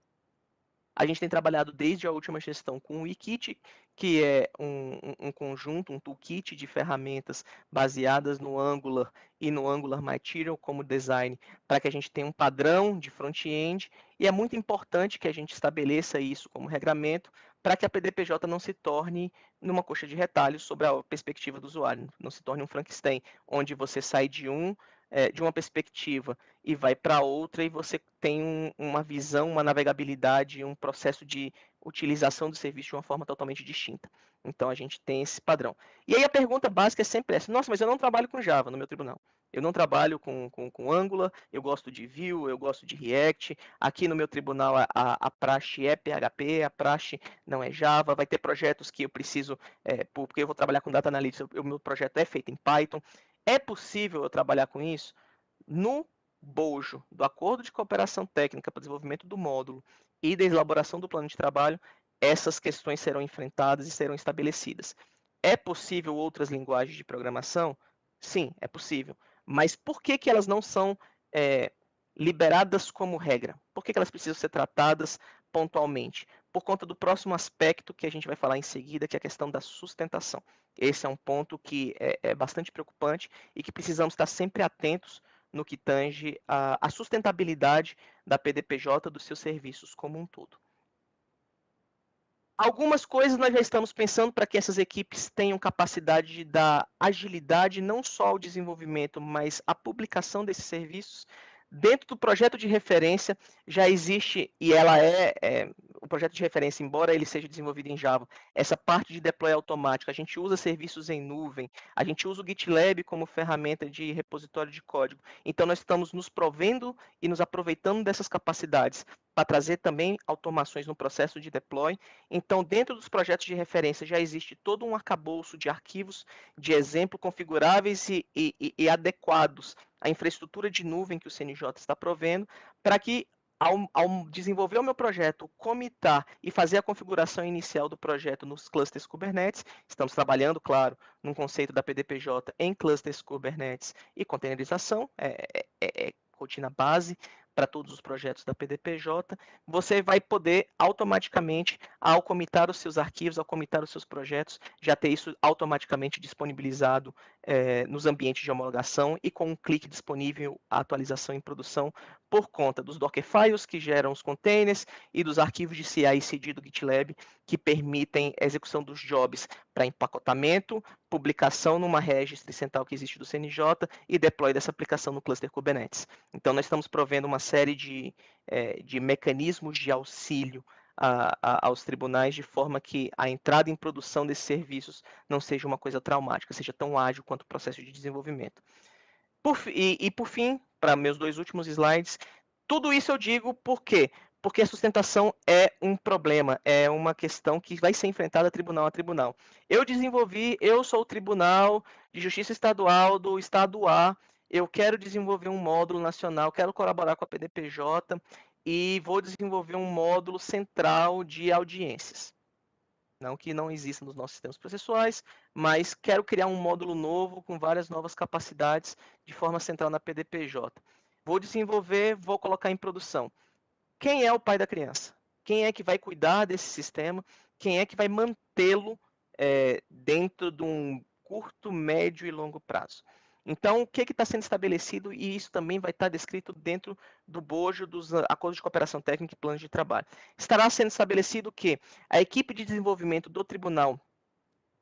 A gente tem trabalhado desde a última gestão com o Wikit, que é um conjunto, um toolkit de ferramentas baseadas no Angular e no Angular Material como design, para que a gente tenha um padrão de front-end, e é muito importante que a gente estabeleça isso como regramento, para que a PDPJ não se torne numa coxa de retalhos sobre a perspectiva do usuário, não se torne um Frankenstein, onde você sai de uma perspectiva e vai para outra e você tem uma visão, uma navegabilidade, um processo de utilização do serviço de uma forma totalmente distinta. Então a gente tem esse padrão. E aí a pergunta básica é sempre essa: nossa, mas eu não trabalho com Java no meu tribunal. Eu não trabalho com Angular, eu gosto de Vue, eu gosto de React. Aqui no meu tribunal a praxe é PHP, a praxe não é Java. Vai ter projetos que eu preciso, porque eu vou trabalhar com Data Analytics, o meu projeto é feito em Python. É possível eu trabalhar com isso? No bojo do acordo de cooperação técnica para o desenvolvimento do módulo e da elaboração do plano de trabalho, essas questões serão enfrentadas e serão estabelecidas. É possível outras linguagens de programação? Sim, é possível. Mas por que elas não são liberadas como regra? Por que elas precisam ser tratadas pontualmente? Por conta do próximo aspecto que a gente vai falar em seguida, que é a questão da sustentação. Esse é um ponto que é bastante preocupante e que precisamos estar sempre atentos no que tange a sustentabilidade da PDPJ dos seus serviços como um todo. Algumas coisas nós já estamos pensando para que essas equipes tenham capacidade de dar agilidade não só ao desenvolvimento, mas à publicação desses serviços. Dentro do projeto de referência já existe, e ela o projeto de referência, embora ele seja desenvolvido em Java, essa parte de deploy automático, a gente usa serviços em nuvem, a gente usa o GitLab como ferramenta de repositório de código. Então nós estamos nos provendo e nos aproveitando dessas capacidades para trazer também automações no processo de deploy. Então, dentro dos projetos de referência já existe todo um arcabouço de arquivos de exemplo configuráveis e adequados à infraestrutura de nuvem que o CNJ está provendo, para que ao desenvolver o meu projeto, comitar e fazer a configuração inicial do projeto nos clusters Kubernetes, estamos trabalhando, claro, num conceito da PDPJ em clusters Kubernetes e containerização, é rotina base para todos os projetos da PDPJ, você vai poder automaticamente, ao comitar os seus arquivos, ao comitar os seus projetos, já ter isso automaticamente disponibilizado nos ambientes de homologação e com um clique disponível a atualização em produção por conta dos Dockerfiles que geram os containers e dos arquivos de CI e CD do GitLab que permitem a execução dos jobs para empacotamento, publicação numa registry central que existe do CNJ e deploy dessa aplicação no cluster Kubernetes. Então, nós estamos provendo uma série de mecanismos de auxílio aos tribunais, de forma que a entrada em produção desses serviços não seja uma coisa traumática, seja tão ágil quanto o processo de desenvolvimento. Por fim, para meus dois últimos slides, tudo isso eu digo por quê? Porque a sustentação é um problema, é uma questão que vai ser enfrentada tribunal a tribunal. Eu sou o Tribunal de Justiça Estadual do Estado A, eu quero desenvolver um módulo nacional, quero colaborar com a PDPJ e vou desenvolver um módulo central de audiências. Não que não exista nos nossos sistemas processuais, mas quero criar um módulo novo com várias novas capacidades de forma central na PDPJ. Vou desenvolver, vou colocar em produção. Quem é o pai da criança? Quem é que vai cuidar desse sistema? Quem é que vai mantê-lo dentro de um curto, médio e longo prazo? Então, o que está sendo estabelecido, e isso também vai estar descrito dentro do bojo dos acordos de cooperação técnica e planos de trabalho. Estará sendo estabelecido que a equipe de desenvolvimento do tribunal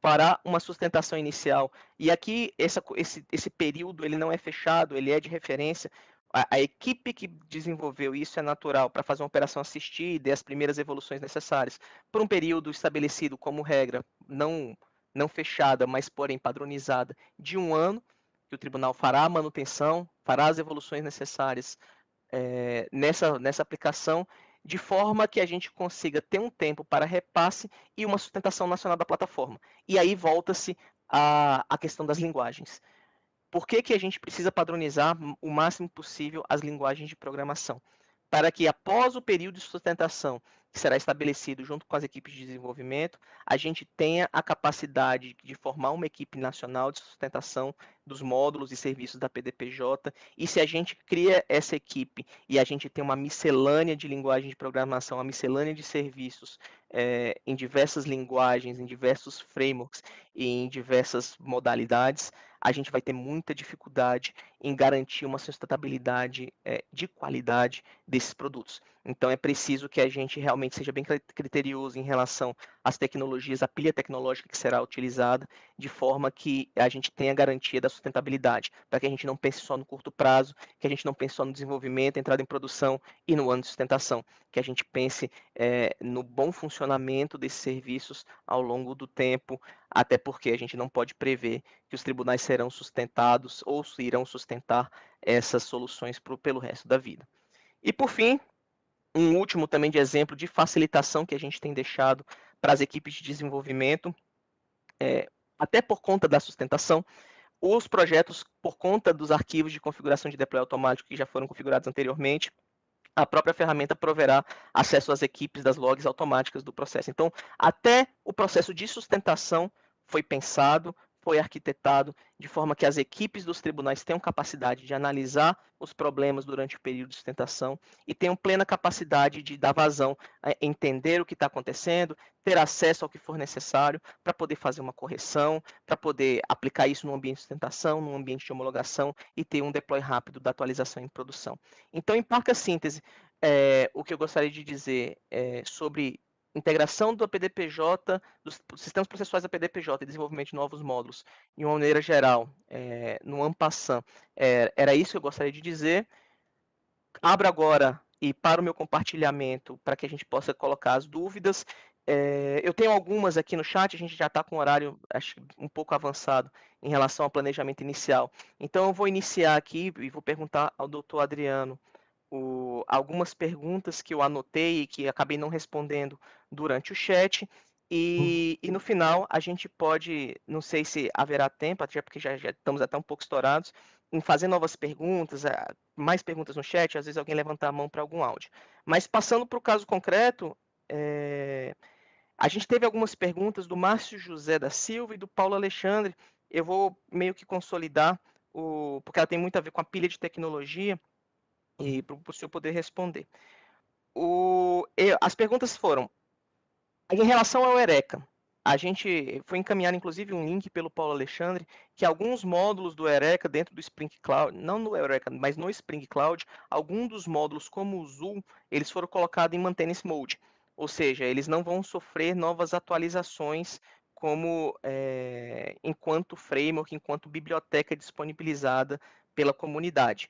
fará uma sustentação inicial, e aqui esse período ele não é fechado, ele é de referência. A equipe que desenvolveu isso é natural para fazer uma operação assistida e as primeiras evoluções necessárias, por um período estabelecido como regra, não fechada, mas porém padronizada, de 1 ano, que o tribunal fará a manutenção, fará as evoluções necessárias nessa aplicação, de forma que a gente consiga ter um tempo para repasse e uma sustentação nacional da plataforma. E aí volta-se a questão das linguagens. Por que a gente precisa padronizar o máximo possível as linguagens de programação? Para que após o período de sustentação, que será estabelecido junto com as equipes de desenvolvimento, a gente tenha a capacidade de formar uma equipe nacional de sustentação dos módulos e serviços da PDPJ, e se a gente cria essa equipe e a gente tem uma miscelânea de linguagem de programação, uma miscelânea de serviços em diversas linguagens, em diversos frameworks e em diversas modalidades, a gente vai ter muita dificuldade em garantir uma sustentabilidade de qualidade desses produtos. Então, é preciso que a gente realmente seja bem criterioso em relação às tecnologias, à pilha tecnológica que será utilizada, de forma que a gente tenha garantia da sustentabilidade, para que a gente não pense só no curto prazo, que a gente não pense só no desenvolvimento, entrada em produção e no ano de sustentação, que a gente pense no bom funcionamento desses serviços ao longo do tempo, até porque a gente não pode prever que os tribunais serão sustentados ou irão sustentar essas soluções pelo resto da vida. E, por fim, um último também de exemplo de facilitação que a gente tem deixado para as equipes de desenvolvimento, até por conta da sustentação, os projetos, por conta dos arquivos de configuração de deploy automático que já foram configurados anteriormente, a própria ferramenta proverá acesso às equipes das logs automáticas do processo. Então, até o processo de sustentação foi pensado, foi arquitetado de forma que as equipes dos tribunais tenham capacidade de analisar os problemas durante o período de sustentação e tenham plena capacidade de dar vazão, entender o que está acontecendo, ter acesso ao que for necessário para poder fazer uma correção, para poder aplicar isso no ambiente de sustentação, no ambiente de homologação e ter um deploy rápido da atualização em produção. Então, em parca síntese, o que eu gostaria de dizer sobre integração do PDPJ, dos sistemas processuais da PDPJ e desenvolvimento de novos módulos, de uma maneira geral, no Ampassan, era isso que eu gostaria de dizer. Abro agora e para o meu compartilhamento, para que a gente possa colocar as dúvidas. Eu tenho algumas aqui no chat, a gente já está com o horário acho, um pouco avançado em relação ao planejamento inicial. Então, eu vou iniciar aqui e vou perguntar ao doutor Adriano algumas perguntas que eu anotei e que acabei não respondendo durante o chat. E no final a gente pode, não sei se haverá tempo, até porque já estamos até um pouco estourados, em fazer novas perguntas, mais perguntas no chat, às vezes alguém levantar a mão para algum áudio. Mas passando para o caso concreto, a gente teve algumas perguntas do Márcio José da Silva e do Paulo Alexandre. Eu vou meio que consolidar, porque ela tem muito a ver com a pilha de tecnologia, e para o senhor poder responder. As perguntas foram, em relação ao Eureka, a gente foi encaminhar, inclusive, um link pelo Paulo Alexandre, que alguns módulos do Eureka dentro do Spring Cloud, não no Eureka, mas no Spring Cloud, alguns dos módulos, como o Zoom, eles foram colocados em Maintenance Mode, ou seja, eles não vão sofrer novas atualizações como enquanto framework, enquanto biblioteca disponibilizada pela comunidade.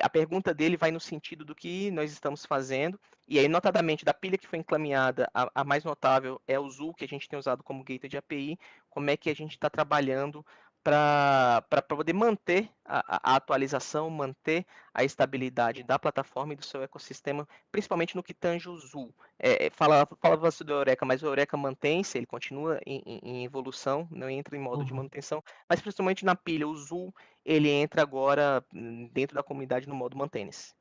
A pergunta dele vai no sentido do que nós estamos fazendo, e aí, notadamente, da pilha que foi encaminhada, a mais notável é o Zul, que a gente tem usado como gateway de API, como é que a gente está trabalhando para poder manter a atualização, manter a estabilidade da plataforma e do seu ecossistema, principalmente no que tange o Zul. Falava-se do Eureka, mas o Eureka mantém-se, ele continua em evolução, não entra em modo de manutenção, mas principalmente na pilha, o Zul, ele entra agora dentro da comunidade no modo maintenance.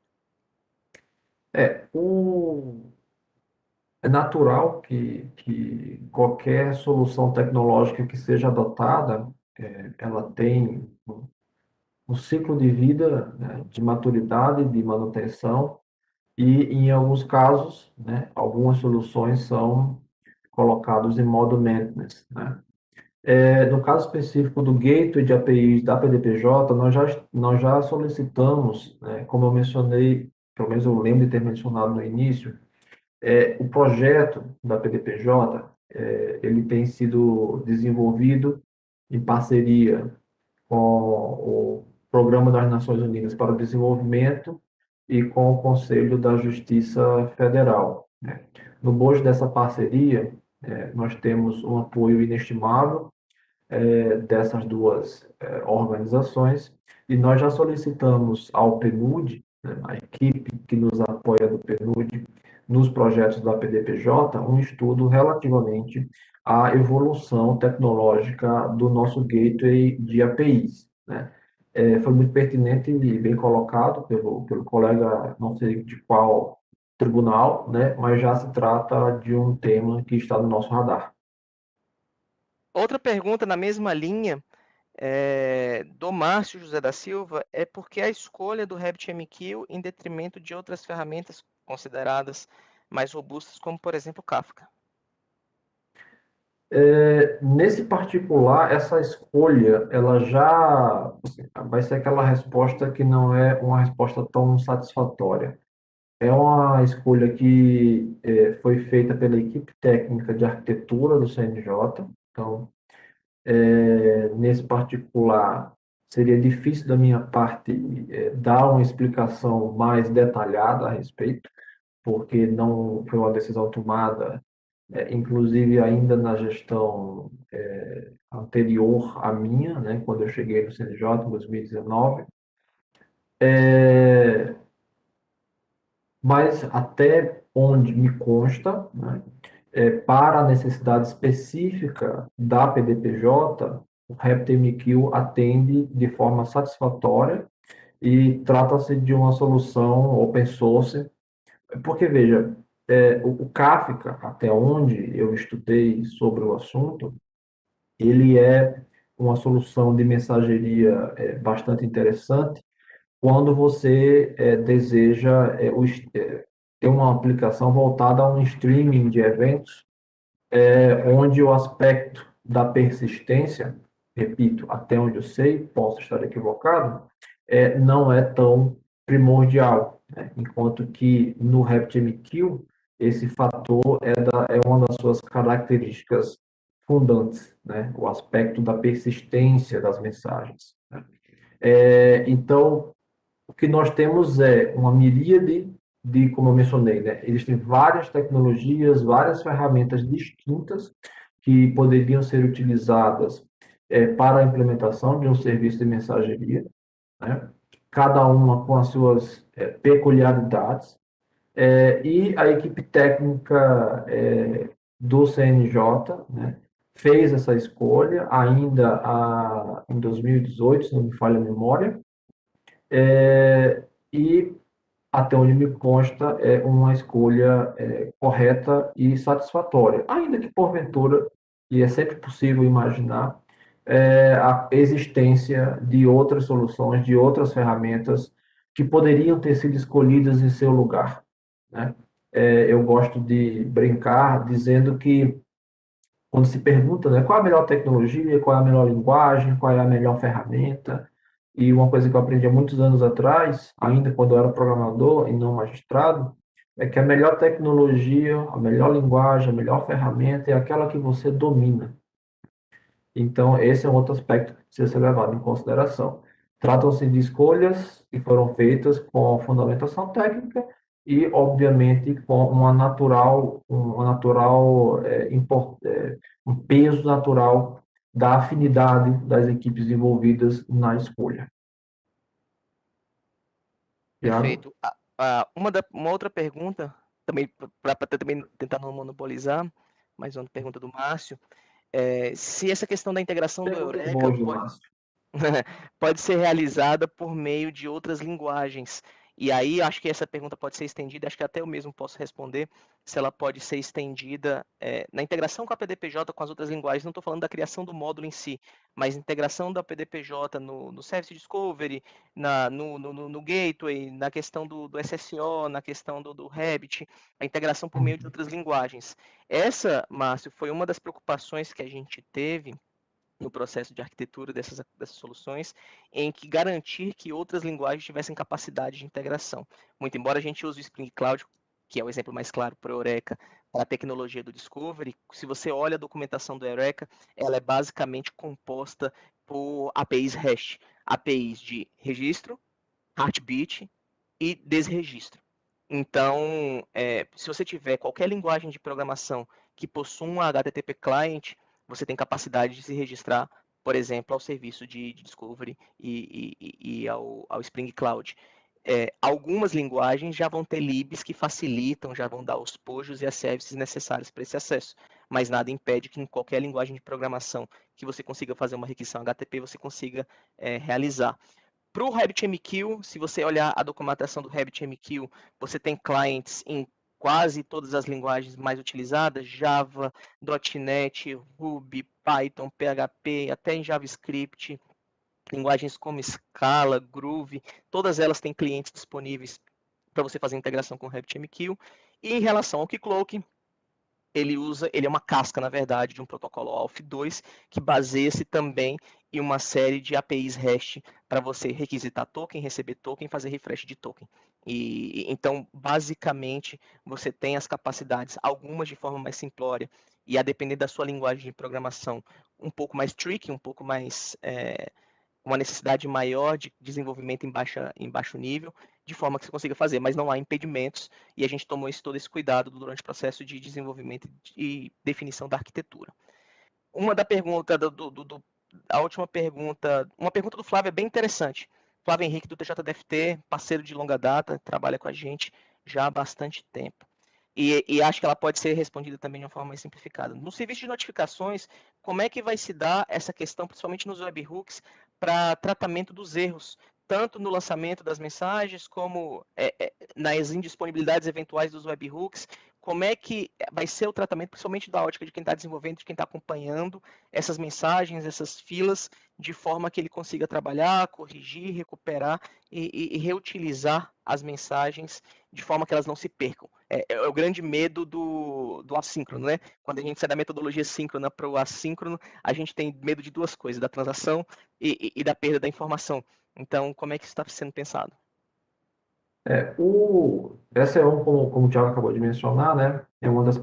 É natural que qualquer solução tecnológica que seja adotada, ela tem um ciclo de vida, né, de maturidade, de manutenção, e em alguns casos, né, algumas soluções são colocadas em modo maintenance, né? No caso específico do gateway de APIs da PDPJ, nós já solicitamos, né, como eu mencionei, pelo menos eu lembro de ter mencionado no início, o projeto da PDPJ, ele tem sido desenvolvido em parceria com o Programa das Nações Unidas para o Desenvolvimento e com o Conselho da Justiça Federal, né? No bojo dessa parceria, nós temos um apoio inestimável dessas duas organizações, e nós já solicitamos ao PNUD, né, a equipe que nos apoia do PNUD, nos projetos da PDPJ, um estudo relativamente à evolução tecnológica do nosso gateway de APIs, né? Foi muito pertinente e bem colocado pelo colega, não sei de qual tribunal, né? Mas já se trata de um tema que está no nosso radar. Outra pergunta na mesma linha do Márcio José da Silva é por que a escolha do RabbitMQ em detrimento de outras ferramentas consideradas mais robustas, como por exemplo Kafka? Nesse particular, essa escolha, ela já vai ser aquela resposta que não é uma resposta tão satisfatória. É uma escolha que foi feita pela equipe técnica de arquitetura do CNJ. Então, nesse particular, seria difícil da minha parte dar uma explicação mais detalhada a respeito, porque não foi uma decisão tomada, inclusive ainda na gestão anterior à minha, né, quando eu cheguei no CNJ em 2019. Mas até onde me consta, né, para a necessidade específica da PDPJ, o RaptorMQ atende de forma satisfatória e trata-se de uma solução open source, porque, veja, o Kafka, até onde eu estudei sobre o assunto, ele é uma solução de mensageria bastante interessante quando você deseja ter uma aplicação voltada a um streaming de eventos, onde o aspecto da persistência, repito, até onde eu sei, posso estar equivocado, não é tão primordial, né? Enquanto que no RabbitMQ, esse fator é uma das suas características fundantes, né? O aspecto da persistência das mensagens, né? Então, o que nós temos é uma miríade de, como eu mencionei, né? Existem várias tecnologias, várias ferramentas distintas que poderiam ser utilizadas para a implementação de um serviço de mensageria, né? Cada uma com as suas peculiaridades, e a equipe técnica do CNJ, né, fez essa escolha ainda em 2018, se não me falha a memória, e até onde me consta, é uma escolha correta e satisfatória. Ainda que, porventura, e é sempre possível imaginar, a existência de outras soluções, de outras ferramentas que poderiam ter sido escolhidas em seu lugar, né? Eu gosto de brincar dizendo que, quando se pergunta, né, qual a melhor tecnologia, qual é a melhor linguagem, qual é a melhor ferramenta, e uma coisa que eu aprendi há muitos anos atrás, ainda quando eu era programador e não magistrado, é que a melhor tecnologia, a melhor linguagem, a melhor ferramenta é aquela que você domina. Então, esse é um outro aspecto que precisa ser levado em consideração. Tratam-se de escolhas que foram feitas com fundamentação técnica e, obviamente, com um peso natural da afinidade das equipes envolvidas na escolha. Tiago? Perfeito. Uma outra pergunta, também para também tentar não monopolizar, mais uma pergunta do Márcio, se essa questão da integração do Perguntas Eureka boas, Márcio. pode ser realizada por meio de outras linguagens. E aí, acho que essa pergunta pode ser estendida, acho que até eu mesmo posso responder, se ela pode ser estendida na integração com a PDPJ com as outras linguagens. Não estou falando da criação do módulo em si, mas integração da PDPJ no Service Discovery, no Gateway, na questão do SSO, na questão do Rabbit, a integração por meio de outras linguagens. Essa, Márcio, foi uma das preocupações que a gente teve no processo de arquitetura dessas soluções, em que garantir que outras linguagens tivessem capacidade de integração. Muito embora a gente use o Spring Cloud, que é o exemplo mais claro para o Eureka, para a tecnologia do Discovery, se você olha a documentação do Eureka, ela é basicamente composta por APIs REST, APIs de registro, heartbeat e desregistro. Então, se você tiver qualquer linguagem de programação que possua um HTTP client, você tem capacidade de se registrar, por exemplo, ao serviço de Discovery e ao Spring Cloud. Algumas linguagens já vão ter libs que facilitam, já vão dar os pojos e as services necessários para esse acesso, mas nada impede que em qualquer linguagem de programação que você consiga fazer uma requisição HTTP, você consiga realizar. Para o RabbitMQ, se você olhar a documentação do RabbitMQ, você tem clients em quase todas as linguagens mais utilizadas, Java, .NET, Ruby, Python, PHP, até em JavaScript, linguagens como Scala, Groove, todas elas têm clientes disponíveis para você fazer integração com o RabbitMQ. E em relação ao Keycloak, ele é uma casca, na verdade, de um protocolo AUF2 que baseia-se também em uma série de APIs REST para você requisitar token, receber token, fazer refresh de token. E então, basicamente, você tem as capacidades, algumas de forma mais simplória e a depender da sua linguagem de programação, um pouco mais tricky, um pouco mais uma necessidade maior de desenvolvimento em baixo nível, de forma que você consiga fazer, mas não há impedimentos, e a gente tomou todo esse cuidado durante o processo de desenvolvimento e definição da arquitetura. Uma da pergunta, a última pergunta, uma pergunta do Flávio é bem interessante. Flávio Henrique, do TJDFT, parceiro de longa data, trabalha com a gente já há bastante tempo. E acho que ela pode ser respondida também de uma forma mais simplificada. No serviço de notificações, como é que vai se dar essa questão, principalmente nos webhooks, para tratamento dos erros, tanto no lançamento das mensagens, como nas indisponibilidades eventuais dos webhooks? Como é que vai ser o tratamento, principalmente da ótica de quem está desenvolvendo, de quem está acompanhando essas mensagens, essas filas, de forma que ele consiga trabalhar, corrigir, recuperar e reutilizar as mensagens de forma que elas não se percam. É o grande medo do assíncrono, né? Quando a gente sai da metodologia síncrona para o assíncrono, a gente tem medo de duas coisas, da transação e da perda da informação. Então, como é que isso está sendo pensado? Essa é como o Thiago acabou de mencionar, né? É uma das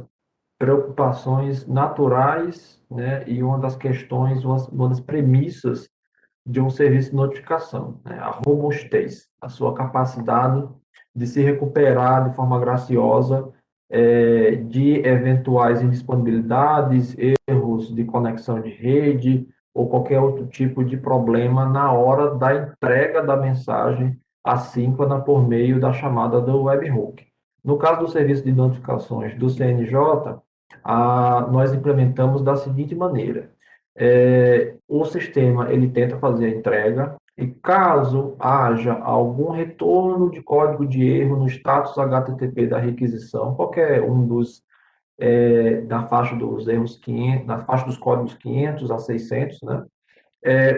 preocupações naturais, né? E uma das questões, uma das premissas de um serviço de notificação, né? A robustez, a sua capacidade de se recuperar de forma graciosa de eventuais indisponibilidades, erros de conexão de rede ou qualquer outro tipo de problema na hora da entrega da mensagem assíncrona por meio da chamada do webhook. No caso do serviço de notificações do CNJ, nós implementamos da seguinte maneira: o sistema ele tenta fazer a entrega e caso haja algum retorno de código de erro no status HTTP da requisição, qualquer um da faixa dos erros 500, da faixa dos códigos 500 a 600, né?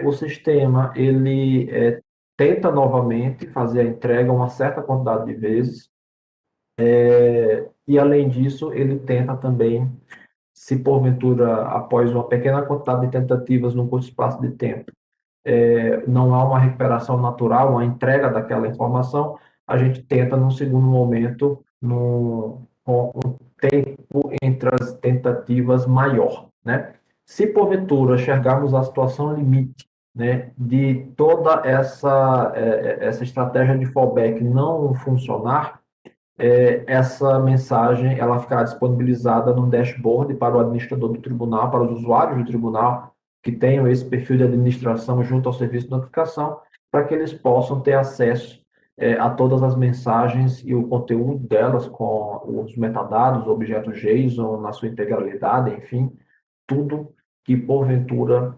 O sistema ele tenta novamente fazer a entrega uma certa quantidade de vezes e além disso ele tenta também, se porventura após uma pequena quantidade de tentativas num curto espaço de tempo não há uma recuperação natural, uma entrega daquela informação, a gente tenta, num segundo momento, com um tempo entre as tentativas maior, né? Se porventura chegarmos à situação limite, né, de toda essa estratégia de fallback não funcionar, essa mensagem ela ficará disponibilizada no dashboard para o administrador do tribunal, para os usuários do tribunal que tenham esse perfil de administração junto ao serviço de notificação, para que eles possam ter acesso a todas as mensagens e o conteúdo delas com os metadados, o objeto JSON na sua integralidade, enfim, tudo que porventura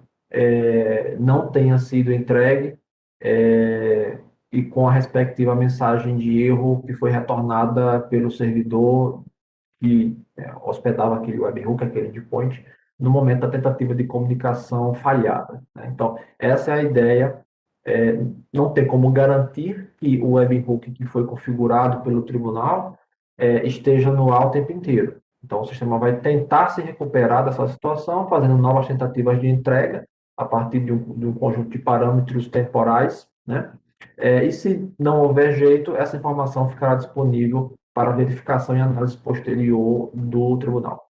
não tenha sido entregue e com a respectiva mensagem de erro que foi retornada pelo servidor que hospedava aquele webhook, aquele endpoint, no momento da tentativa de comunicação falhada, né? Então, essa é a ideia. Não tem como garantir que o webhook que foi configurado pelo tribunal esteja no ar o tempo inteiro. Então, o sistema vai tentar se recuperar dessa situação, fazendo novas tentativas de entrega a partir de um conjunto de parâmetros temporais, né? E se não houver jeito, essa informação ficará disponível para verificação e análise posterior do tribunal.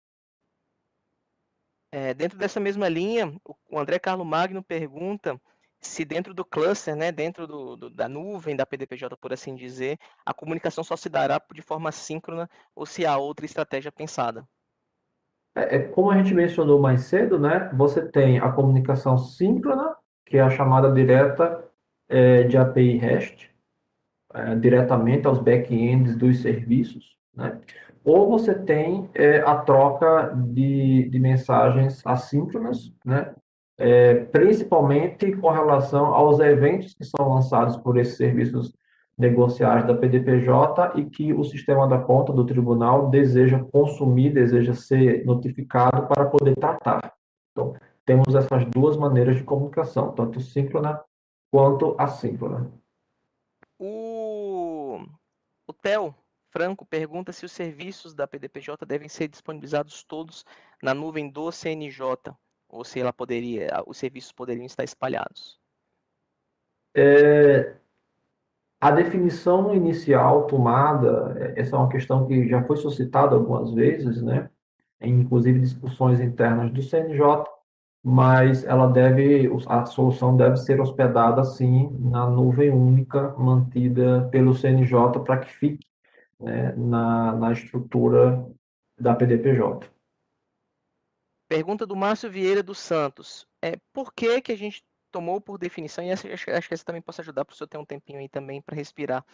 Dentro dessa mesma linha, o André Carlo Magno pergunta se dentro do cluster, né, dentro da nuvem da PDPJ, por assim dizer, a comunicação só se dará de forma síncrona ou se há outra estratégia pensada. Como a gente mencionou mais cedo, né, você tem a comunicação síncrona, que é a chamada direta de API REST, diretamente aos back-ends dos serviços, né? Ou você tem a troca de mensagens assíncronas, né? principalmente com relação aos eventos que são lançados por esses serviços negociais da PDPJ e que o sistema da conta do tribunal deseja consumir, deseja ser notificado para poder tratar. Então, temos essas duas maneiras de comunicação, tanto síncrona quanto assíncrona. O Theo Franco pergunta se os serviços da PDPJ devem ser disponibilizados todos na nuvem do CNJ, ou se os serviços poderiam estar espalhados. A definição inicial tomada, essa é uma questão que já foi suscitada algumas vezes, né? Inclusive discussões internas do CNJ, mas a solução deve ser hospedada, sim, na nuvem única mantida pelo CNJ para que fique, né, na estrutura da PDPJ. Pergunta do Márcio Vieira dos Santos. Por que a gente tomou por definição, e acho que essa também possa ajudar para o senhor ter um tempinho aí também para respirar.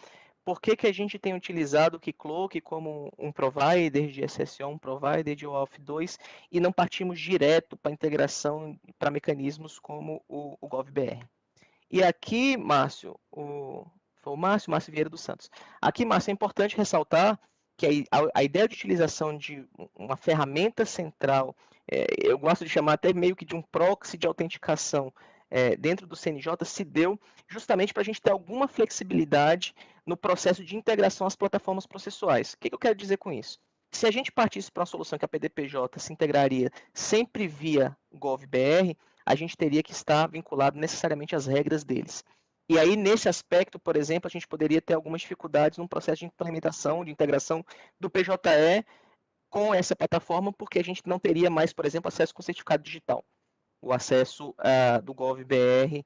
Por que a gente tem utilizado o Keycloak como um provider de SSO, um provider de OAuth 2, e não partimos direto para integração para mecanismos como o GovBR? E aqui, Márcio, foi o Márcio Vieira dos Santos. Aqui, Márcio, é importante ressaltar que a ideia de utilização de uma ferramenta central, eu gosto de chamar até meio que de um proxy de autenticação dentro do CNJ, se deu justamente para a gente ter alguma flexibilidade no processo de integração às plataformas processuais. O que eu quero dizer com isso? Se a gente partisse para uma solução que a PDPJ se integraria sempre via GovBR, a gente teria que estar vinculado necessariamente às regras deles. E aí, nesse aspecto, por exemplo, a gente poderia ter algumas dificuldades no processo de implementação, de integração do PJE com essa plataforma, porque a gente não teria mais, por exemplo, acesso com certificado digital. O acesso do GovBR,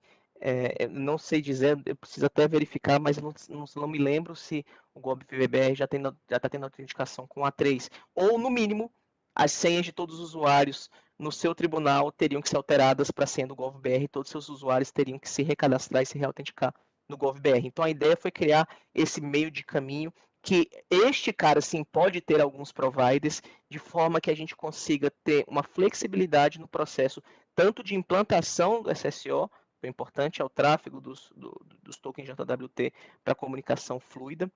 não sei dizer, eu preciso até verificar, mas eu não me lembro se o GovBR já está tendo autenticação com A3, ou, no mínimo, as senhas de todos os usuários no seu tribunal teriam que ser alteradas para a senha do GovBR, todos os seus usuários teriam que se recadastrar e se reautenticar no GovBR. Então, a ideia foi criar esse meio de caminho que este cara, sim, pode ter alguns providers, de forma que a gente consiga ter uma flexibilidade no processo, tanto de implantação do SSO, o importante é o tráfego dos tokens JWT para comunicação fluida,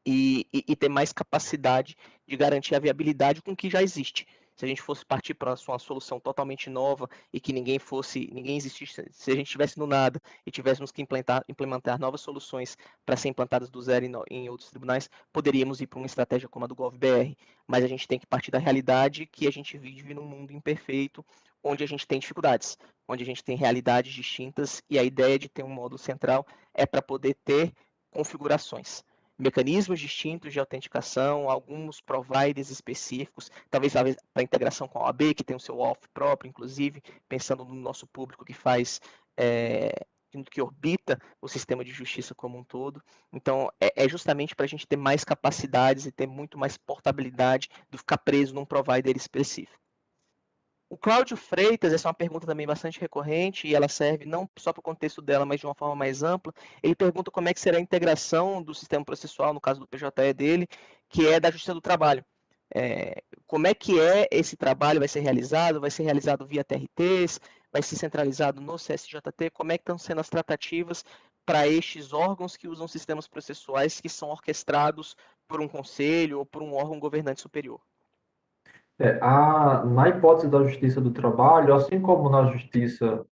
e ter mais capacidade de garantir a viabilidade com o que já existe. Se a gente fosse partir para uma solução totalmente nova e que ninguém existisse, se a gente estivesse no nada e tivéssemos que implementar novas soluções para ser implantadas do zero em outros tribunais, poderíamos ir para uma estratégia como a do GovBR, mas a gente tem que partir da realidade que a gente vive num mundo imperfeito, onde a gente tem dificuldades, onde a gente tem realidades distintas, e a ideia de ter um módulo central é para poder ter configurações, mecanismos distintos de autenticação, alguns providers específicos, talvez para integração com a OAB, que tem o seu OAuth próprio, inclusive, pensando no nosso público que faz, que orbita o sistema de justiça como um todo. Então, é justamente para a gente ter mais capacidades e ter muito mais portabilidade do ficar preso num provider específico. O Cláudio Freitas, essa é uma pergunta também bastante recorrente e ela serve não só para o contexto dela, mas de uma forma mais ampla. Ele pergunta como é que será a integração do sistema processual, no caso do PJE dele, que é da Justiça do Trabalho. Como é que esse trabalho vai ser realizado? Vai ser realizado via TRTs? Vai ser centralizado no CSJT? Como é que estão sendo as tratativas para estes órgãos que usam sistemas processuais que são orquestrados por um conselho ou por um órgão governante superior? Na hipótese da Justiça do Trabalho, assim como na Justiça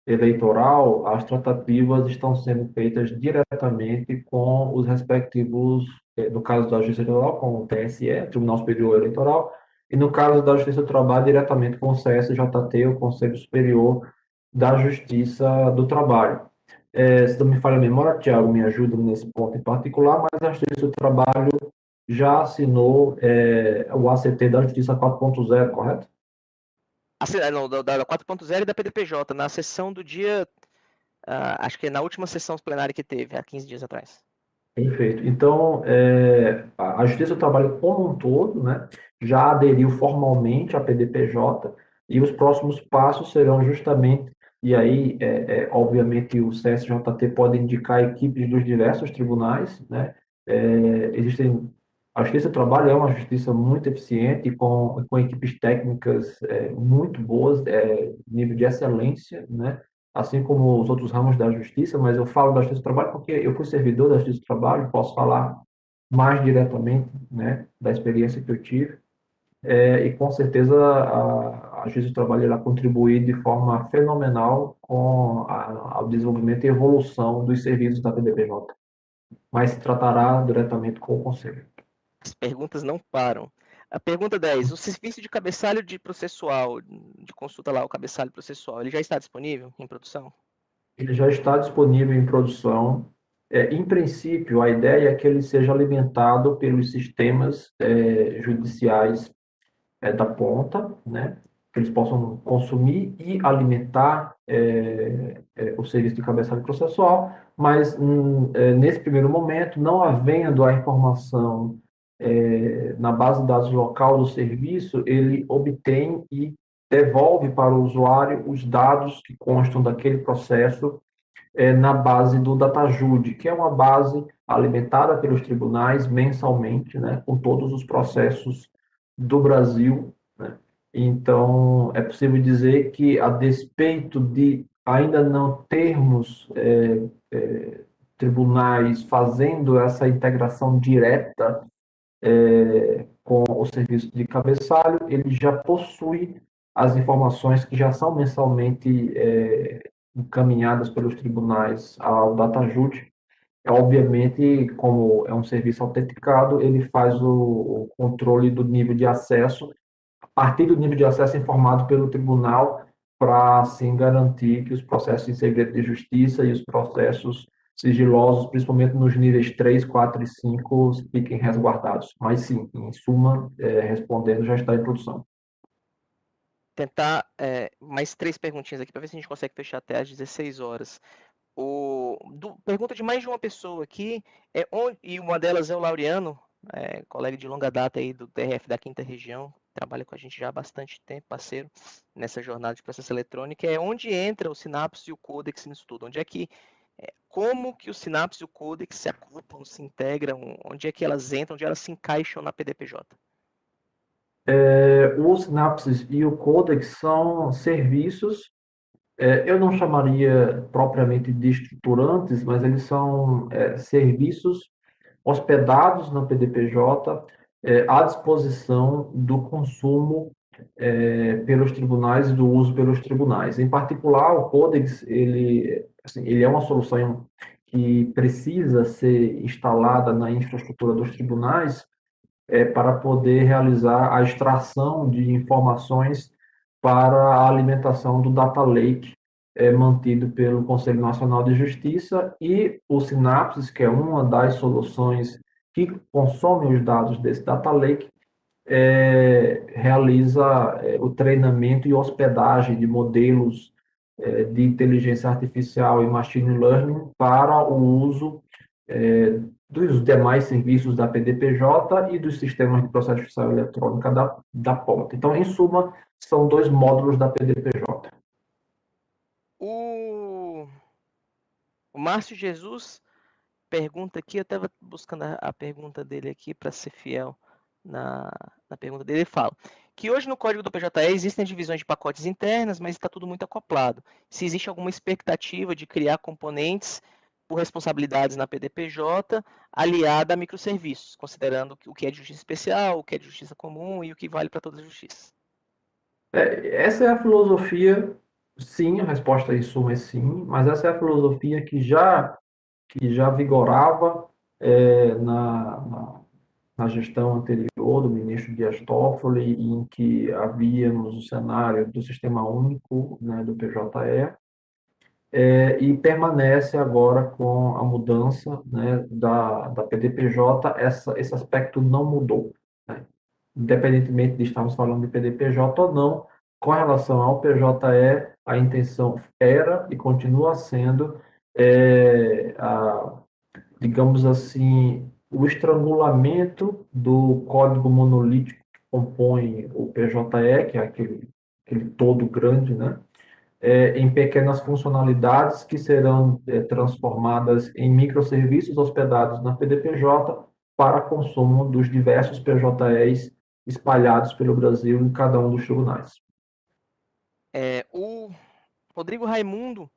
Eleitoral, as tratativas estão sendo feitas diretamente com os respectivos, no caso da Justiça Eleitoral, com o TSE, Tribunal Superior Eleitoral, e no caso da Justiça do Trabalho, diretamente com o CSJT, o Conselho Superior da Justiça do Trabalho. Se não me falha a memória, Tiago, me ajuda nesse ponto em particular, mas a Justiça do Trabalho já assinou o ACT da Justiça 4.0, correto? Não, da 4.0 e da PDPJ, na sessão do dia, acho que é na última sessão plenária que teve, há 15 dias atrás. Perfeito. Então, a Justiça do Trabalho como um todo, né, já aderiu formalmente à PDPJ e os próximos passos serão justamente, e aí, obviamente, o CSJT pode indicar equipes dos diversos tribunais, né, existem A Justiça do Trabalho é uma justiça muito eficiente, com equipes técnicas muito boas, nível de excelência, né? Assim como os outros ramos da justiça, mas eu falo da Justiça do Trabalho porque eu fui servidor da Justiça do Trabalho, posso falar mais diretamente, né, da experiência que eu tive. E com certeza a Justiça do Trabalho ela contribui de forma fenomenal com ao desenvolvimento e evolução dos serviços da PDPJ, mas se tratará diretamente com o Conselho. As perguntas não param. A pergunta 10. O serviço de cabeçalho de processual, de consulta lá, o cabeçalho processual, ele já está disponível em produção? Ele já está disponível em produção. Em princípio, a ideia é que ele seja alimentado pelos sistemas judiciais da ponta, né? Que eles possam consumir e alimentar o serviço de cabeçalho processual, mas nesse primeiro momento, não havendo a informação na base de dados local do serviço, ele obtém e devolve para o usuário os dados que constam daquele processo na base do DataJude, que é uma base alimentada pelos tribunais mensalmente, né, com todos os processos do Brasil, né? Então, é possível dizer que, a despeito de ainda não termos tribunais fazendo essa integração direta com o serviço de cabeçalho, ele já possui as informações que já são mensalmente encaminhadas pelos tribunais ao DataJude. Obviamente, como é um serviço autenticado, ele faz o controle do nível de acesso, a partir do nível de acesso informado pelo tribunal, para assim garantir que os processos em segredo de justiça e os processos sigilosos, principalmente nos níveis 3, 4 e 5, fiquem resguardados. Mas sim, em suma, respondendo, já está em produção. Tentar mais 3 perguntinhas aqui para ver se a gente consegue fechar até às 16 horas. Pergunta de mais de uma pessoa aqui, e uma delas é o Laureano, colega de longa data aí do TRF da Quinta Região, trabalha com a gente já há bastante tempo, parceiro nessa jornada de processo eletrônico, é onde entra o Synapse e o Codex nisso tudo, como que o Synapse e o Codex se acoplam, se integram, onde é que elas entram, onde elas se encaixam na PDPJ? O Synapses e o Codex são serviços, eu não chamaria propriamente de estruturantes, mas eles são serviços hospedados na PDPJ, à disposição do consumo pelos tribunais e do uso pelos tribunais. Em particular, o Codex, ele é uma solução que precisa ser instalada na infraestrutura dos tribunais, para poder realizar a extração de informações para a alimentação do Data Lake, mantido pelo Conselho Nacional de Justiça, e o Synapses, que é uma das soluções que consomem os dados desse Data Lake, realiza o treinamento e hospedagem de modelos de inteligência artificial e machine learning para o uso dos demais serviços da PDPJ e dos sistemas de processo judicial eletrônica da ponta. Então, em suma, são 2 módulos da PDPJ. O Márcio Jesus pergunta aqui, eu estava buscando a pergunta dele aqui para ser fiel na pergunta dele. Ele fala que hoje no código do PJE existem divisões de pacotes internas, mas está tudo muito acoplado. Se existe alguma expectativa de criar componentes por responsabilidades na PDPJ aliada a microserviços, considerando o que é de justiça especial, o que é de justiça comum e o que vale para todas as justiças. Essa é a filosofia, sim, a resposta em suma é sim, mas essa é a filosofia que já vigorava na gestão anterior do ministro Dias Toffoli, em que havíamos o cenário do Sistema Único, né, do PJE, e permanece agora com a mudança, né, da PDPJ, esse aspecto não mudou, né? Independentemente de estarmos falando de PDPJ ou não, com relação ao PJE, a intenção era e continua sendo, digamos assim, o estrangulamento do código monolítico que compõe o PJE, que é aquele todo grande, né? Em pequenas funcionalidades que serão transformadas em microserviços hospedados na PDPJ para consumo dos diversos PJEs espalhados pelo Brasil em cada um dos tribunais. O Rodrigo Raimundo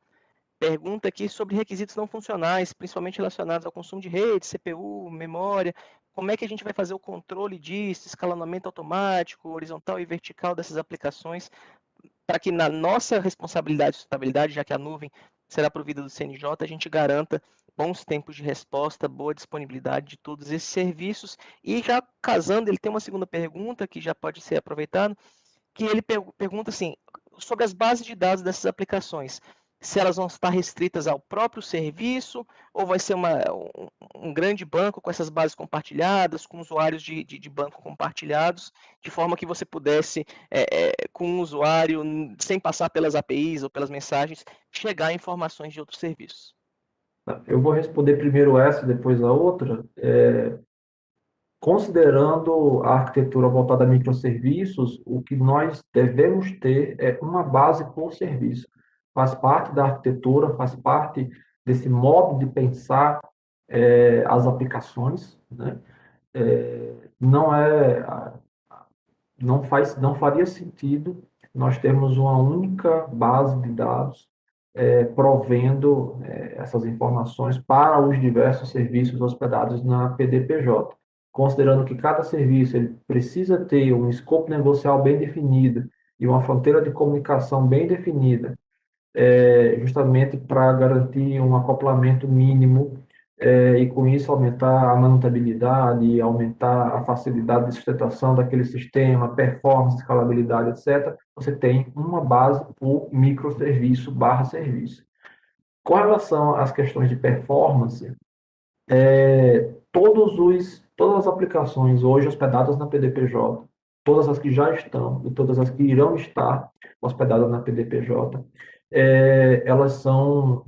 pergunta aqui sobre requisitos não funcionais, principalmente relacionados ao consumo de rede, CPU, memória. Como é que a gente vai fazer o controle disso, escalonamento automático, horizontal e vertical dessas aplicações, para que na nossa responsabilidade e sustentabilidade, já que a nuvem será provida do CNJ, a gente garanta bons tempos de resposta, boa disponibilidade de todos esses serviços. E já casando, ele tem uma segunda pergunta que já pode ser aproveitado, que ele pergunta assim, sobre as bases de dados dessas aplicações, se elas vão estar restritas ao próprio serviço, ou vai ser um grande banco com essas bases compartilhadas, com usuários de banco compartilhados, de forma que você pudesse, com um usuário, sem passar pelas APIs ou pelas mensagens, chegar a informações de outros serviços. Eu vou responder primeiro essa, depois a outra. Considerando a arquitetura voltada a microserviços, o que nós devemos ter é uma base por serviço. Faz parte da arquitetura, faz parte desse modo de pensar as aplicações, né? Não não faria sentido nós termos uma única base de dados provendo essas informações para os diversos serviços hospedados na PDPJ, considerando que cada serviço ele precisa ter um escopo negocial bem definido e uma fronteira de comunicação bem definida, justamente para garantir um acoplamento mínimo e com isso aumentar a manutenabilidade, aumentar a facilidade de sustentação daquele sistema, performance, escalabilidade, etc. Você tem uma base por microserviço / serviço. Com relação às questões de performance, todas as aplicações hoje hospedadas na PDPJ, todas as que já estão e todas as que irão estar hospedadas na PDPJ, elas são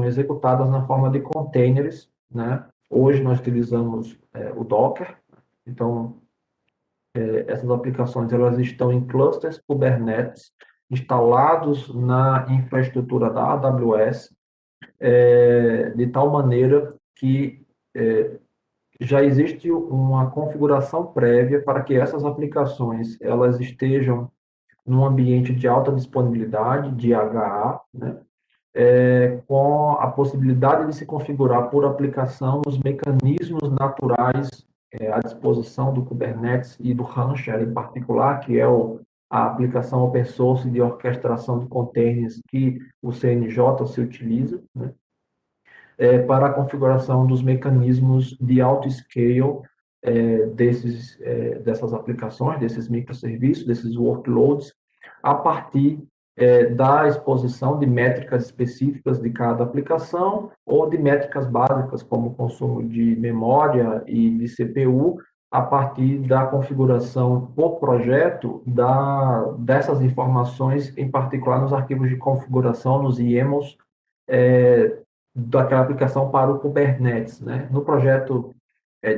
executadas na forma de containers, né? Hoje nós utilizamos o Docker, então essas aplicações elas estão em clusters Kubernetes instalados na infraestrutura da AWS, de tal maneira que já existe uma configuração prévia para que essas aplicações elas estejam num ambiente de alta disponibilidade, DHA, né? Com a possibilidade de se configurar por aplicação os mecanismos naturais à disposição do Kubernetes e do Rancher em particular, que é a aplicação open source de orquestração de containers que o CNJ se utiliza, né? Para a configuração dos mecanismos de auto-scale dessas aplicações, desses microserviços, desses workloads, a partir da exposição de métricas específicas de cada aplicação ou de métricas básicas, como o consumo de memória e de CPU, a partir da configuração por projeto dessas informações, em particular nos arquivos de configuração, nos YAMLs, daquela aplicação para o Kubernetes, né? No projeto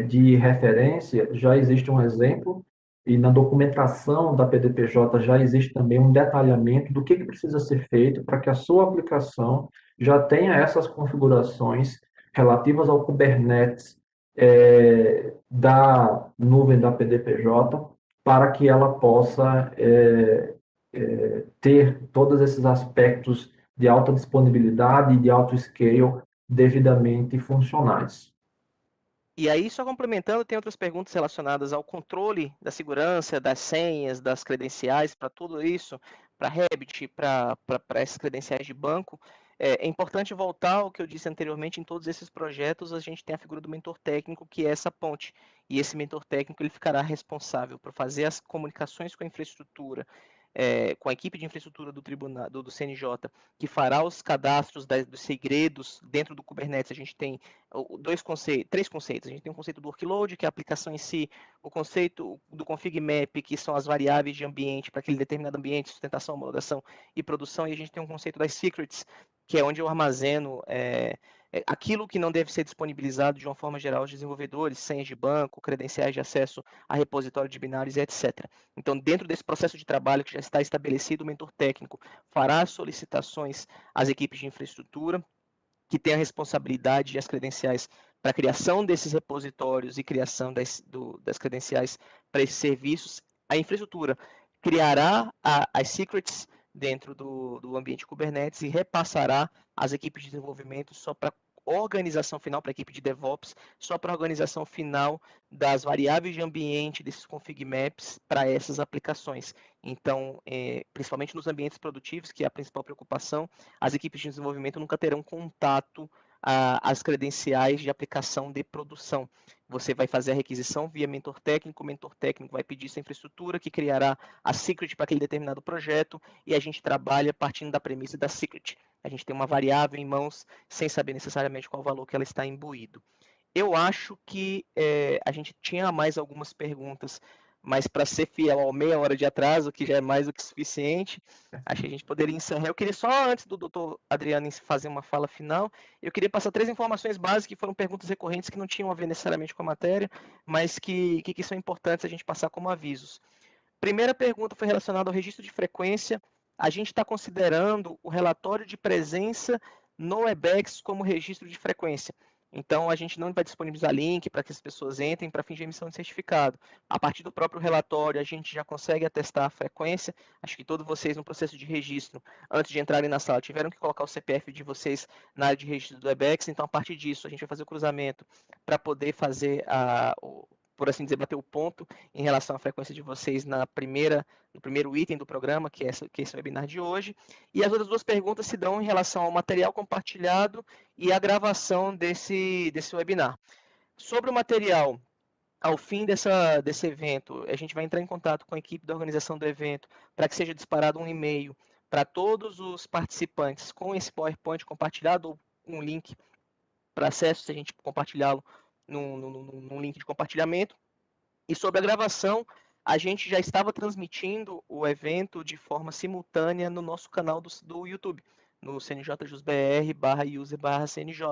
de referência já existe um exemplo e na documentação da PDPJ já existe também um detalhamento do que precisa ser feito para que a sua aplicação já tenha essas configurações relativas ao Kubernetes da nuvem da PDPJ para que ela possa ter todos esses aspectos de alta disponibilidade e de alto scale devidamente funcionais. E aí, só complementando, tem outras perguntas relacionadas ao controle da segurança, das senhas, das credenciais, para tudo isso, para Rabbit, para essas credenciais de banco. É importante voltar ao que eu disse anteriormente, em todos esses projetos a gente tem a figura do mentor técnico, que é essa ponte. E esse mentor técnico ele ficará responsável por fazer as comunicações com a infraestrutura, com a equipe de infraestrutura do tribunal, do CNJ, que fará os cadastros dos segredos dentro do Kubernetes. A gente tem três conceitos. A gente tem o conceito do workload, que é a aplicação em si, o conceito do config map, que são as variáveis de ambiente para aquele determinado ambiente, sustentação, homologação e produção, e a gente tem um conceito das secrets, que é onde eu armazeno aquilo que não deve ser disponibilizado de uma forma geral aos desenvolvedores, senhas de banco, credenciais de acesso a repositório de binários, etc. Então, dentro desse processo de trabalho que já está estabelecido, o mentor técnico fará solicitações às equipes de infraestrutura, que tem a responsabilidade e as credenciais para a criação desses repositórios e criação das credenciais para esses serviços, a infraestrutura criará as secrets dentro do ambiente Kubernetes e repassará às equipes de desenvolvimento só para organização final, para a equipe de DevOps, só para a organização final das variáveis de ambiente, desses config maps para essas aplicações. Então, principalmente nos ambientes produtivos, que é a principal preocupação, as equipes de desenvolvimento nunca terão contato às credenciais de aplicação de produção. Você vai fazer a requisição via mentor técnico, o mentor técnico vai pedir essa infraestrutura que criará a secret para aquele determinado projeto e a gente trabalha partindo da premissa da secret. A gente tem uma variável em mãos sem saber necessariamente qual valor que ela está imbuído. Eu acho que a gente tinha mais algumas perguntas, mas para ser fiel ao meia hora de atraso, que já é mais do que suficiente, acho que a gente poderia encerrar. Eu queria só, antes do doutor Adriano fazer uma fala final, eu queria passar 3 informações básicas, que foram perguntas recorrentes que não tinham a ver necessariamente com a matéria, mas que são importantes a gente passar como avisos. Primeira pergunta foi relacionada ao registro de frequência. A gente está considerando o relatório de presença no Webex como registro de frequência. Então, a gente não vai disponibilizar link para que as pessoas entrem para fim de emissão de certificado. A partir do próprio relatório, a gente já consegue atestar a frequência. Acho que todos vocês, no processo de registro, antes de entrarem na sala, tiveram que colocar o CPF de vocês na área de registro do Webex. Então, a partir disso, a gente vai fazer o cruzamento para poder fazer por assim dizer, bater o ponto em relação à frequência de vocês no primeiro item do programa, que é esse webinar de hoje. E as outras 2 perguntas se dão em relação ao material compartilhado e a gravação desse webinar. Sobre o material, ao fim desse evento, a gente vai entrar em contato com a equipe da organização do evento para que seja disparado um e-mail para todos os participantes com esse PowerPoint compartilhado ou um link para acesso, se a gente compartilhá-lo num link de compartilhamento. E sobre a gravação, a gente já estava transmitindo o evento de forma simultânea no nosso canal do YouTube, no cnjusbr/user/cnj.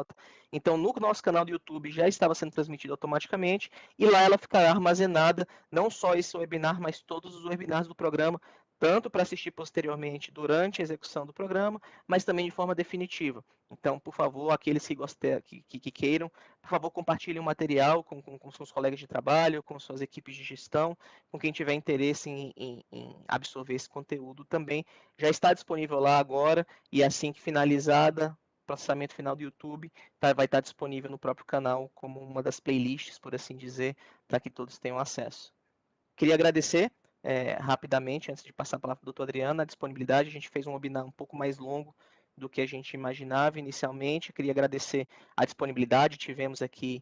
Então, no nosso canal do YouTube já estava sendo transmitido automaticamente e lá ela ficará armazenada, não só esse webinar, mas todos os webinars do programa, tanto para assistir posteriormente durante a execução do programa, mas também de forma definitiva. Então, por favor, aqueles que gostem, que queiram, por favor, compartilhem o material com seus colegas de trabalho, com suas equipes de gestão, com quem tiver interesse em absorver esse conteúdo também. Já está disponível lá agora e assim que finalizada, o processamento final do YouTube vai estar disponível no próprio canal como uma das playlists, por assim dizer, para que todos tenham acesso. Queria agradecer rapidamente, antes de passar a palavra para o doutor Adriano, a disponibilidade. A gente fez um webinar um pouco mais longo do que a gente imaginava inicialmente. Queria agradecer a disponibilidade. Tivemos aqui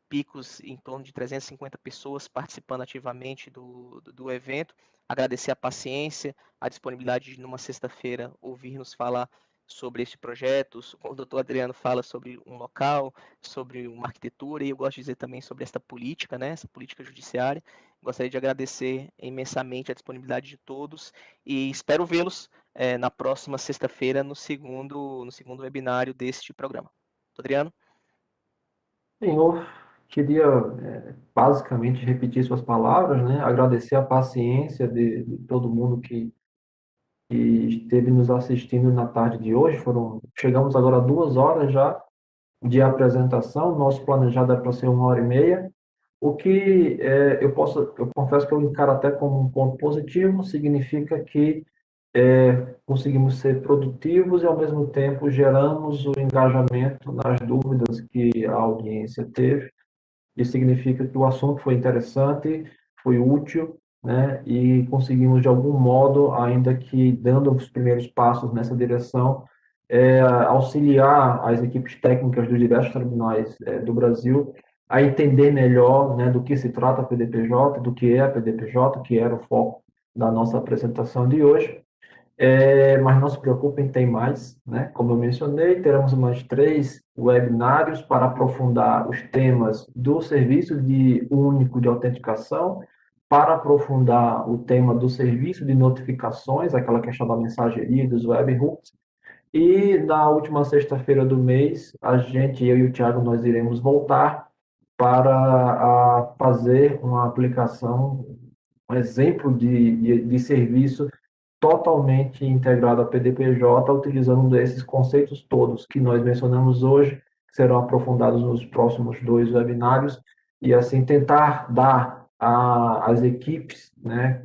picos em torno de 350 pessoas participando ativamente do evento. Agradecer a paciência, a disponibilidade de, numa sexta-feira, ouvir-nos falar sobre este projeto. O doutor Adriano fala sobre um local, sobre uma arquitetura, e eu gosto de dizer também sobre esta política, né, essa política judiciária. Gostaria de agradecer imensamente a disponibilidade de todos e espero vê-los na próxima sexta-feira no segundo webinário deste programa. Adriano? Senhor, queria basicamente repetir suas palavras, né? Agradecer a paciência de todo mundo que esteve nos assistindo na tarde de hoje. Chegamos agora a 2 horas já de apresentação. Nosso planejado é para ser 1h30. O que eu confesso que eu encaro até como um ponto positivo, significa que conseguimos ser produtivos e, ao mesmo tempo, geramos o engajamento nas dúvidas que a audiência teve. Isso significa que o assunto foi interessante, foi útil, né? E conseguimos, de algum modo, ainda que dando os primeiros passos nessa direção, auxiliar as equipes técnicas dos diversos tribunais do Brasil a entender melhor, né, do que se trata a PDPJ, do que é a PDPJ, que era o foco da nossa apresentação de hoje. Mas não se preocupem, tem mais, né? Como eu mencionei, teremos mais 3 webinários para aprofundar os temas do serviço único de autenticação, para aprofundar o tema do serviço de notificações, aquela questão da mensageria e dos webhooks. E na última sexta-feira do mês, eu e o Thiago, nós iremos voltar para fazer uma aplicação, um exemplo de serviço totalmente integrado à PDPJ, utilizando esses conceitos todos que nós mencionamos hoje, que serão aprofundados nos próximos 2 webinários, e assim tentar dar às equipes, né,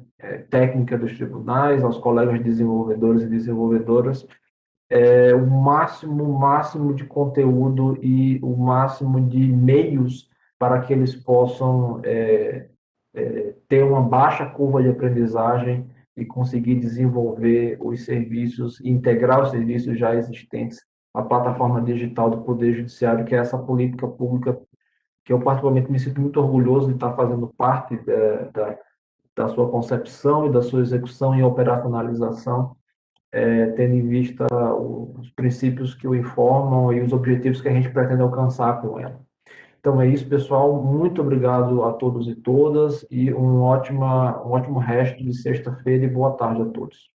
técnicas dos tribunais, aos colegas desenvolvedores e desenvolvedoras, o máximo de conteúdo e o máximo de meios para que eles possam ter uma baixa curva de aprendizagem e conseguir desenvolver os serviços, integrar os serviços já existentes à plataforma digital do Poder Judiciário, que é essa política pública que eu particularmente me sinto muito orgulhoso de estar fazendo parte da sua concepção e da sua execução e operacionalização, tendo em vista os princípios que o informam e os objetivos que a gente pretende alcançar com ela. Então é isso, pessoal. Muito obrigado a todos e todas e um ótimo resto de sexta-feira e boa tarde a todos.